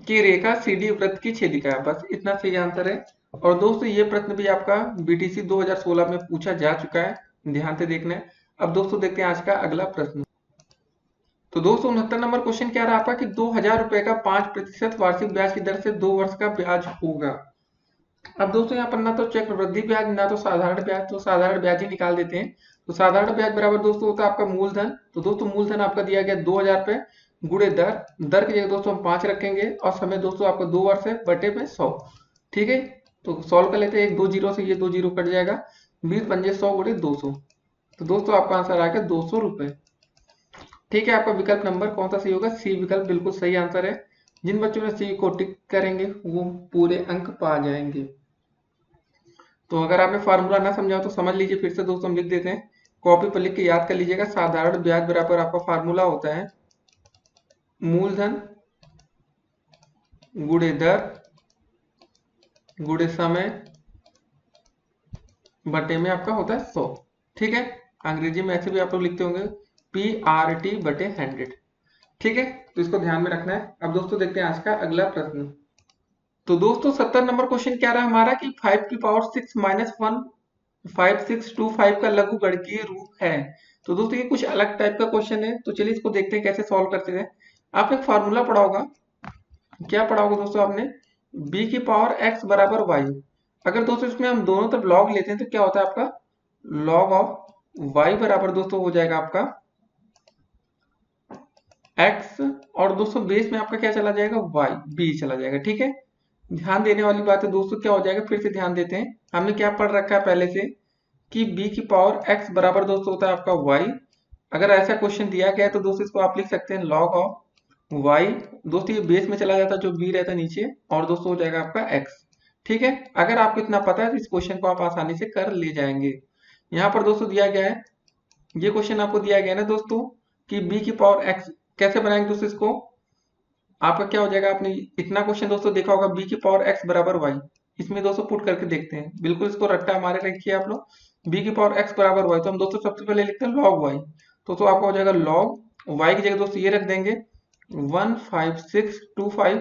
कि रेखा सीडी वृत्त की छेदिका है, बस इतना सही आंसर है। और दोस्तों ये प्रश्न भी आपका बीटीसी 2016 में पूछा जा चुका है, ध्यान से देखना है। अब दोस्तों देखते हैं आज का अगला प्रश्न। तो दोस्तों 69 नंबर क्वेश्चन क्या रहा आपका कि 2000 रुपए का 5% वार्षिक ब्याज की दर से 2 वर्ष का ब्याज होगा। अब दोस्तों यहाँ पर ना तो चक्रवृद्धि ब्याज ना तो साधारण ब्याज, तो साधारण ब्याज ही निकाल देते हैं। तो साधारण ब्याज बराबर दोस्तों होता है आपका मूलधन। तो दोस्तों मूलधन आपका दिया गया 2000 रुपए गुणे दर, दर की जगह दोस्तों हम 5 रखेंगे और समय दोस्तों आपका 2 वर्ष है बटे में 100। ठीक है, तो सॉल्व कर लेते हैं। एक 2 जीरो से ये 2 जीरो कट जाएगा, 20 पंजे 100 गुणे 200। तो दोस्तों आपका आंसर आ गया 200 रुपए। ठीक है, आपका विकल्प नंबर कौन सा सही होगा, सी विकल्प बिल्कुल सही आंसर है। जिन बच्चों ने सी को टिक करेंगे वो पूरे अंक पा जाएंगे। तो अगर आपने फार्मूला ना समझा हो तो समझ लीजिए, फिर से दोस्तों हम लिख देते हैं, कॉपी पर लिख के याद कर लीजिएगा। साधारण ब्याज बराबर आपका फार्मूला होता है मूलधन गुणे दर गुणे समय बटे में आपका होता है 100। ठीक है, अंग्रेजी में ऐसे भी आप लोग लिखते होंगे PRT बटे 100। ठीक है, तो इसको ध्यान में रखना है। अब दोस्तों देखते हैं आज का अगला प्रश्न। तो दोस्तों 70 नंबर क्वेश्चन क्या रहा हमारा कि 5 की पावर 6 माइनस 1 5625 का लघु गणकीय रूप है। तो दोस्तों ये कुछ अलग टाइप का क्वेश्चन है, तो चलिए इसको देखते हैं कैसे सॉल्व करते हैं। आपने एक फार्मूला पढ़ा होगा, क्या पढ़ा होगा दोस्तों आपने, b की पावर x बराबर y। अगर दोस्तों इसमें हम दोनों तरफ log लेते हैं तो क्या होता है आपका log ऑफ y बराबर दोस्तों हो जाएगा आपका x, और दोस्तों बेस में आपका क्या चला जाएगा y, b चला जाएगा। ठीक है, ध्यान देने वाली बात है दोस्तों, क्या हो जाएगा फिर से ध्यान देते हैं। हमने क्या पढ़ रखा है पहले से कि b की पावर x बराबर दोस्तों होता है आपका y। अगर ऐसा क्वेश्चन दिया गया है तो दोस्तों इसको आप लिख सकते हैं log ऑफ y। दोस्तों ये बेस में चला जाता है जो b रहता है नीचे, और दोस्तों हो जाएगा आपका x। ठीक है, अगर आपको इतना पता है तो इस क्वेश्चन को आप आसानी से कर ले जाएंगे। यहाँ पर दोस्तों दिया गया है, ये क्वेश्चन आपको दिया गया है ना दोस्तों कि b की पावर x कैसे बनाएंगे दोस्तों इसको। आपका क्या हो जाएगा, आपने इतना क्वेश्चन दोस्तों देखा होगा b की पावर x बराबर y। इसमें दोस्तों पुट करके देखते हैं, बिल्कुल इसको रट्टा हमारे रखिए आप लोग। b की पावर x बराबर y, तो हम दोस्तों सबसे पहले लिखते हैं log y। तो आपका हो जाएगा log y की जगह दोस्तों ये रख देंगे 15625।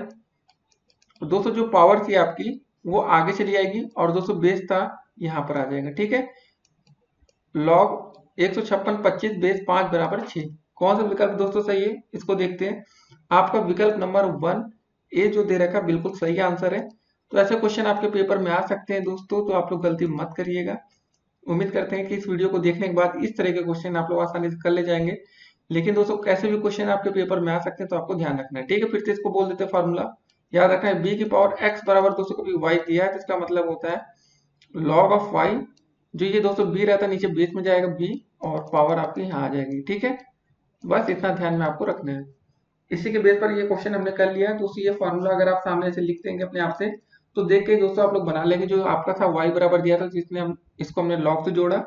दोस्तों जो पावर थी आपकी वो आगे चली जाएगी, और दोस्तों बेस था यहाँ पर आ जाएगा। ठीक है, log 156 25 बेस 5 बराबर 6। कौन सा विकल्प दोस्तों सही है, इसको देखते हैं। आपका विकल्प नंबर 1 ए जो दे रखा बिल्कुल सही आंसर है। तो ऐसे क्वेश्चन आपके पेपर में आ सकते हैं दोस्तों, तो आप लोग गलती मत करिएगा। उम्मीद करते हैं कि इस वीडियो को देखने के बाद इस तरह के क्वेश्चन आप लोग आसानी से कर ले जाएंगे। लेकिन दोस्तों कैसे भी क्वेश्चन आपके पेपर में आ सकते हैं, तो आपको ध्यान रखना है। ठीक है, फिर से इसको बोल देते हैं फार्मूला, याद रखना है। b की पावर x बराबर दोस्तों कभी y दिया है तो इसका मतलब होता है log ऑफ y। जो ये दोस्तों b रहता है नीचे बेस में जाएगा b, और पावर आपकी यहाँ आ जाएगी। ठीक है, बस इतना ध्यान में आपको रखना है। इसी के बेस पर ये क्वेश्चन हमने कर लिया है। दोस्तों ये फॉर्मूला अगर आप सामने से लिख देंगे अपने आप से, तो देख के दोस्तों आप लोग बना लेंगे। जो आपका था y बराबर दिया था, जिसमें हम इसको हमने log से जोड़ा।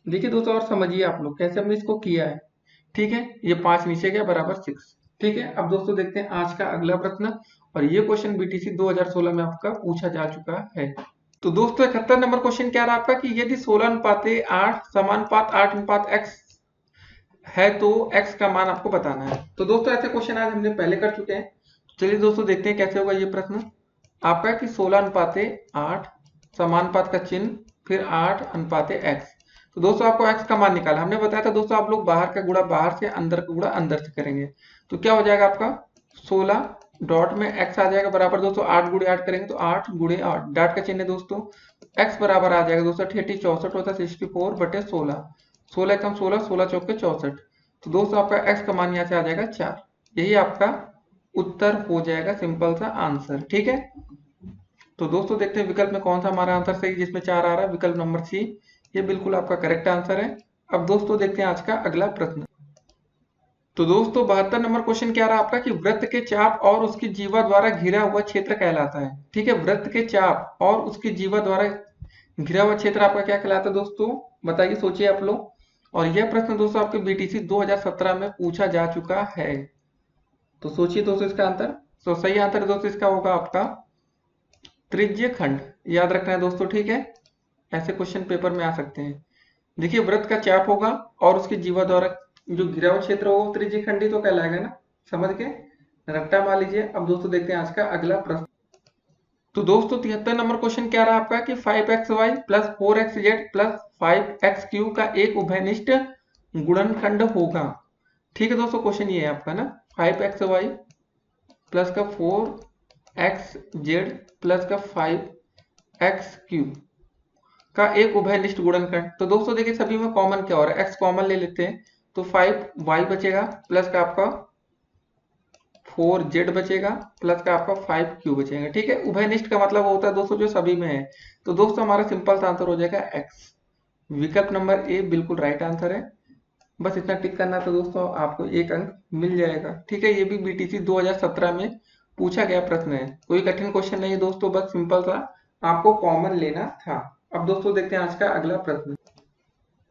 देखिए दोस्तों और समझिए आप लोग कैसे हमने इसको किया है। ठीक है, ये 5 नीचे गया बराबर 6। ठीक है, अब दोस्तों देखते हैं आज का अगला प्रश्न, और ये क्वेश्चन बीटीसी 2016 में आपका पूछा जा चुका है। तो दोस्तों 71 नंबर क्वेश्चन क्या रहा आपका कि यदि 16:8 समानुपात 8:x है तो x का मान आपको बताना है। तो दोस्तों ऐसे क्वेश्चन आज हमने पहले कर चुके हैं। चलिए दोस्तों देखते हैं कैसे होगा ये प्रश्न आपका कि 16:8 समानुपात का चिन्ह फिर 8:x। तो दोस्तों आपको x का मान निकाला। हमने बताया था दोस्तों आप लोग बाहर का गुणा बाहर से, अंदर का गुणा अंदर से करेंगे। तो क्या हो जाएगा आपका 16 डॉट में x आ जाएगा बराबर दोस्तों 8 गुणे 8 करेंगे तो 8 गुणे 8, डॉट का चिन्ह है दोस्तों। x बराबर आ जाएगा दोस्तों 88 64 होता है 64/16। 16 कम 16, 16 चौके 64। तो दोस्तों आपका x का मान यहाँ से आ जाएगा 4। यही आपका उत्तर हो जाएगा, सिंपल सा आंसर। ठीक है, तो दोस्तों देखते हैं विकल्प में कौन सा हमारा आंसर सही जिसमें 4 आ रहा है। विकल्प नंबर सी, ये बिल्कुल आपका करेक्ट आंसर है। अब दोस्तों देखते हैं आज का अगला प्रश्न। तो दोस्तों 72 नंबर क्वेश्चन क्या रहा आपका कि वृत्त के चाप और उसकी जीवा द्वारा घिरा हुआ क्षेत्र कहलाता है। ठीक है, वृत्त के चाप और उसकी जीवा द्वारा घिरा हुआ क्षेत्र आपका क्या कहलाता है दोस्तों, बताइए, सोचिए आप लोग। और यह प्रश्न दोस्तों आपके बीटीसी 2017 में पूछा जा चुका है। तो सोचिए दोस्तों इसका आंसर। तो सही आंसर दोस्तों इसका होगा आपका त्रिज्य खंड। याद रखना है दोस्तों। ठीक है, ऐसे क्वेश्चन पेपर में आ सकते हैं। देखिए वृत्त का चाप होगा और उसकी जीवा द्वारा जो घिरा हुआ क्षेत्र होगा त्रिज्य खंडी तो कहलाएगा ना, समझ के रट्टा मार लीजिए। अब दोस्तों देखते हैं आज का अगला प्रश्न। तो दोस्तों 73 नंबर क्वेश्चन क्या रहा आपका कि 5xy plus 4xz plus 5x³ का एक उभयनिष्ठ गुणनखंड होगा। ठीक है दोस्तों, क्वेश्चन ये है आपका ना 5xy प्लस का 4xz प्लस का 5x³ का एक उभयनिष्ठ गुणनखंड। तो दोस्तों देखिए सभी में कॉमन क्या हो रहा है, x कॉमन ले लेते हैं तो 5y बचेगा प्लस का आपका 4z बचेगा प्लस का आपका 5q बचेगा। ठीक है, उभयनिष्ठ का मतलब होता है दोस्तों जो सभी में है। तो दोस्तों हमारा सिंपल सा आंसर हो जाएगा x। विकल्प नंबर ए बिल्कुल राइट आंसर है। बस इतना टिक करना था दोस्तों, आपको 1 अंक मिल जाएगा। ठीक है, ये भी बीटीसी 2017 में पूछा गया प्रश्न है, कोई कठिन क्वेश्चन नहीं है दोस्तों, बस सिंपल सा आपको कॉमन लेना था। अब दोस्तों देखते हैं आज का अगला प्रश्न।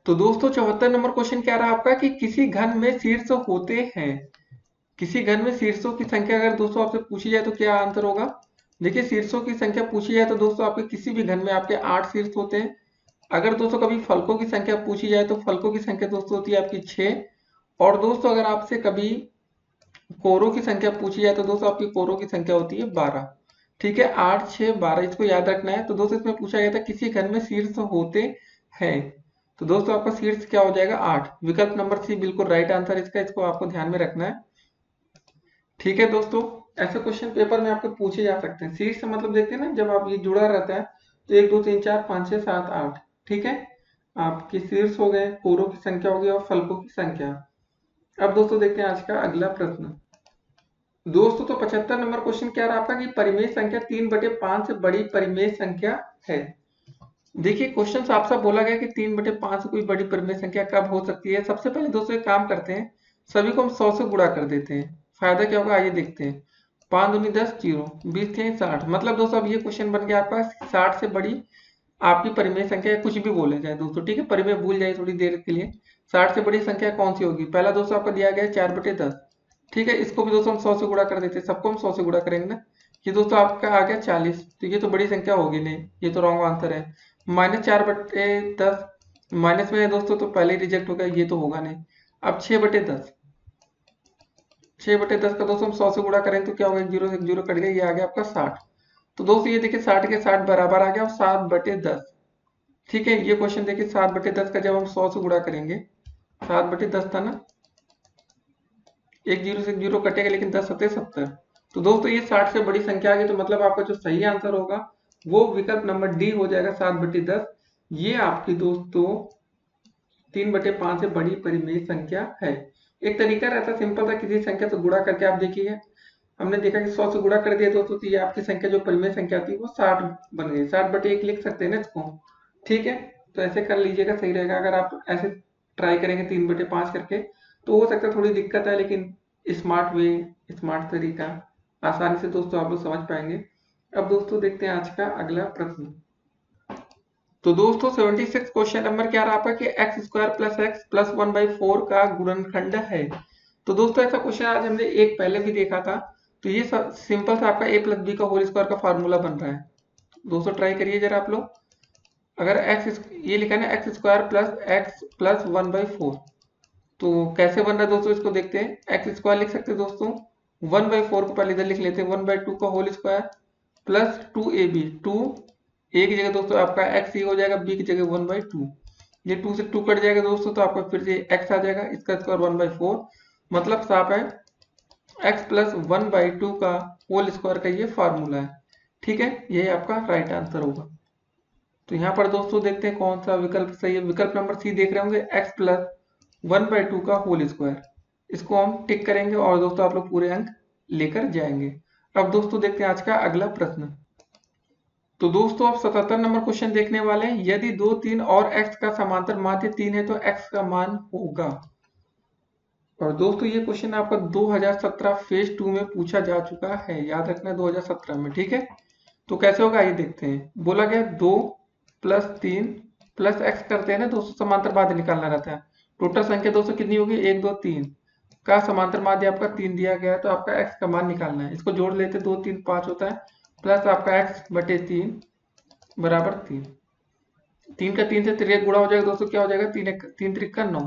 तो दोस्तों 74 नंबर क्वेश्चन क्या रहा आपका कि किसी घन में शीर्ष होते हैं। किसी घन में शीर्षों की संख्या अगर दोस्तों आपसे पूछी जाए तो क्या आंसर होगा। देखिए शीर्षों की संख्या पूछी जाए तो दोस्तों आपके किसी भी घन में आपके 8 शीर्ष होते हैं। अगर दोस्तों कभी फलकों की संख्या पूछी जाए तो फलकों की संख्या दोस्तों होती है आपकी 6। और दोस्तों अगर आपसे कभी कोरों की संख्या पूछी जाए तो दोस्तों आपकी कोरों की संख्या होती है 12। ठीक है, 8 6 12 इसको याद रखना है। तो दोस्तों इसमें पूछा गया था किसी घर में शीर्ष होते हैं, तो दोस्तों आपका शीर्ष क्या हो जाएगा 8। विकल्प नंबर सी बिल्कुल राइट आंसर इसका, इसको आपको ध्यान में रखना है। ठीक है दोस्तों, ऐसे क्वेश्चन पेपर में आपको पूछे जा सकते हैं। शीर्ष मतलब देखते हैं ना, जब आप ये जुड़ा रहता है तो 1 2 3 4 5 6 7 8। ठीक है, आपके शीर्ष हो गए, कोरों की संख्या हो गई और फलकों की संख्या। अब दोस्तों देखते हैं आज का अगला प्रश्न। दोस्तों तो 75 नंबर क्वेश्चन क्या रहा आपका कि परिमेय संख्या 3/5 से बड़ी परिमेय संख्या है। देखिए क्वेश्चन साफ साफ बोला गया कि 3/5 से कोई बड़ी परिमेय संख्या कब हो सकती है। सबसे पहले दोस्तों एक काम करते हैं, सभी को हम 100 से गुणा कर देते हैं। फायदा क्या होगा आइए देखते हैं। 5 दूनी 10 0 20 3 60। मतलब दोस्तों अब ये क्वेश्चन बन गया आपका 60 से बड़ी आपकी परिमेय संख्या, या कुछ भी बोले जाए दोस्तों। ठीक है, परिमेय भूल जाए थोड़ी देर के लिए। 60 से बड़ी संख्या कौन सी होगी? पहला दोस्तों आपका दिया गया है 4/10। ठीक है, इसको भी दोस्तों हम 100 से गुणा कर देते हैं, सबको हम 100 से गुणा करेंगे ना। ये दोस्तों आपका आ गया 40। तो ये तो बड़ी संख्या होगी नहीं, ये तो रॉन्ग आंसर है। -4/10 माइनस में है दोस्तों, तो पहले ही रिजेक्ट हो गया, ये तो होगा नहीं। अब 6/10, 6/10 का दोस्तों हम 100 से गुणा करें तो क्या होगा, 1 0 से 1 0 कट गया, ये आ गया आपका 60। तो दोस्तों ये देखिए 60 के 60 बराबर आ गया और 7/10। ठीक है, ये क्वेश्चन देखिए 7/10 का जब हम 100 से गुणा करेंगे, 7/10 था ना, 1 0 से 1 0 कटेगा, लेकिन 10 7 70। तो दोस्तों ये 60 से बड़ी संख्या आ गई, तो मतलब आपका जो सही आंसर होगा वो विकल्प नंबर डी हो जाएगा 7/10। ये आपकी दोस्तों 3/5 से बड़ी परिमेय संख्या है। एक तरीका रहता सिंपल था, किसी संख्या से गुणा करके आप देखिए। हमने देखा कि 100 से गुणा कर दिया दोस्तों, तो ये आपकी संख्या जो परिमेय संख्या थी वो 60 बन गई। 60/1 लिख सकते हैं ना इसको। ठीक है, तो ऐसे कर लीजिएगा, सही रहेगा। अगर आप ऐसे ट्राई करेंगे 3/5 करके, तो हो सकता है थोड़ी दिक्कत है, लेकिन स्मार्ट वे, स्मार्ट तरीका, आसानी से दोस्तों आप लोग समझ पाएंगे। अब दोस्तों देखते हैं आज का अगला प्रश्न। तो दोस्तों 76 क्वेश्चन नंबर क्या रहा आपका कि x² + x + 1/4 का गुणनखंड है। तो दोस्तों ऐसा क्वेश्चन आज हमने एक पहले भी देखा था। तो ये सिंपल सा आपका a + b का होल स्क्वायर का फार्मूला बन रहा है। दोस्तों ट्राई करिए जरा आप लोग। अगर x ये लिखा है ना x² + x + 1/4, तो कैसे बन रहा है दोस्तों, इसको देखते हैं। x² लिख सकते हैं दोस्तों, 1/4 को पहले इधर लिख लेते हैं, 1/2 का whole square plus 2ab। 2 a की जगह दोस्तों आपका x ही हो जाएगा, b की जगह 1/2। ये 2 से 2 कट जाएगा दोस्तों, तो आपका फिर से x आ जाएगा, इसका स्क्वायर 1/4। मतलब साफ है x + 1/2 का होल स्क्वायर का ये फार्मूला है। ठीक है, यही आपका राइट आंसर होगा। तो यहाँ पर दोस्तों देखते हैं कौन सा विकल्प सही है। विकल्प नंबर सी देख रहे होंगे, x + 1/2 का होल स्क्वायर। इसको हम टिक करेंगे और दोस्तों आप लोग पूरे अंक लेकर जाएंगे। अब दोस्तों देखते हैं आज का अगला प्रश्न। तो दोस्तों आप 77 नंबर क्वेश्चन देखने वाले हैं। यदि 2 3 और x का समांतर माध्य 3 है तो x का मान होगा। और दोस्तों ये क्वेश्चन आपका 2017 फेज 2 में पूछा जा चुका है, याद रखना है 2017 में। ठीक है, तो कैसे होगा आइए देखते हैं। बोला गया 2 + 3 + x करते हैं ना दोस्तों, समांतर माध्य निकालना रहता है। टोटल संख्या दोस्तों कितनी होगी, 1 2 3 का समांतर माध्य आपका 3 दिया गया है, तो आपका x का मान निकालना है। इसको जोड़ लेते 2 3 5 होता है, प्लस आपका x/3 बराबर 3। 3 का 3 से 3 गुणा हो जाएगा दोस्तों, क्या हो जाएगा 3 3 का 9।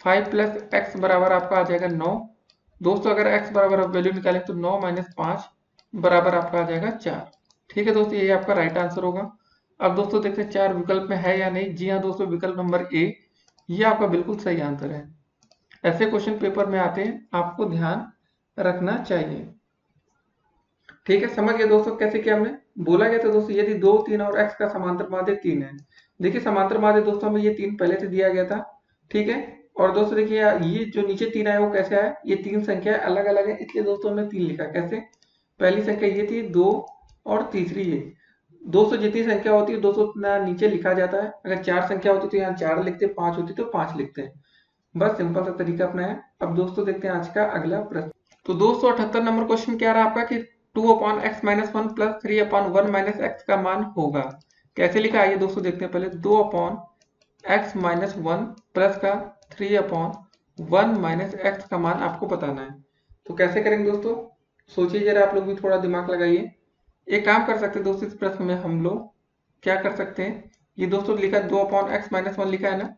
5 + x बराबर आपका आ जाएगा 9। दोस्तों अगर x बराबर वैल्यू निकालें तो 9 - 5 बराबर आपका आ जाएगा 4। ठीक है दोस्तों, यही आपका राइट आंसर होगा। अब दोस्तों देखते हैं 4 विकल्प में है या नहीं। जी हाँ दोस्तों, विकल्प नंबर ए ये आपका बिल्कुल सही आंसर है। ऐसे क्वेश्चन पेपर में आते हैं, आपको ध्यान रखना चाहिए। ठीक है, समझ गए दोस्तों कैसे किया हमने। बोला गया था दोस्तों यदि 2 3 और x का समांतर माध्य 3 है। देखिए समांतर माध्य दोस्तों हमें ये 3 पहले से दिया गया था। ठीक है, और दोस्तों देखिए ये जो नीचे 3 आया वो कैसे आया, ये 3 संख्या अलग अलग है, इसलिए दोस्तों हमने 3 लिखा। कैसे, पहली संख्या ये थी 2 और तीसरी ये। 200 जितनी संख्या होती है 200 उतना नीचे लिखा जाता है। अगर 4 संख्या होती तो यहाँ 4 लिखते, 5 होती तो 5 लिखते हैं। बस सिंपल सा तरीका अपना है। अब दोस्तों देखते हैं आज का अगला प्रश्न। तो 278 नंबर क्वेश्चन क्या रहा आपका कि 2/x - 1 + 3/1 - x का मान होगा। कैसे लिखा आइए दोस्तों देखते हैं। पहले 2/x - 1 प्लस का 3/1 - x का मान आपको बताना है। तो कैसे करेंगे दोस्तों, सोचिए जरा, आप लोग भी थोड़ा दिमाग लगाइए। एक काम कर सकते हैं दोस्तों, इस प्रश्न में हम लोग क्या कर सकते हैं, ये दोस्तों लिखा 2/x - 1 लिखा है ना।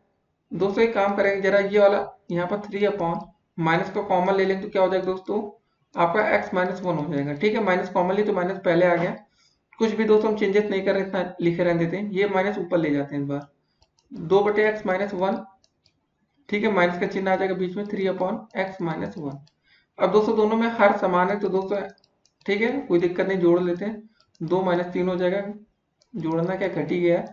दोस्तों एक काम करेंगे जरा, ये वाला यहाँ पर 3/1 माइनस का कॉमन ले लें तो क्या हो जाएगा दोस्तों, आपका x माइनस वन हो जाएगा। ठीक है, माइनस कॉमन ली तो माइनस पहले आ गया, कुछ भी दोस्तों हम चेंजेस नहीं कर रहे, इतना लिखे रहने देते हैं, ये माइनस ऊपर ले जाते हैं इस बार, 2/x-1। ठीक है, माइनस का चिन्ह आ जाएगा बीच में, 3/x-1। अब दोस्तों दोनों में हर समान है तो दोस्तों ठीक है, कोई दिक्कत नहीं, जोड़ लेते हैं, 2 - 3 हो जाएगा, जोड़ना क्या घट ही गया,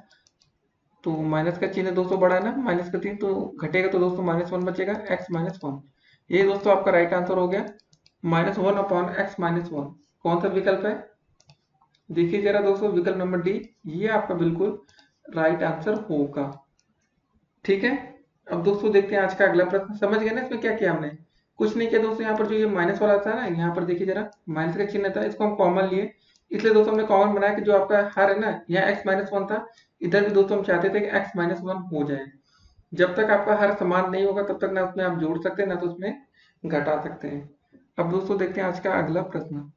तो माइनस का चिन्ह दोस्तों बड़ा है ना, माइनस का 3 तो घटेगा, तो दोस्तों -1 बचेगा, x-1। ये दोस्तों आपका राइट आंसर हो गया, -1/x-1। कौन सा विकल्प है, देखिए जरा दोस्तों, विकल्प नंबर डी, ये आपका बिल्कुल राइट आंसर होगा। ठीक है, अब दोस्तों देखते हैं आज का अगला प्रश्न। समझ गए ना इसमें क्या किया हमने, कुछ नहीं किया दोस्तों, यहाँ पर जो ये माइनस वाला था ना, यहाँ पर देखिए जरा, माइनस का चिन्ह था, इसको हम कॉमन लिए, इसलिए दोस्तों हमने कॉमन बनाया कि जो आपका हर है ना, यहाँ x-1 था, इधर भी दोस्तों हम चाहते थे कि x-1 हो जाए। जब तक आपका हर समान नहीं होगा तब तक ना उसमें आप जोड़ सकते हैं ना तो उसमें घटा सकते हैं। अब दोस्तों देखते हैं आज का अगला प्रश्न।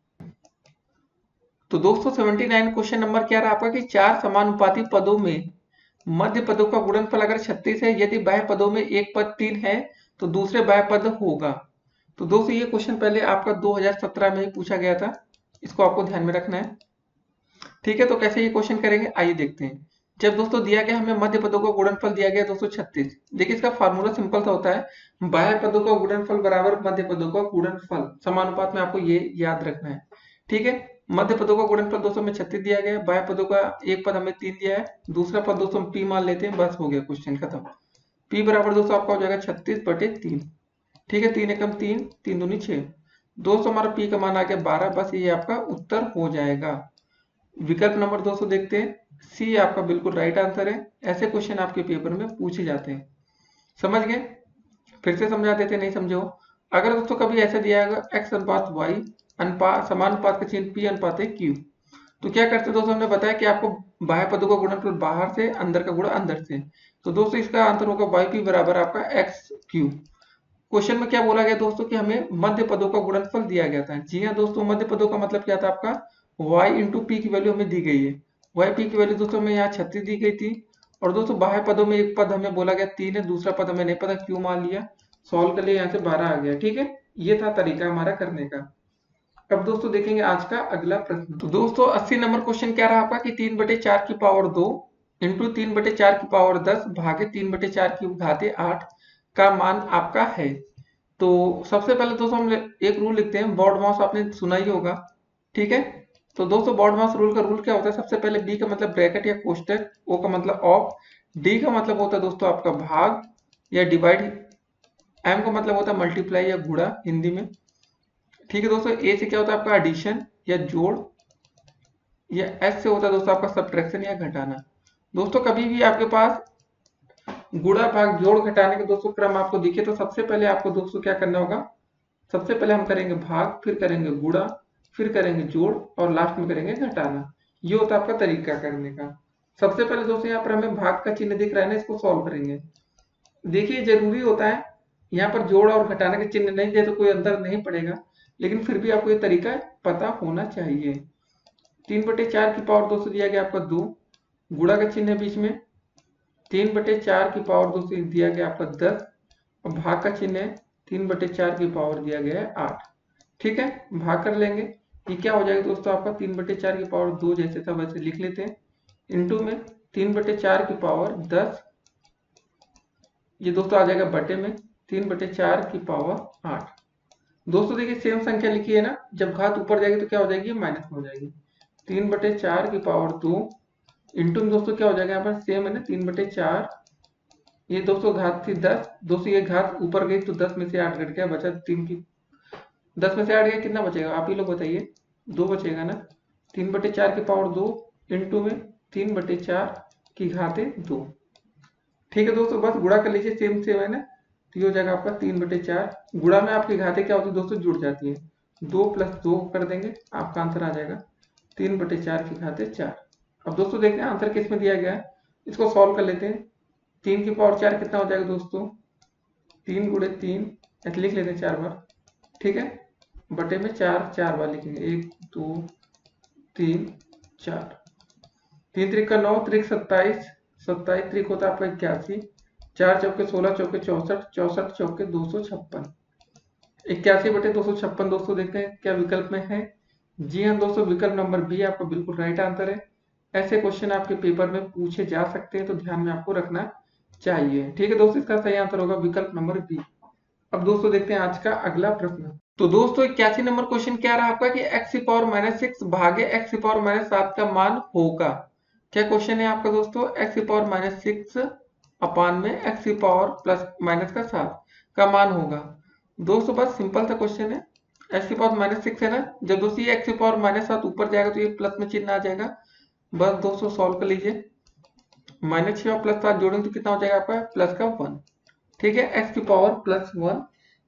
तो दोस्तों 79 क्वेश्चन नंबर क्या रहा आपका कि चार समानुपाती पदों में मध्य पदों का गुणनफल अगर 36 है, यदि बाह्य पदों में एक पद 3 है तो दूसरे बाह्य पद होगा। तो दोस्तों ये क्वेश्चन पहले आपका 2017 में ही पूछा गया था, इसको आपको ध्यान में रखना है। ठीक है, तो कैसे ये क्वेश्चन करेंगे आइए देखते हैं। जब दोस्तों दिया गया हमें मध्य पदों का गुणनफल दिया गया 236, देखिए इसका फार्मूला सिंपल सा होता है, बाह्य पदों का गुणनफल बराबर मध्य पदों का गुणनफल, समानुपात में आपको ये याद रखना है। ठीक है, मध्य पदों का गुणनफल दोस्तों में 36 दिया गया है, बाह्य पदों का एक पद हमें 3 दिया है, दूसरा पद दोस्तों हम p मान लेते हैं, बस हो गया क्वेश्चन खत्म। p बराबर दोस्तों आपका हो जाएगा 36/3। ठीक है, 3 एकम 3, 3 दूनी 6, दोस्तों हमारा p का मान आ गया 12, बस ये आपका उत्तर हो जाएगा। विकल्प नंबर दोस्तों देखते हैं, सी आपका बिल्कुल राइट आंसर है। ऐसे क्वेश्चन आपके पेपर में पूछे जाते हैं, समझ गए, फिर से समझा देते, नहीं समझे हो। अगर दोस्तों कभी ऐसा दिया है x अनुपात y अनुपात समानुपात का चिन्ह p अनुपात है q, तो क्या करते हैं दोस्तों, हमने बताया कि आपको बाह्य पदों का गुणनफल बाहर से, अंदर का गुणा अंदर से, तो दोस्तों इसका आंसर होगा yp बराबर आपका xq। क्वेश्चन में क्या बोला गया दोस्तों कि हमें मध्य पदों का गुणनफल दिया गया था। जी हाँ दोस्तों, मध्य पदों का मतलब क्या था आपका, y इंटू पी की वैल्यू हमें दी गई है, y p की वैल्यू दोस्तों हमें यहाँ 36 दी गई थी, और दोस्तों बाह्य पदों में एक पद हमें बोला गया 3 है, दूसरा पद हमें नहीं पता, क्यों मान लिया, सॉल्व कर लिया, यहाँ से 12 आ गया। ठीक है, ये था तरीका हमारा करने का। अब दोस्तों देखेंगे आज का अगला प्रश्न। तो दोस्तों 80 नंबर क्वेश्चन क्या रहा आपका कि 3/4 की पावर 2 इंटू 3/4 की पावर 10 भागे 3/4 की घाते 8 का मान आपका है। तो सबसे पहले दोस्तों हम एक रूल लिखते हैं, बॉड मास आपने सुना ही होगा। ठीक है, तो दोस्तों बॉड मास रूल का रूल क्या होता है, सबसे पहले बी का मतलब ब्रैकेट या कोष्टक, ओ का मतलब ऑफ, डी का मतलब होता है दोस्तों आपका भाग या डिवाइड, एम का मतलब होता है मल्टीप्लाई या गुणा हिंदी में। ठीक है दोस्तों, ए से क्या होता है आपका एडिशन या जोड़, या एस से होता है दोस्तों आपका सब्ट्रैक्शन या घटाना। दोस्तों कभी भी आपके पास गुणा भाग जोड़ घटाने के दोस्तों क्रम आपको दिखे तो सबसे पहले आपको दोस्तों क्या करना होगा, सबसे पहले हम करेंगे भाग, फिर करेंगे गुणा, फिर करेंगे जोड़, और लास्ट में करेंगे घटाना। ये होता है आपका तरीका करने का। सबसे पहले दोस्तों यहाँ पर हमें भाग का चिन्ह दिख रहा है ना, इसको सॉल्व करेंगे। देखिए जरूरी होता है, यहाँ पर जोड़ और घटाने के चिन्ह नहीं दे तो कोई अंतर नहीं पड़ेगा, लेकिन फिर भी आपको ये तरीका पता होना चाहिए। 3/4 की पावर दोस्तों दिया गया आपका 2, गुणा का चिन्ह है बीच में, 3/4 की पावर दोस्तों दिया गया आपका 10, और भाग का चिन्ह है 3/4 की पावर दिया गया है 8। ठीक है, भाग कर लेंगे, ये क्या हो जाएगा दोस्तों आपका 3/4 की पावर 2 जैसे था वैसे लिख लेते हैं, इंटू में 3/4 की पावर 10, ये दोस्तों आ जाएगा बटे में 3/4 की पावर 8। दोस्तों देखिए सेम संख्या लिखी है ना, जब घात ऊपर जाएगी तो क्या हो जाएगी, माइनस में हो जाएगी। 3/4 की पावर 2 इंटू में दोस्तों क्या हो जाएगा, यहाँ पर सेम है ना 3/4, ये दोस्तों घात थी 10, दोस्तों ये घात ऊपर गई तो 10 में से 8 घट गया, बचा 3 की, 10 में से 8 गया कितना बचेगा, आप ही लोग बताइए, 2 बचेगा ना। 3/4 की पावर 2 इंटू में 3/4 की घाते 2। ठीक है दोस्तों, बस गुणा कर लीजिए, सेम सेम है ना, तो ये हो जाएगा आपका 3/4, गुणा में आपकी घाते क्या होती है दोस्तों, जुड़ जाती है, 2 + 2 कर देंगे, आपका आंसर आ जाएगा 3/4 की घाते 4। अब दोस्तों देखते हैं आंसर किस में दिया गया है, इसको सॉल्व कर लेते हैं। 3 की पावर 4 कितना हो जाएगा दोस्तों, 3 × 3 ऐसे लिख लेते हैं 4 बार। ठीक है, बटे में 4 4 बार लिखेंगे, 1 2 3 4, 3 3 का 9, 3 27, 27 3 होता है आपका 81, 4 चौके 16 चौके 64, 64 चौके 256। 81/256 दोस्तों देखते हैं क्या विकल्प में है। जी हाँ दोस्तों, विकल्प नंबर बी आपका बिल्कुल राइट आंसर है। ऐसे क्वेश्चन आपके पेपर में पूछे जा सकते हैं, तो ध्यान में आपको रखना चाहिए। ठीक है दोस्तों, इसका सही आंसर होगा विकल्प नंबर बी। अब दोस्तों देखते हैं आज का अगला प्रश्न। तो दोस्तों 81 नंबर क्वेश्चन क्या रहा आपका कि x⁻6 भागे x⁻7 का मान होगा। क्या क्वेश्चन है आपका दोस्तों, x⁻6 अपान में x⁻+−7 का मान होगा। दोस्तों बस सिंपल सा क्वेश्चन है, x⁻6 है ना, जब दोस्तों ये x⁻7 ऊपर जाएगा तो ये प्लस में चिन्ह आ जाएगा। बस दोस्तों सॉल्व कर लीजिए, -6 और +7 जोड़ेंगे तो कितना हो जाएगा आपका प्लस का 1। ठीक है, x⁻+1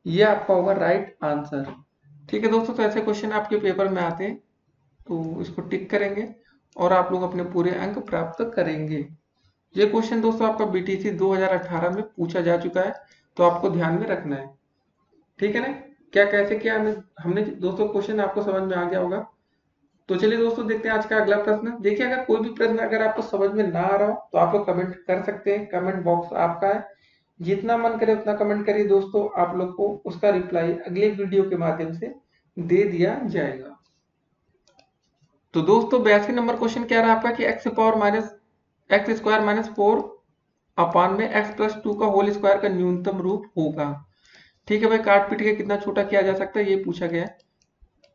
ये आपका होगा राइट आंसर। ठीक है दोस्तों, तो ऐसे क्वेश्चन आपके पेपर में आते हैं, तो इसको टिक करेंगे और आप लोग अपने पूरे अंक प्राप्त करेंगे। ये क्वेश्चन दोस्तों आपका बीटीसी 2018 में पूछा जा चुका है, तो आपको ध्यान में रखना है। ठीक है ना, क्या कैसे किया हमने दोस्तों, क्वेश्चन आपको समझ में आ गया होगा। तो चलिए दोस्तों देखते हैं आज का अगला प्रश्न। देखिए, अगर कोई भी प्रश्न अगर आपको समझ में ना आ रहा हो तो आप लोग कमेंट कर सकते हैं, कमेंट बॉक्स आपका है, जितना मन करे उतना कमेंट करिए दोस्तों, आप लोग को उसका रिप्लाई अगले वीडियो के माध्यम से दे दिया जाएगा। तो दोस्तों 82 नंबर क्वेश्चन क्या रहा आपका कि x² -4 अपान में x+2 का होल स्क्वायर का न्यूनतम रूप होगा। ठीक है भाई, काट पीट के कितना छोटा किया जा सकता है ये पूछा गया है।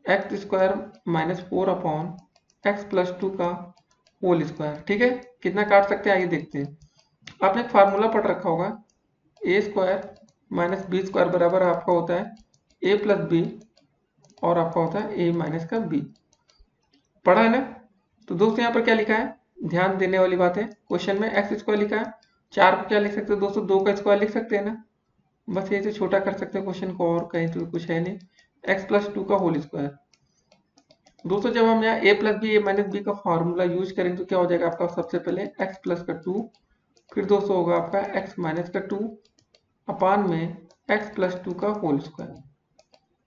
x² -4 अपॉन x+2 का होल स्क्वायर। ठीक है, कितना काट सकते हैं आइए देखते हैं। आपने एक फार्मूला पढ़ रखा होगा, a² - b² बराबर आपका होता है a+b और आपका होता है a- का b। पढ़ा है ना। तो दोस्तों यहाँ पर क्या लिखा है, ध्यान देने वाली बात है, क्वेश्चन में x² लिखा है, 4 को क्या लिख सकते हैं दोस्तों, 2 का स्क्वायर लिख सकते हैं ना, बस ये से छोटा कर सकते हैं क्वेश्चन को, और कहीं तो कुछ है नहीं। x+2 का होल स्क्वायर। दोस्तों जब हम यहाँ a+b a-b का फॉर्मूला यूज करेंगे तो क्या हो जाएगा आपका, सबसे पहले x+2, फिर दोस्तों होगा आपका x-2 अपान में x+2 का होल स्क्वायर।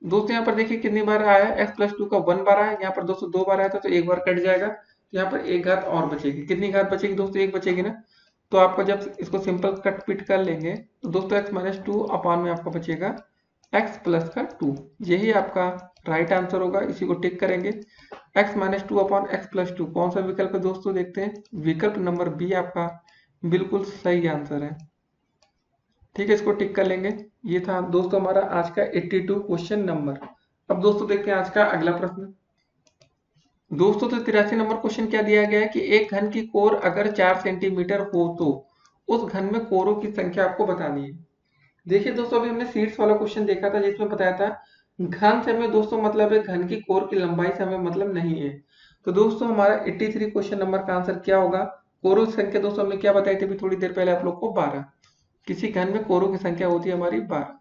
दोस्तों यहाँ पर देखिए कितनी बार आया है, x+2 का 1 बार आया, यहाँ पर दोस्तों 2 बार आया था तो 1 बार कट जाएगा, तो यहाँ पर एक घात और बचेगी। कितनी घात बचेगी दोस्तों, 1 बचेगी ना। तो आपका जब इसको सिंपल कट पिट कर लेंगे तो दोस्तों x-2 अपान में आपका बचेगा x+2। यही आपका राइट आंसर होगा, इसी को टिक करेंगे। x-2 अपान x+2 कौन सा विकल्प है दोस्तों, देखते हैं। विकल्प नंबर बी आपका बिल्कुल सही आंसर है। ठीक है, इसको टिक कर लेंगे। ये था दोस्तों हमारा आज का 82 क्वेश्चन नंबर। अब दोस्तों देखते हैं आज का अगला प्रश्न। दोस्तों तो 83 नंबर क्वेश्चन क्या दिया गया है कि एक घन की कोर अगर 4 सेंटीमीटर हो तो उस घन में कोरों की संख्या आपको बतानी है। देखिए दोस्तों, अभी हमने सीट्स वाला क्वेश्चन देखा था जिसमें बताया था घन से हमें दोस्तों मतलब है, घन की कोर की लंबाई से हमें मतलब नहीं है। तो दोस्तों हमारा 83 क्वेश्चन नंबर का आंसर क्या होगा, कोरों की संख्या दोस्तों हमने क्या बताई थी अभी थोड़ी देर पहले आप लोग को, 12। किसी घन में कोरों की संख्या होती है हमारी 12।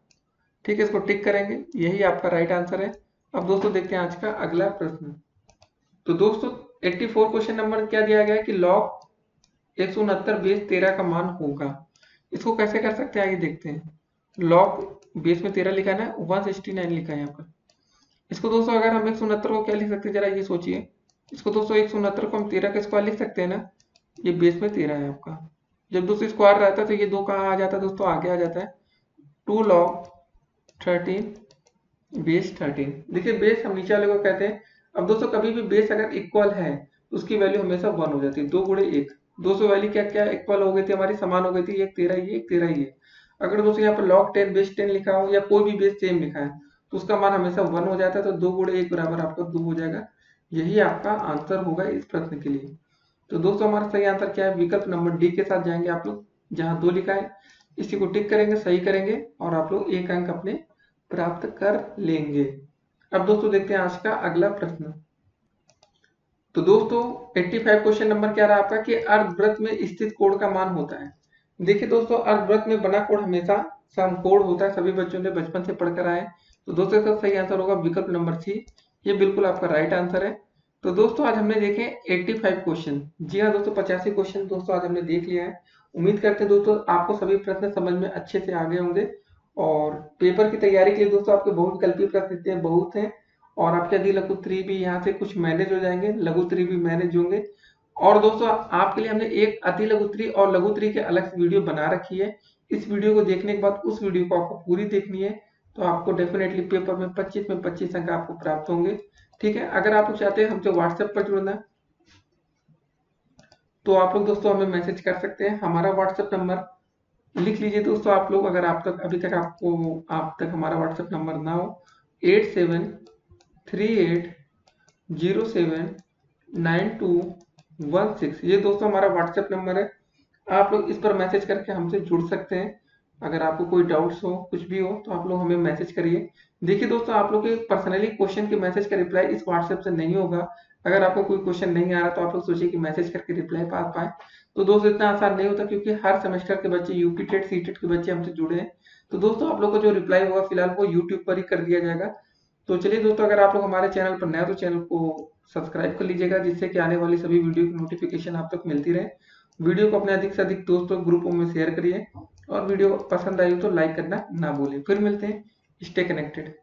ठीक है, इसको टिक करेंगे, यही आपका राइट आंसर है। अब दोस्तों देखते हैं आज का अगला प्रश्न। तो दोस्तों 84 क्वेश्चन नंबर क्या दिया गया है कि log 169 बेस 13 का मान होगा। इसको कैसे कर सकते हैं आइए देखते हैं। log बेस में 13 लिखा है ना, 169 लिखा है यहाँ पर। इसको दोस्तों अगर हम 169 को क्या लिख सकते हैं, जरा ये सोचिए। इसको दोस्तों 169 को हम 13 का स्क्वायर लिख सकते हैं ना, ये बेस में 13 है आपका। जब दोस्तों स्क्वायर रहता है तो ये 2 कहाँ आ जाता है दोस्तों, आगे आ जाता है। 2 log 13 बेस 13। देखिए बेस हम नीचे वाले को कहते हैं। अब दोस्तों कभी भी बेस अगर इक्वल है तो उसकी वैल्यू हमेशा 1 हो जाती है। 2 गुणे 1, 200 वैल्यू क्या क्या इक्वल हो गई थी हमारी, समान हो गई थी, एक 13 ये एक 13 ये। अगर दोस्तों यहाँ पर log 10 बेस 10 लिखा हो या कोई भी बेस सेम लिखा है तो उसका मान हमेशा 1 हो जाता है। तो 2 गुणे 1 बराबर आपका 2 हो जाएगा। यही आपका आंसर होगा इस प्रश्न के लिए। तो दोस्तों हमारा सही आंसर क्या है, विकल्प नंबर डी के साथ जाएंगे आप लोग, जहां 2 लिखा है इसी को टिक करेंगे, सही करेंगे और आप लोग 1 अंक अपने प्राप्त कर लेंगे। अब दोस्तों देखते हैं आज का अगला प्रश्न। तो दोस्तों 85 क्वेश्चन नंबर क्या रहा आपका कि अर्धवृत्त में स्थित कोण का मान होता है। देखिए दोस्तों अर्धवृत्त में बना कोण हमेशा समकोण होता है, सभी बच्चों ने बचपन से पढ़कर आए। तो दोस्तों इसका सही आंसर होगा विकल्प नंबर सी, ये बिल्कुल आपका राइट आंसर है। तो दोस्तों आज हमने देखे 85 क्वेश्चन। जी हाँ दोस्तों, 85 क्वेश्चन दोस्तों आज हमने देख लिया है। उम्मीद करते हैं दोस्तों आपको सभी प्रश्न समझ में अच्छे से आ गए होंगे। और पेपर की तैयारी के लिए दोस्तों आपके बहुविकल्पीय प्रश्न बहुत हैं, और आपके अधि लघु उत्तरीय भी यहाँ से कुछ मैनेज हो जाएंगे, लघु उत्तरीय भी मैनेज होंगे। और दोस्तों आपके लिए हमने एक अति लघु उत्तरीय और लघु उत्तरीय के अलग से वीडियो बना रखी है। इस वीडियो को देखने के बाद उस वीडियो को आपको पूरी देखनी है, तो आपको डेफिनेटली पेपर में 25 में 25 अंक आपको प्राप्त होंगे। ठीक है, अगर आप लोग चाहते हैं हमसे व्हाट्सएप पर जुड़ना तो आप लोग दोस्तों हमें मैसेज कर सकते हैं। हमारा व्हाट्सएप नंबर लिख लीजिए दोस्तों आप लोग, अगर आप तक अभी तक आप तक हमारा व्हाट्सएप नंबर ना हो, 8738079216। ये दोस्तों हमारा व्हाट्सएप नंबर है। आप लोग इस पर मैसेज करके हमसे जुड़ सकते हैं। अगर आपको कोई डाउट्स हो, कुछ भी हो, तो आप लोग हमें मैसेज करिए। देखिए दोस्तों, आप लोग के पर्सनली क्वेश्चन के मैसेज का रिप्लाई इस व्हाट्सएप से नहीं होगा। अगर आपको कोई क्वेश्चन नहीं आ रहा तो आप लोग सोचिए कि मैसेज करके रिप्लाई पा पाए, तो दोस्तों इतना आसान नहीं होता, क्योंकि हर सेमेस्टर के बच्चे, यूपी टेट सी टेट के बच्चे हमसे जुड़े हैं। तो दोस्तों आप लोग को जो रिप्लाई होगा फिलहाल वो यूट्यूब पर ही कर दिया जाएगा। तो चलिए दोस्तों, अगर आप लोग हमारे चैनल पर नए हो तो चैनल को सब्सक्राइब कर लीजिएगा, जिससे कि आने वाली सभी वीडियो की नोटिफिकेशन आप तक मिलती रहे। वीडियो को अपने अधिक से अधिक दोस्तों ग्रुपों में शेयर करिए, और वीडियो पसंद आई तो लाइक करना ना भूलें। फिर मिलते हैं, स्टे कनेक्टेड।